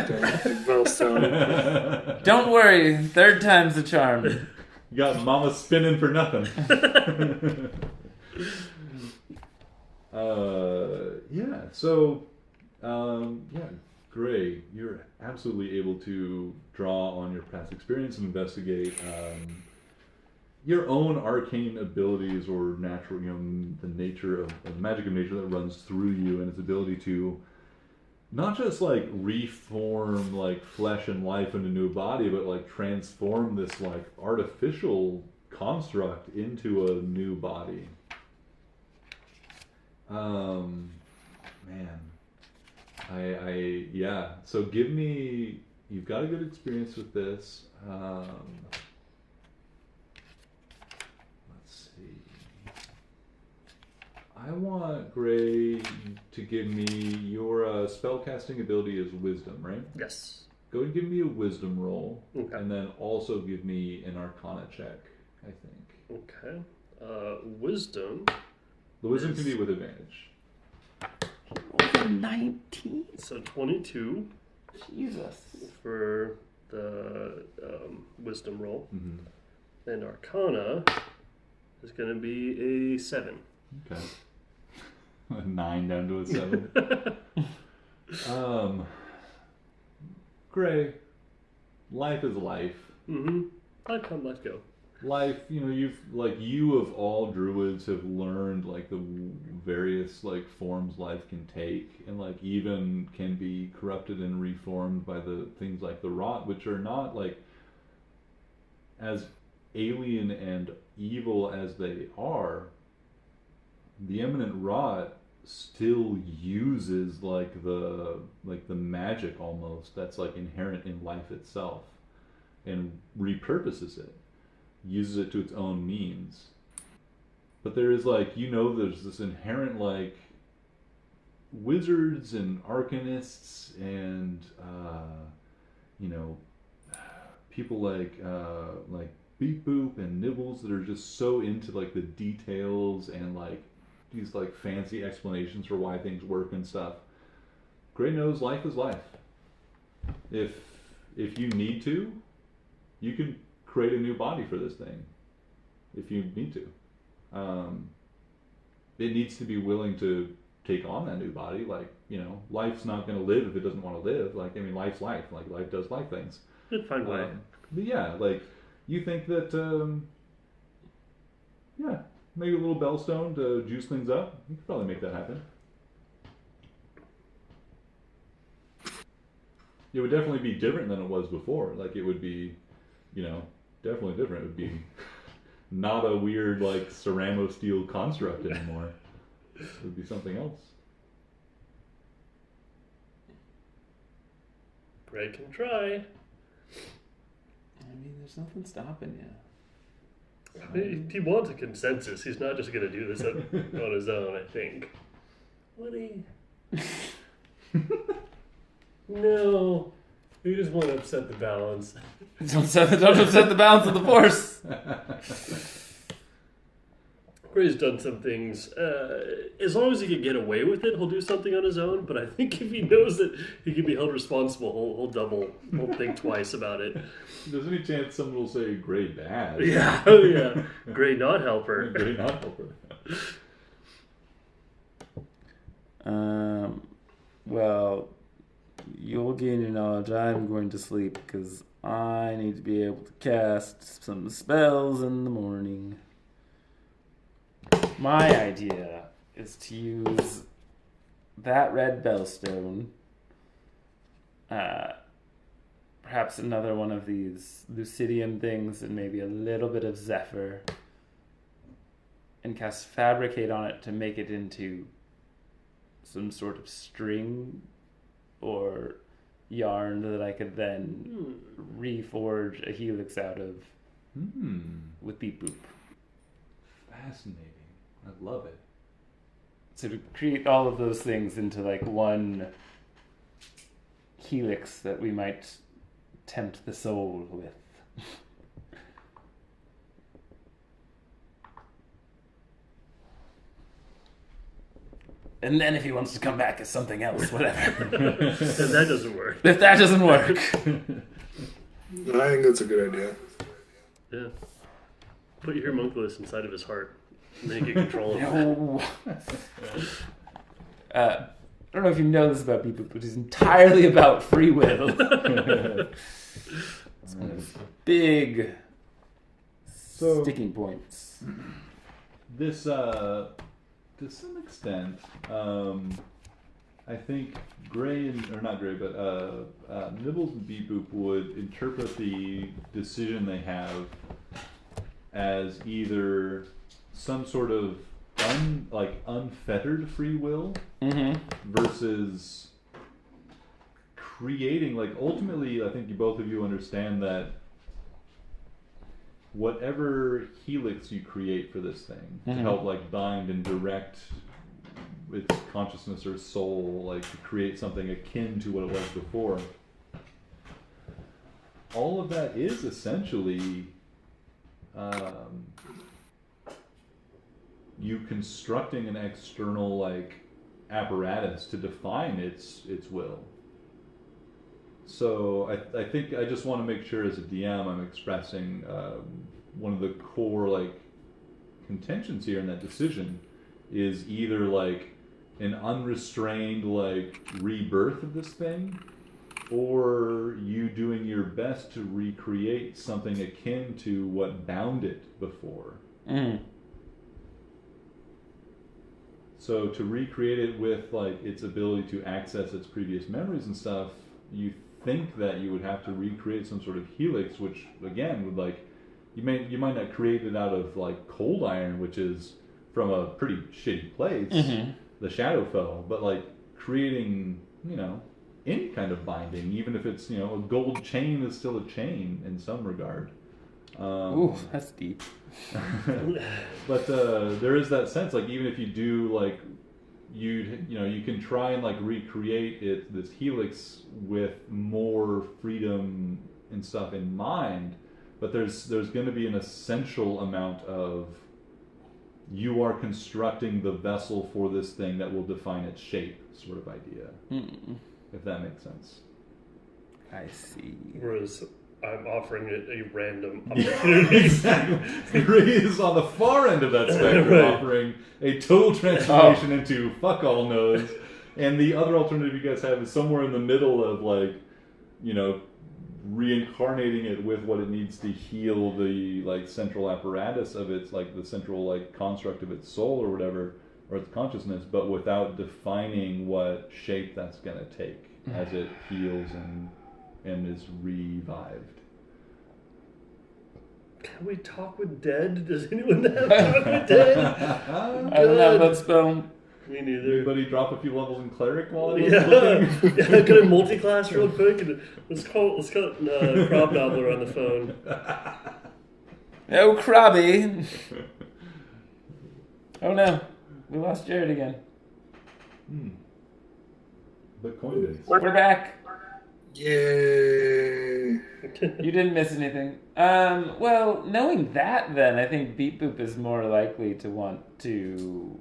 Velstone. Don't worry, third time's the charm. You got Mama spinning for nothing. Yeah, so, yeah, Gray, you're absolutely able to draw on your past experience and investigate your own arcane abilities or natural, you know, the nature of the magic of nature that runs through you and its ability to not just like reform like flesh and life into a new body, but like transform this like artificial construct into a new body. Man, yeah. So give me. You've got a good experience with this. Let's see. I want Gray to give me your spellcasting ability is wisdom, right? Yes. Go and give me a wisdom roll, Okay. and then also give me an Arcana check. I think Okay. Wisdom. the wisdom can be with advantage. 19? So 22 Jesus. for the wisdom roll. Mm-hmm. And Arcana is going to be a 7. Okay. A 9 down to a 7. Gray, life is life. Mm-hmm. Life come, life go. Life, you of all druids have learned like the various like forms life can take, and like even can be corrupted and reformed by the things like the rot, which are not like as alien and evil as they are. The eminent rot still uses like the magic almost that's like inherent in life itself, and repurposes it, uses it to its own means. But there is like, there's this inherent like wizards and arcanists and people like Beep Boop and Nibbles that are just so into like the details and like these like fancy explanations for why things work and stuff. Gray knows life is life. If you need to, you can create a new body for this thing. If you need to, it needs to be willing to take on that new body. Like, life's not going to live if it doesn't want to live. Like, I mean, life's life. Like, life does life things. Good fine way. But yeah, like, you think that, maybe a little bellstone to juice things up. You could probably make that happen. It would definitely be different than it was before. Like, it would be, definitely different. It would be not a weird, like, ceramo steel construct anymore. It would be something else. Greg can try. I mean, there's nothing stopping you. He wants a consensus. He's not just going to do this on his own, I think. Woody? No. You just want to upset the balance. Don't upset the balance of the force. Gray's done some things. As long as he can get away with it, he'll do something on his own. But I think if he knows that he can be held responsible, he'll think twice about it. There's any chance someone will say Gray bad? Yeah, oh yeah. Gray not helper. Gray not helper. Well, you'll gain your knowledge. I'm going to sleep because I need to be able to cast some spells in the morning. My idea is to use that red bellstone, perhaps another one of these Lucidian things, and maybe a little bit of Zephyr, and cast Fabricate on it to make it into some sort of string or yarn that I could then reforge a helix out of with Beep Boop. Fascinating. I love it. So to create all of those things into like one helix that we might tempt the soul with. And then if he wants to come back as something else, whatever. If that doesn't work. If that doesn't work. I think that's a good idea. Yeah. Put your homunculus inside of his heart. And then you can control him. No. I don't know if you know this about people, but it's entirely about free will. It's one of the big sticking points. This, to some extent, I think Nibbles and Beep Boop would interpret the decision they have as either some sort of unfettered free will versus creating, like, ultimately, I think both of you understand that whatever helix you create for this thing to help like bind and direct its consciousness or soul, like to create something akin to what it was before, all of that is essentially you constructing an external like apparatus to define its will. So I think I just want to make sure as a DM I'm expressing one of the core like contentions here in that decision is either like an unrestrained like rebirth of this thing, or you doing your best to recreate something akin to what bound it before. So to recreate it with like its ability to access its previous memories and stuff, you think that you would have to recreate some sort of helix, which again would like you might not create it out of like cold iron, which is from a pretty shitty place, the Shadowfell, but like creating, you know, any kind of binding, even if it's, you know, a gold chain is still a chain in some regard. Ooh, that's deep. But there is that sense, like even if you do like you know you can try and like recreate this helix with more freedom and stuff in mind, but there's going to be an essential amount of you are constructing the vessel for this thing that will define its shape, sort of idea. If that makes sense. I see. Whereas I'm offering it a random opportunity. Exactly. Ray is on the far end of that spectrum, Right. offering a total transformation into fuck all knows. And the other alternative you guys have is somewhere in the middle of like, you know, reincarnating it with what it needs to heal the like central apparatus of its like the central like construct of its soul or whatever, or its consciousness, but without defining what shape that's gonna take as it heals and is revived. Can we talk with dead? Does anyone have talk with dead? I don't have that spell. Me neither. Anybody drop a few levels in cleric while I was Yeah, looking? yeah. Get a multi-class real quick, and let's call Crop Nobbler on the phone. Oh, Krabby. Oh no, we lost Jared again. But Coinbase. We're back. Yay. You didn't miss anything. Well, knowing that, then I think Beep Boop is more likely to want to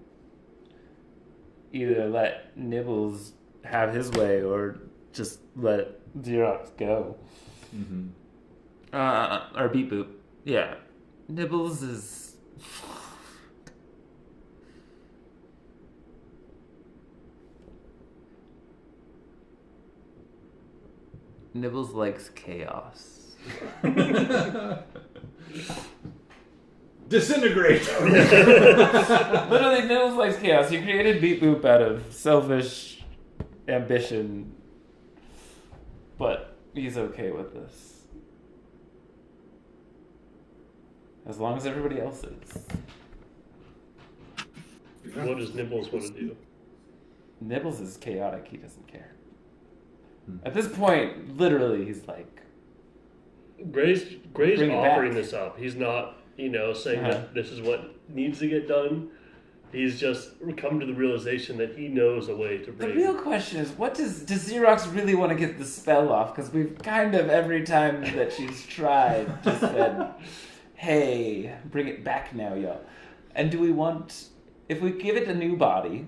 either let Nibbles have his way or just let Xerox go. Or Beep Boop. Yeah. Nibbles is... Nibbles likes chaos. Disintegrate! Literally, Nibbles likes chaos. He created Beep Boop out of selfish ambition, but he's okay with this. As long as everybody else is. What does Nibbles want to do? Nibbles is chaotic. He doesn't care. At this point, literally, he's like... Gray's Bring it offering back. this up. He's not, saying that this is what needs to get done. He's just come to the realization that he knows a way to The bring... real question is, what does Xerox really want to get the spell off? Because we've kind of, every time that she's tried, just said, hey, bring it back now, yo. And do we want... If we give it a new body,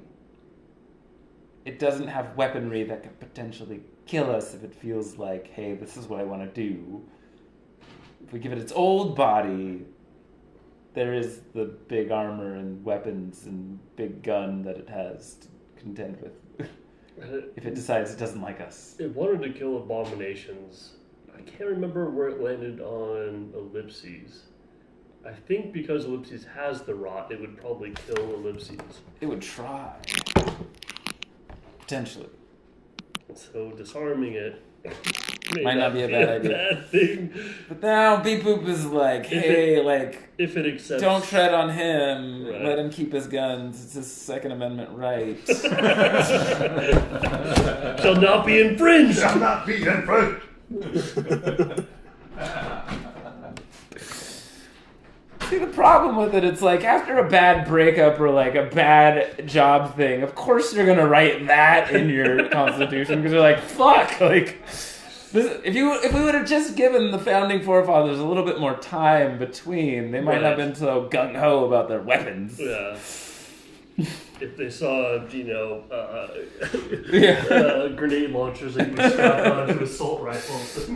it doesn't have weaponry that could potentially kill us if it feels like, hey, this is what I want to do. If we give it its old body, there is the big armor and weapons and big gun that it has to contend with. If it decides it doesn't like us. It wanted to kill abominations. I can't remember where it landed on Ellipses. I think because Ellipses has the rot, it would probably kill Ellipses. It would try. Potentially. So disarming it may Might not be a bad idea. Bad thing. But now Beep Boop is like, hey, If it accepts, don't tread on him. Right. Let him keep his guns. It's his Second Amendment right. shall not be infringed. Shall not be infringed! See, the problem with it, it's like after a bad breakup or like a bad job thing, of course you're gonna write that in your constitution because you're like, fuck, like this, if we would have just given the founding forefathers a little bit more time between, they might not have been so gung ho about their weapons. Yeah. If they saw, grenade launchers that you strap onto assault rifles,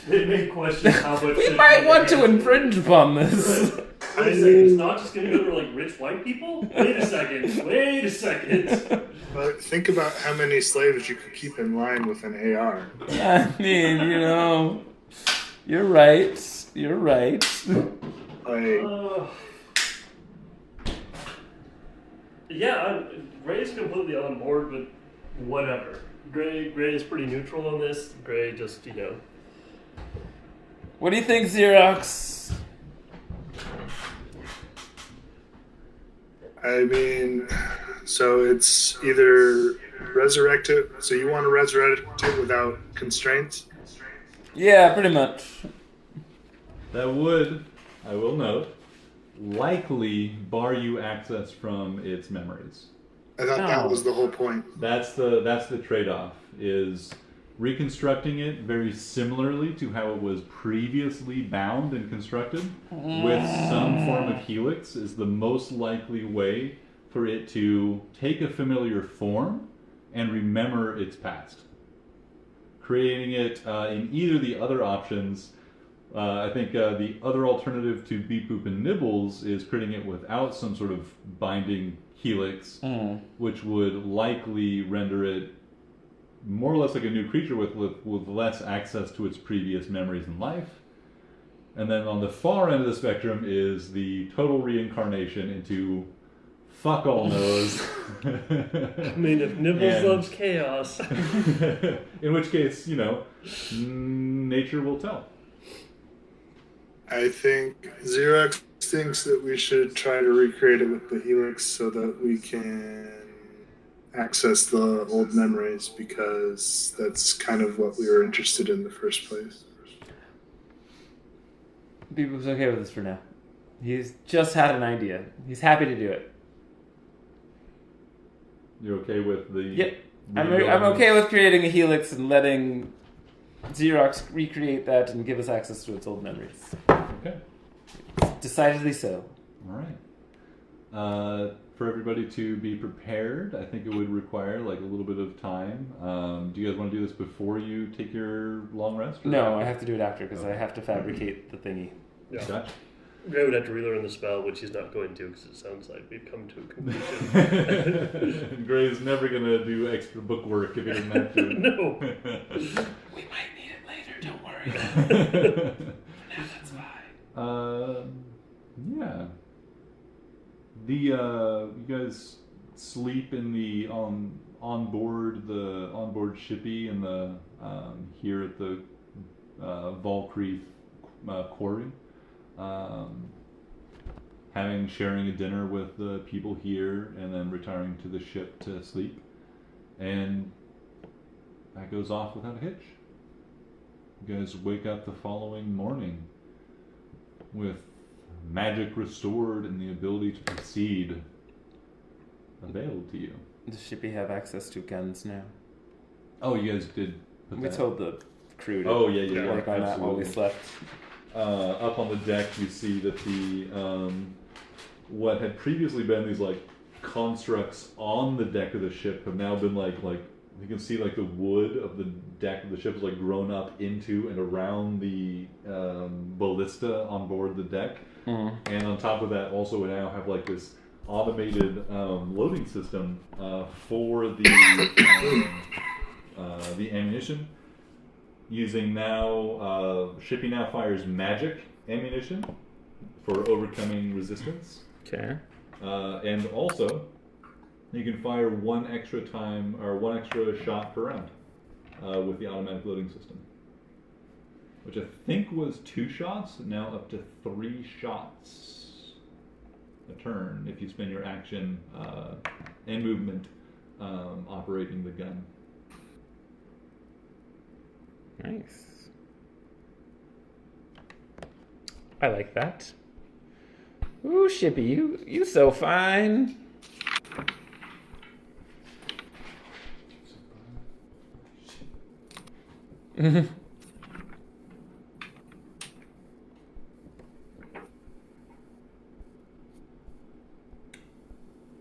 they may question how much. We might want to infringe upon this. Wait a second, it's not just gonna go to like rich white people? Wait a second. But think about how many slaves you could keep in line with an AR. I mean, you're right. You're right. Like, Yeah, Gray's completely on board with whatever. Gray is pretty neutral on this. Gray just, What do you think, Xerox? I mean, so it's either resurrect it. So you want to resurrect it without constraints? Yeah, pretty much. That would, I will note, likely bar you access from its memories. I thought that was the whole point. That's the trade-off, is reconstructing it very similarly to how it was previously bound and constructed with some form of helix is the most likely way for it to take a familiar form and remember its past. Creating it in either the other options, I think the other alternative to Beep Boop and Nibbles is creating it without some sort of binding helix, which would likely render it more or less like a new creature with less access to its previous memories in life. And then on the far end of the spectrum is the total reincarnation into fuck all knows. I mean, if Nibbles loves chaos. In which case, nature will tell. I think Xerox thinks that we should try to recreate it with the helix so that we can access the old memories, because that's kind of what we were interested in the first place. Beep's okay with this for now. He's just had an idea. He's happy to do it. You're okay with the... Yep. I'm okay with creating a helix and letting Xerox recreate that and give us access to its old memories. Okay. Decidedly so. All right. For everybody to be prepared, I think it would require like a little bit of time. Do you guys want to do this before you take your long rest? No, I have to do it after because I have to fabricate the thingy. Yeah. Gotcha. Gray would have to relearn the spell, which he's not going to because it sounds like we've come to a conclusion. Gray's never going to do extra book work if he doesn't have to. No. We might need it later, don't worry. Now that's fine. Yeah. You guys sleep in the onboard shippy in the here at the Valkyrie quarry, sharing a dinner with the people here, and then retiring to the ship to sleep, and that goes off without a hitch. You guys wake up the following morning with magic restored and the ability to proceed available to you. Does Shippy have access to guns now? Oh, you guys did put We that. told the crew to yeah, work on that while we slept. Up on the deck, you see that the what had previously been these like constructs on the deck of the ship have now been like you can see like the wood of the deck of the ship is like grown up into and around the ballista on board the deck. And on top of that, also we now have like this automated loading system for the ammunition. Using now, Shippy now fires magic ammunition for overcoming resistance. Okay. And also, you can fire one extra shot per round with the automatic loading system, which I think was 2 shots, now up to 3 shots a turn if you spend your action and movement operating the gun. Nice. I like that. Ooh, Shippy, you so fine.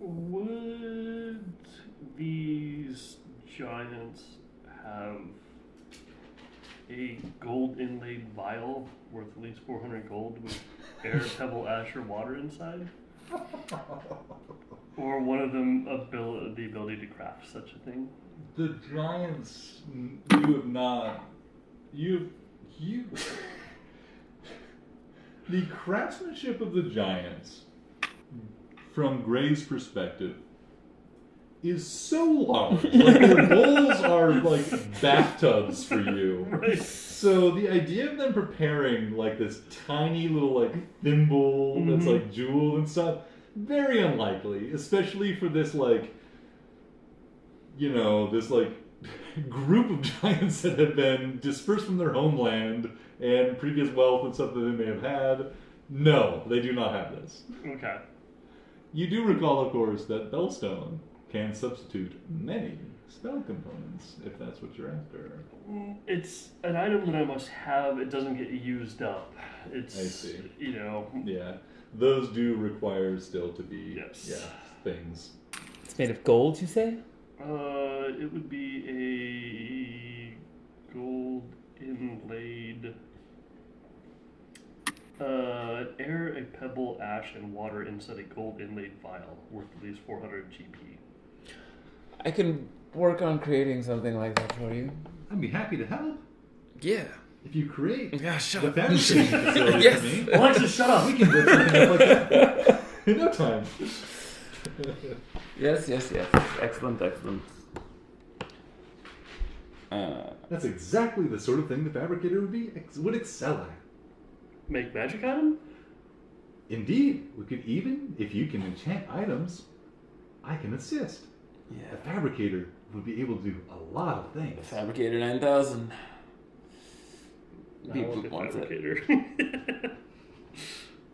Would these giants have a gold inlaid vial worth at least 400 gold with air, pebble, ash, or water inside? Or one of them the ability to craft such a thing? The giants, you have not. You. The craftsmanship of the giants, from Gray's perspective, is so large. Like, their bowls are like bathtubs for you. Right. So the idea of them preparing like this tiny little like thimble that's like jeweled and stuff, very unlikely, especially for this like, you know, this like group of giants that have been dispersed from their homeland and previous wealth and stuff that they may have had. No, they do not have this. Okay. You do recall, of course, that Bellstone can substitute many spell components, if that's what you're after. It's an item that I must have. It doesn't get used up. It's, I see. You know. Yeah, those do require still to be things. It's made of gold, you say? It would be a gold inlaid air, a pebble, ash, and water inside a gold inlaid vial worth at least 400 GP. I can work on creating something like that for you. I'd be happy to help. Yeah. If you create Yeah, shut the up. fabricating facility Yes. for me, Alexis, shut up! we can build something up like that in no time. Yes. Excellent. That's exactly the sort of thing the fabricator would excel at. Make magic item? Indeed, we could even, if you can enchant items, I can assist. Yeah. The fabricator would be able to do a lot of things. Fabricator 9000. I Beep want Boop the wants it. fabricator.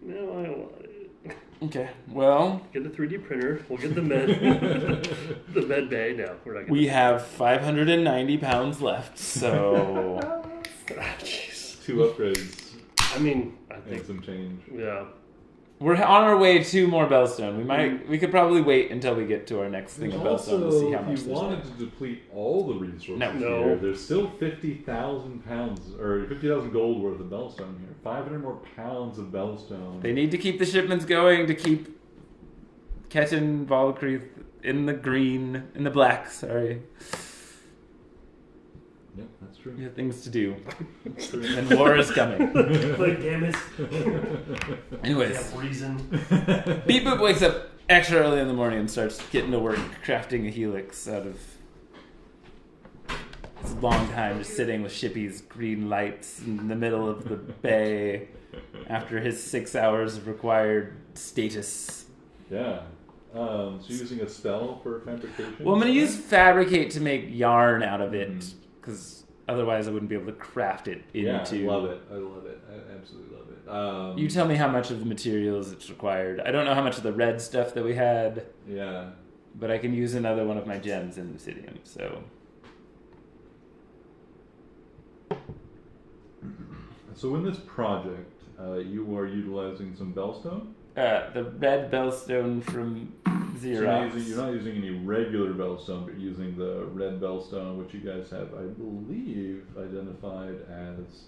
No, I want it. Okay, well, Get a 3D printer. We'll get the med. The med bay. No, we're not getting we have 590 pounds left, so... Jeez. 2 upgrades I mean, I and think. some change. Yeah. We're on our way to more Bellstone. We could probably wait until we get to our next thing of Bellstone to see how much if you there's wanted left. to deplete all the resources No. here, there's still 50,000 pounds, or 50,000 gold worth of Bellstone here. 500 more pounds of Bellstone. They need to keep the shipments going to keep catching Valkyrie in the green, in the black, sorry. Yep, that's true. We have things to do. That's true. And war is coming. Like, damn it. Anyways, Yeah, reason. Beep Boop wakes up extra early in the morning and starts getting to work crafting a helix out of... It's a long time just sitting with Shippy's green lights in the middle of the bay after his 6 hours of required status. Yeah. So using a spell for fabrication? Well, I'm going to use fabricate to make yarn out of it, because otherwise I wouldn't be able to craft it into... Yeah, I love it. I absolutely love it. You tell me how much of the materials it's required. I don't know how much of the red stuff that we had, Yeah. but I can use another one of my gems in Lucidium, so... So in this project, you are utilizing some Bellstone? The red bellstone from So you're Xerox. not using any regular Bellstone, but using the red Bellstone, which you guys have, I believe, identified as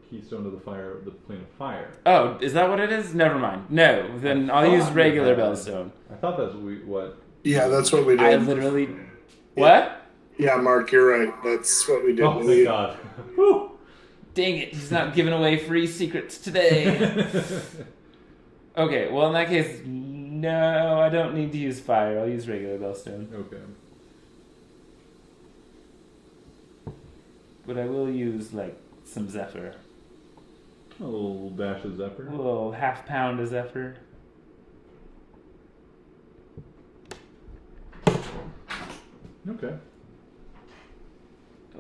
keystone of the fire, the plane of fire. Oh, is that what it is? Never mind. No, then I'll use regular bellstone. I thought that's what. Yeah, that's what we did. I literally... What? Yeah, Mark, you're right. That's what we did. Oh, thank God. Whew. Dang it, he's not giving away free secrets today. Okay, well in that case, no, I don't need to use fire. I'll use regular bellstone. Okay. But I will use, like, some Zephyr. A little dash of Zephyr. A little half pound of Zephyr. Okay.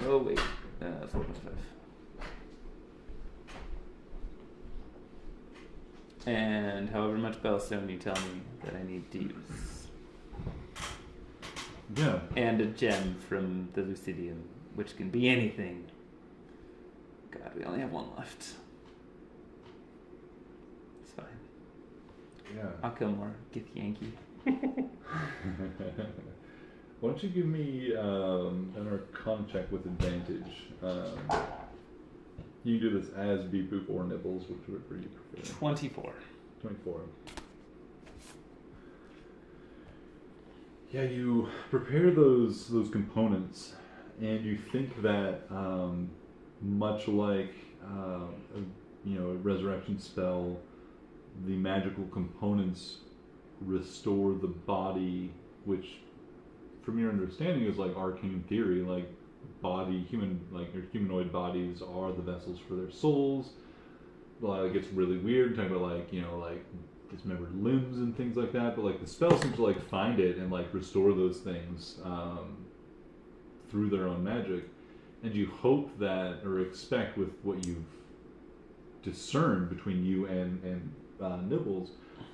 Oh, wait. 4.5. And however much bellstone you tell me that I need to use. Yeah. And a gem from the Lucidium, which can be anything. God, we only have one left. It's fine. Yeah. I'll kill more. Get Yankee. Why don't you give me an Arcana check with advantage? You can do this as Beep Boop or Nibbles, whichever you prefer. 24. 24. Yeah, you prepare those components, and you think that much like a resurrection spell, the magical components restore the body, which, from your understanding, is like arcane theory, like humanoid bodies are the vessels for their souls. It gets really weird talking about like dismembered limbs and things like that, but like the spell seems to like find it and like restore those things through their own magic, and you hope that or expect with what you've discerned between you and Nibbles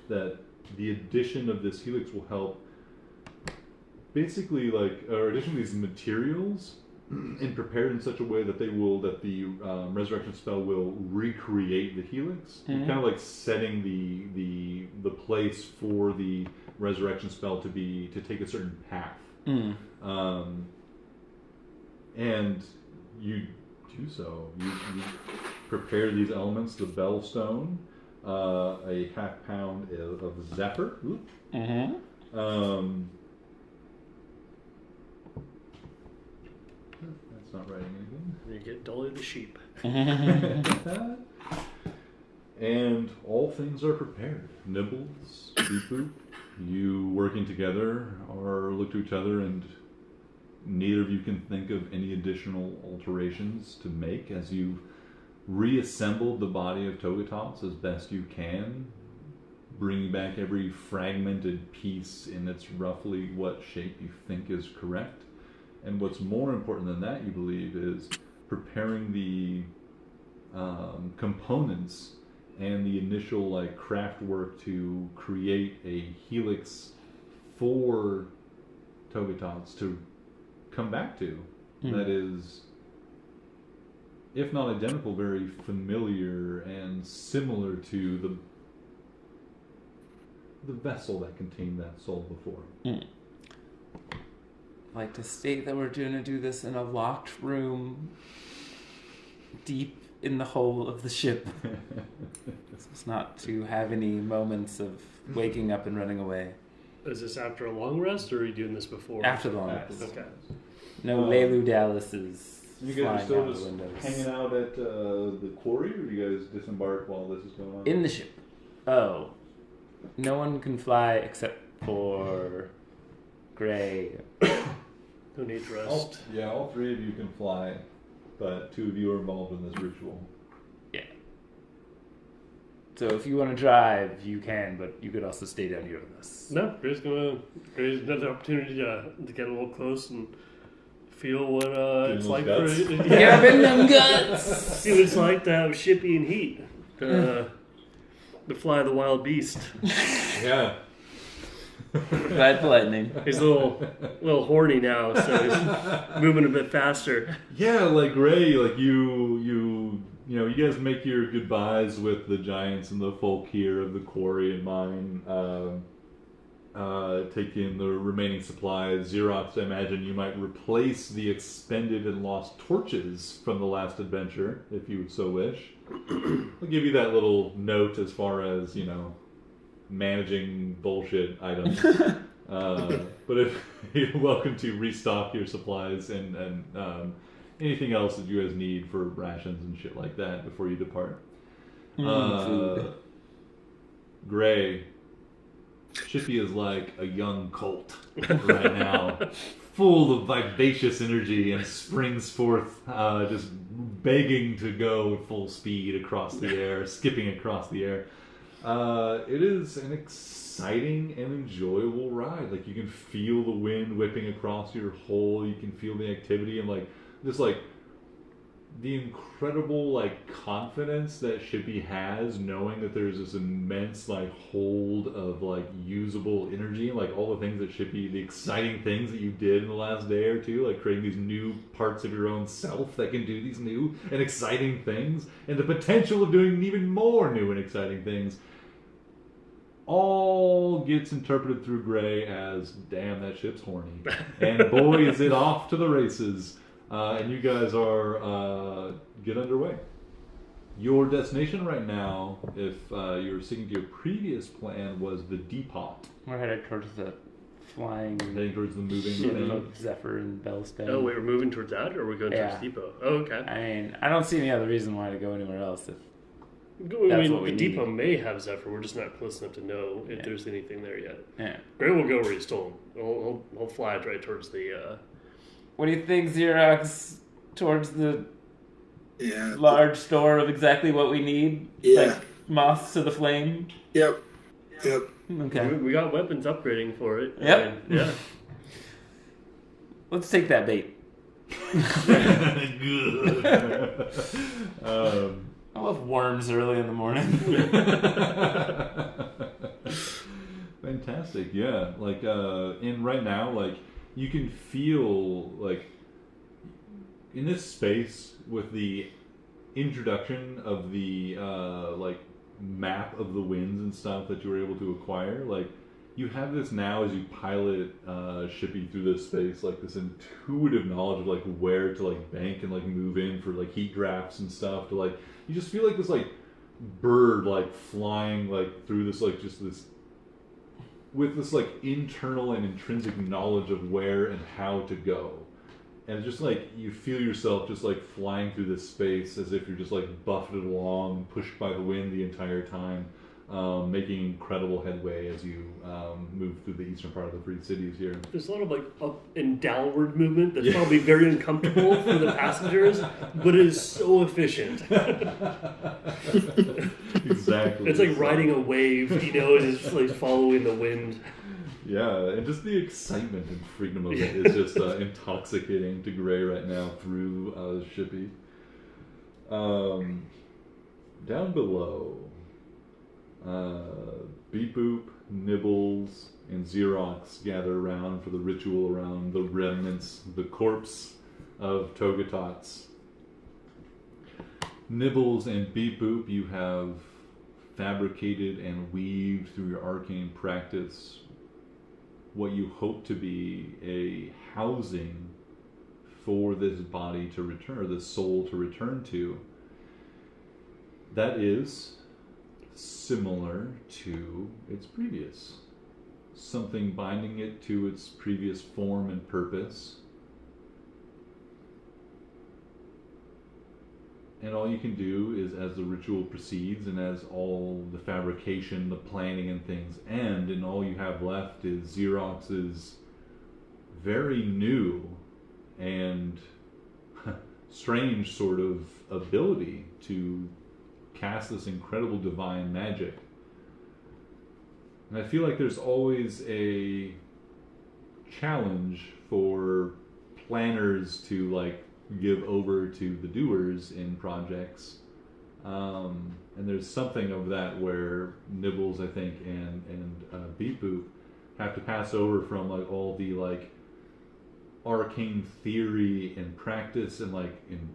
that the addition of this helix will help basically addition of these materials and prepared in such a way that the resurrection spell will recreate the helix, kind of like setting the place for the resurrection spell to take a certain path. And you do so. You prepare these elements: the bellstone, a half pound of zephyr. That's not writing anything. You get Dolly the sheep. And all things are prepared. Nibbles, Beep Boop, you working together look to each other, and neither of you can think of any additional alterations to make as you reassembled the body of Togetos as best you can, bringing back every fragmented piece in its roughly what shape you think is correct. And what's more important than that, you believe, is preparing the components and the initial craft work to create a helix for Togetos to come back to. That is, if not identical, very familiar and similar to the vessel that contained that soul before. Like to state that we're going to do this in a locked room deep in the hull of the ship. It's not to have any moments of waking up and running away. Is this after a long rest, or are you doing this before? After the long rest. Okay. No Lelu Dallases. You guys are still just hanging out at the quarry, or do you guys disembark while this is going on? In the ship. Oh. No one can fly except for Gray. Who needs rest? All three of you can fly, but two of you are involved in this ritual. Yeah. So if you want to drive, you can, but you could also stay down here with us. No, Gray's another opportunity to get a little close and feel what it's like guts. Give in them guts! See what it's like to have shippy and heat. To fly the wild beast. Yeah. Ride the lightning. He's a little horny now, so he's moving a bit faster. Yeah, like Gray, you guys make your goodbyes with the giants and the folk here of the quarry and mine. Take in the remaining supplies. Xerox, I imagine you might replace the expended and lost torches from the last adventure, if you so wish. I'll give you that little note as far as, managing bullshit items. But if you're welcome to restock your supplies and anything else that you guys need for rations and shit like that before you depart. Gray, Shippy is like a young colt right now, full of vivacious energy and springs forth, just begging to go at full speed across the air, skipping across the air. It is an exciting and enjoyable ride. Like, you can feel the wind whipping across your hull, you can feel the activity, and just the incredible confidence that Shippy has, knowing that there's this immense hold of usable energy, and all the things that Shippy, the exciting things that you did in the last day or two, creating these new parts of your own self that can do these new and exciting things, and the potential of doing even more new and exciting things, all gets interpreted through Gray as, damn, that ship's horny. And boy, is it off to the races. And you guys are get underway. Your destination right now, if you're sticking to your previous plan, was the depot. We're headed towards the flying. Heading towards the moving thing. Of Zephyr and Bellstone. Oh wait, we're moving towards that, or are we going towards Depot? Oh, okay. I mean, I don't see any other reason why to go anywhere else. If I that's mean, what we the need. Depot may have Zephyr. We're just not close enough to know if there's anything there yet. Yeah. Gray will go where he's told. He'll fly it right towards the. What do you think, Xerox? Towards the Yeah. large store of exactly what we need? Yeah. Like moths to the flame? Yep. Okay. We got weapons upgrading for it. Yep. I mean, yeah. Let's take that bait. Good. I love worms early in the morning. Fantastic, yeah. Like, and right now, like, you can feel, like, in this space with the introduction of the, like, map of the winds and stuff that you were able to acquire, like, you have this now as you pilot shipping through this space, like this intuitive knowledge of like where to like bank and like move in for like heat drafts and stuff. To like, you just feel like this like bird like flying like through this like just this with this like internal and intrinsic knowledge of where and how to go. And it's just like you feel yourself just like flying through this space as if you're just like buffeted along, pushed by the wind the entire time. Making incredible headway as you move through the eastern part of the Free Cities here. There's a lot of like up and downward movement that's probably very uncomfortable for the passengers, but it is so efficient. Exactly. It's like riding a wave, you know, and it's like following the wind. Yeah, and just the excitement and freedom of it is just intoxicating to Gray right now through Shippy. Down below, Beep Boop, Nibbles, and Xerox gather around for the ritual around the remnants, the corpse of Togatots. Nibbles and Beep Boop, you have fabricated and weaved through your arcane practice what you hope to be a housing for this body to return, or this soul to return to. That is similar to its previous. Something binding it to its previous form and purpose. And all you can do is, as the ritual proceeds and as all the fabrication, the planning and things end, and all you have left is Xerox's very new and strange sort of ability to cast this incredible divine magic. And I feel like there's always a challenge for planners to like give over to the doers in projects, and there's something of that where Nibbles, I think, and Beep Boop have to pass over from like all the like arcane theory and practice and like in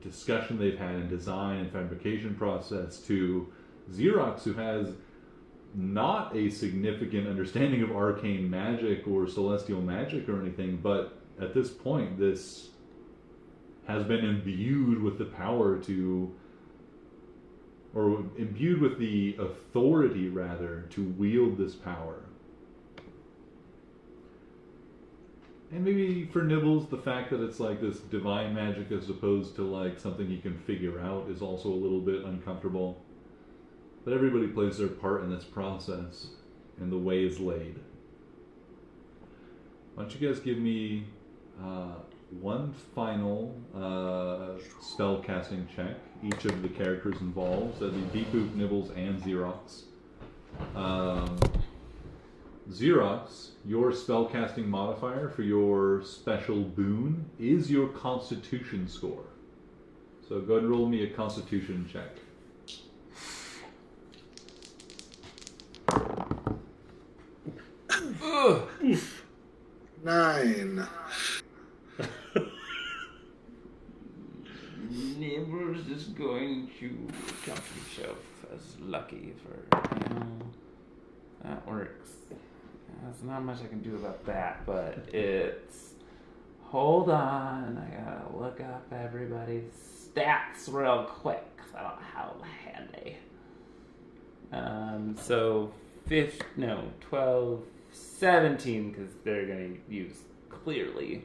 discussion they've had in design and fabrication process to Xerox, who has not a significant understanding of arcane magic or celestial magic or anything, but at this point this has been imbued with the power to, or imbued with the authority rather, to wield this power. And maybe for Nibbles, the fact that it's like this divine magic as opposed to like something he can figure out is also a little bit uncomfortable. But everybody plays their part in this process, and the way is laid. Why don't you guys give me one final spell casting check, each of the characters involved, so that'd be Beep Boop, Nibbles, and Xerox. Xerox, your spellcasting modifier for your special boon is your Constitution score. So go ahead and roll me a Constitution check. Ugh. 9. Nibbles is going to count himself as lucky for that works. There's not much I can do about that, but it's hold on, I gotta look up everybody's stats real quick because I don't know how handy. So 12, 17, because they're going to use clearly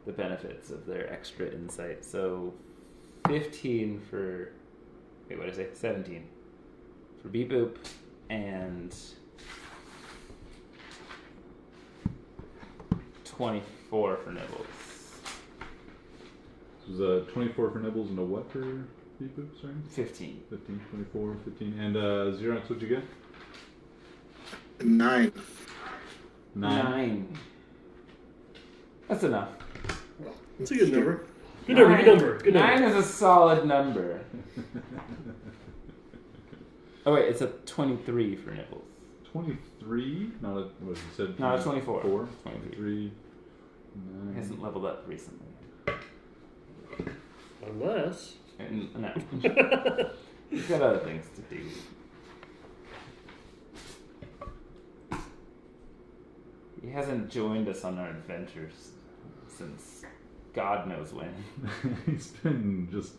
the benefits of their extra insight. So 15 for, wait, what did I say? 17 for Beep Boop, and 24 for Nibbles. This was 24 for Nibbles and a what for Beep Boop, sorry? 15. 15, 24, 15. And Xerox, what'd you get? 9. 9. That's enough. It's a good number. Good Nine. number, good number, good number. 9 is a solid number. Oh wait, it's a 23 for Nibbles. 23? Not a, what you said? No, it's 24. 4? 23. 9. Hasn't leveled up recently. Unless. No. He's got other things to do. He hasn't joined us on our adventures since God knows when. He's been just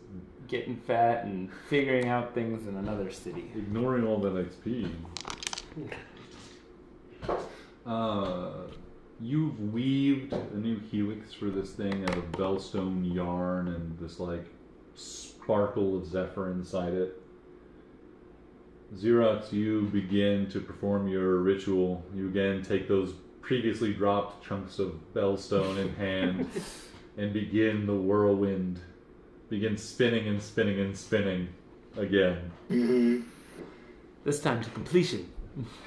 Getting fat and figuring out things in another city. ignoring all that XP. You've weaved a new helix for this thing out of bellstone yarn and this like sparkle of zephyr inside it. Xerox, you begin to perform your ritual. You again take those previously dropped chunks of bellstone in hand and begin the whirlwind. Begin spinning and spinning and spinning again. Mm-hmm. This time to completion.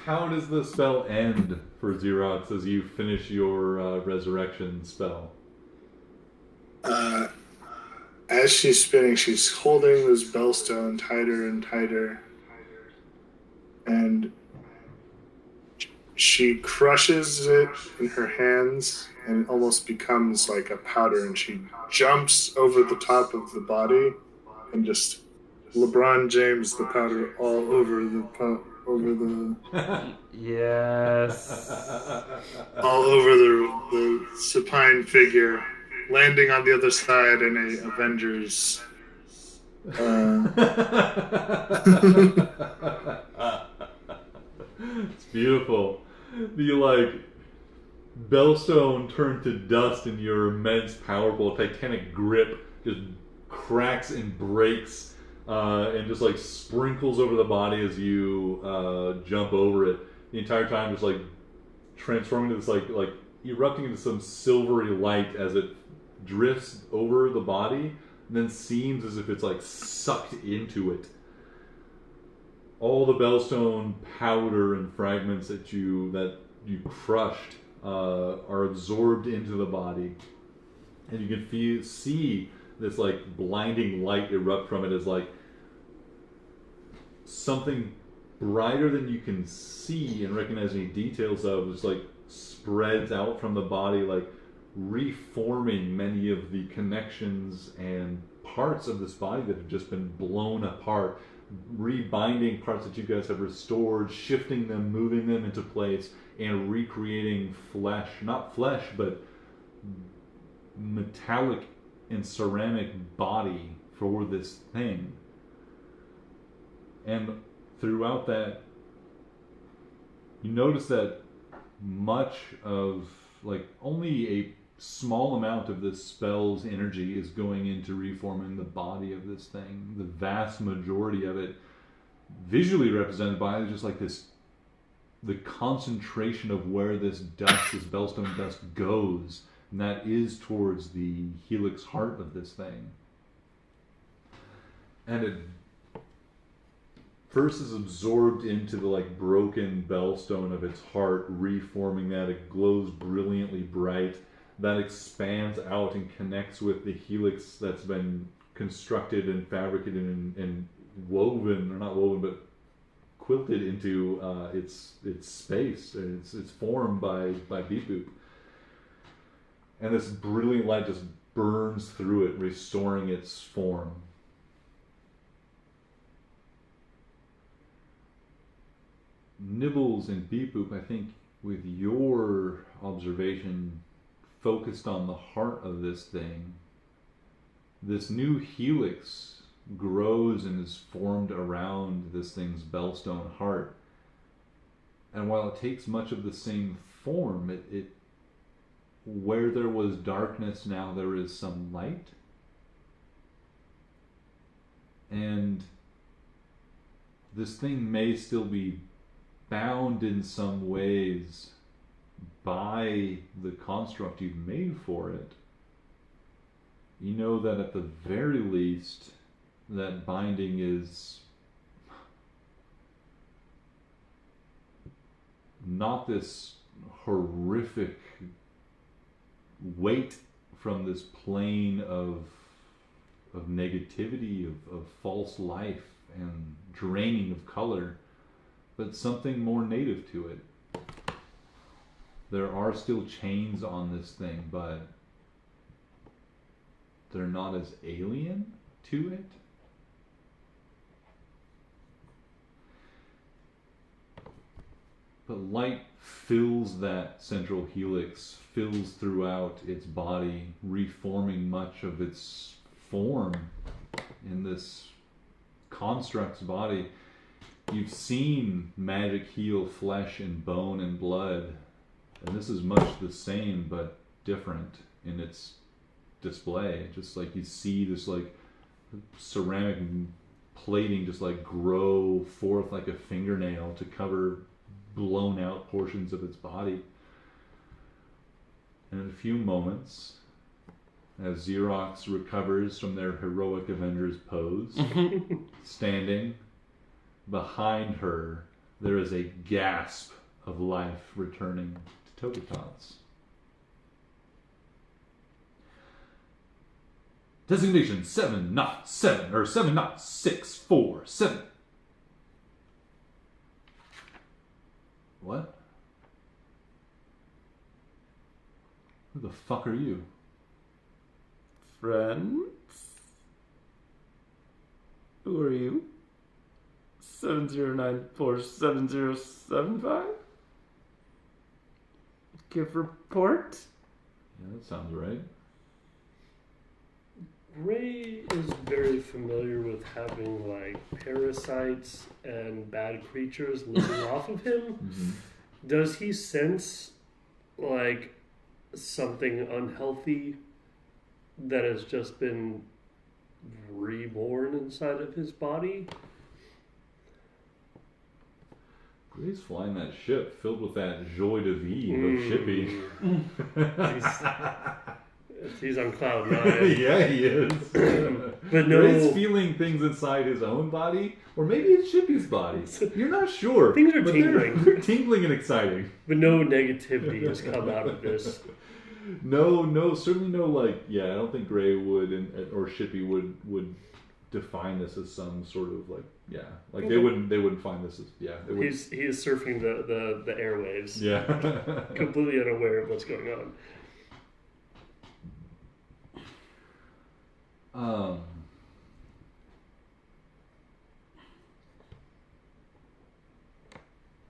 How does the spell end for Xerox as you finish your resurrection spell? As she's spinning, she's holding this bellstone tighter and tighter. And she crushes it in her hands and it almost becomes like a powder, and she jumps over the top of the body and just LeBron James the powder all over the Yes. all over the supine figure, landing on the other side in a Avengers. It's beautiful. The like bellstone turned to dust in your immense, powerful, titanic grip just cracks and breaks and just like sprinkles over the body as you jump over it. The entire time just like transforming into this like erupting into some silvery light as it drifts over the body and then seems as if it's like sucked into it. All the bellstone powder and fragments that you crushed are absorbed into the body, and you can see this like blinding light erupt from it as like something brighter than you can see and recognize any details of. Just like spreads out from the body, like reforming many of the connections and parts of this body that have just been blown apart, rebinding parts that you guys have restored, shifting them, moving them into place, and recreating flesh, not flesh, but metallic and ceramic body for this thing. And throughout that, you notice that much of, like, only a small amount of this spell's energy is going into reforming the body of this thing. The vast majority of it, visually represented by just like this, the concentration of where this dust, this bellstone dust goes, and that is towards the helix heart of this thing. And it first is absorbed into the like broken bellstone of its heart, reforming that. It glows brilliantly bright. That expands out and connects with the helix that's been constructed and fabricated and woven, or not woven, but quilted into its space. It's formed by Beep Boop. And this brilliant light just burns through it, restoring its form. Nibbles and Beep Boop, I think, with your observation focused on the heart of this thing, this new helix grows and is formed around this thing's bellstone heart. And while it takes much of the same form, it where there was darkness, now there is some light. And this thing may still be bound in some ways by the construct you've made for it. You know that at the very least, that binding is not this horrific weight from this plane of negativity, of false life and draining of color, but something more native to it. There are still chains on this thing, but they're not as alien to it. But light fills that central helix, fills throughout its body, reforming much of its form in this construct's body. You've seen magic heal flesh and bone and blood, and this is much the same but different in its display. Just like you see this like ceramic plating just like grow forth like a fingernail to cover blown out portions of its body. And in a few moments, as Xerox recovers from their heroic Avengers pose, standing behind her, there is a gasp of life returning to Togetots. Designation 707 or 70647. What? Who the fuck are you? Friends? Who are you? 70947075? Give report? Yeah, that sounds right. Ray is very familiar with having like parasites and bad creatures living off of him. Mm-hmm. Does he sense like something unhealthy that has just been reborn inside of his body? Gray's flying that ship filled with that joie de vivre of Shippy. He's on cloud nine. Yeah, he is. But no, Gray's feeling things inside his own body, or maybe it's Shippy's body. You're not sure. Things are but tingling. They're tingling and exciting. but no negativity has come out of this. No, certainly no. Like, yeah, I don't think Gray would or Shippy would define this as some sort of like, yeah, like they wouldn't find this as, yeah. He is surfing the airwaves. Yeah. Completely unaware of what's going on.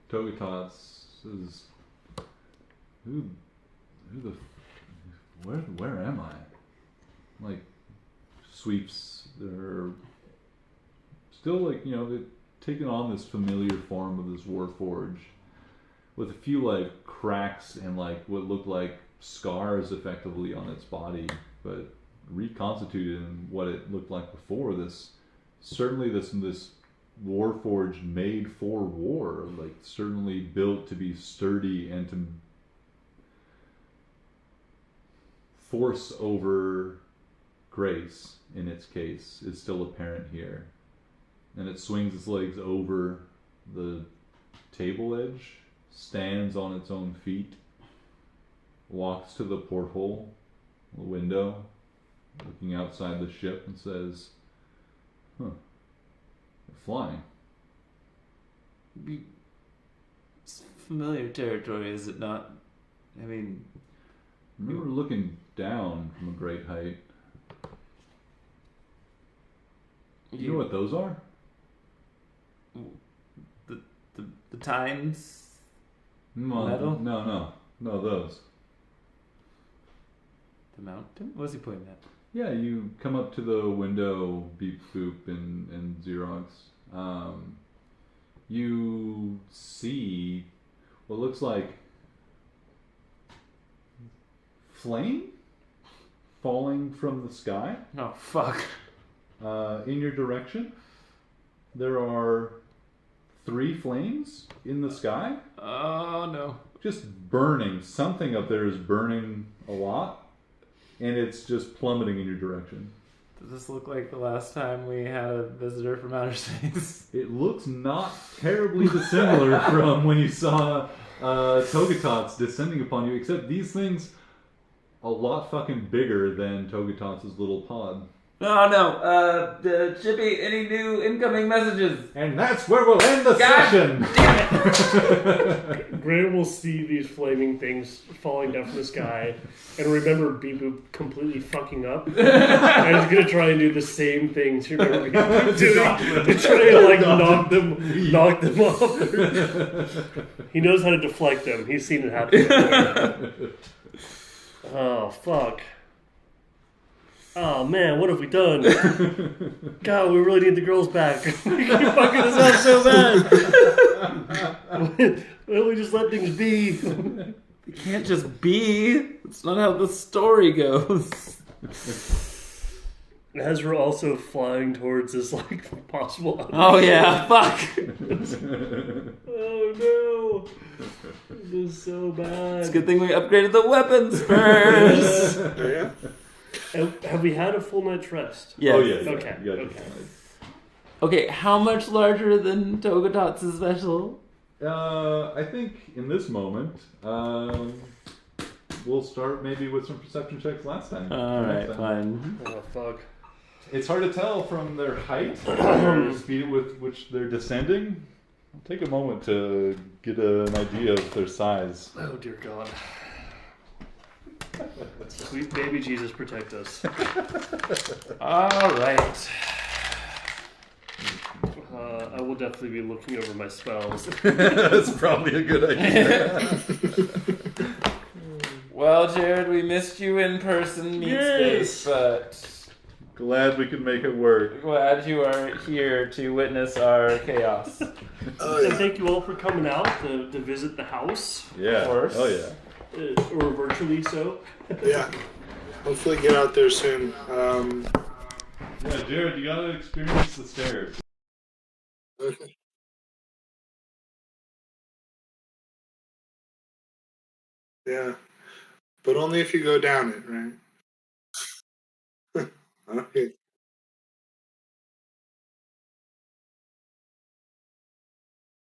Togetots is where am I? Like sweeps, they're still like, you know, they've taken on this familiar form of this Warforge with a few like cracks and like what look like scars effectively on its body, but reconstituted in what it looked like before. This Warforged made for war, like certainly built to be sturdy and to force over grace in its case is still apparent here. And it swings its legs over the table edge, stands on its own feet, walks to the porthole, the window, looking outside the ship and says, "Huh, they're flying." It's familiar territory, is it not? I mean, Remember looking down from a great height. You know what those are? The times? No, Metal? No, those. The mountain? What was he pointing at? Yeah, you come up to the window, beep boop, and Xerox. You see what looks like flame falling from the sky Oh, fuck. in your direction. There are 3 flames in the sky, Oh, no. just burning. Something up there is burning a lot, and it's just plummeting in your direction. Does this look like the last time we had a visitor from outer space? It looks not terribly dissimilar from when you saw Togatots descending upon you, except these things a lot fucking bigger than Togatots' little pod. Oh, no. Chippy, any new incoming messages? And that's where we'll end the session! Grant will see these flaming things falling down from the sky and remember Beep Boop completely fucking up. And he's gonna try and do the same things you remember Beep Boop doing to try and like knock them off. He knows how to deflect them. He's seen it happen before. Oh, fuck. Oh man, what have we done? God, we really need the girls back. We keep fucking this up so bad. Why don't we just let things be? It can't just be. It's not how the story goes. As we're also flying towards this like possible. Oh yeah, fuck. Oh no, this is so bad. It's a good thing we upgraded the weapons first. Yeah. Have we had a full night's rest? Yes. Oh, yeah. Okay, You got it. okay. Okay, how much larger than Togatot's special? I think in this moment, we'll start maybe with some perception checks last time. Alright, Next time. fine. Oh fuck. It's hard to tell from their height or the speed with which they're descending. I'll take a moment to get an idea of their size. Oh dear God. Sweet baby Jesus, protect us. Alright. I will definitely be looking over my spells. That's probably a good idea. Well, Jared, we missed you in person meet Yes. space, but Glad we could make it work. glad you are here to witness our chaos. Oh, And yeah. thank you all for coming out to visit the house, Yeah. Of course. Oh yeah. or virtually so. Yeah. Hopefully get out there soon. Yeah, Jared, you gotta experience the stairs. Okay. Yeah. But only if you go down it, right? Okay.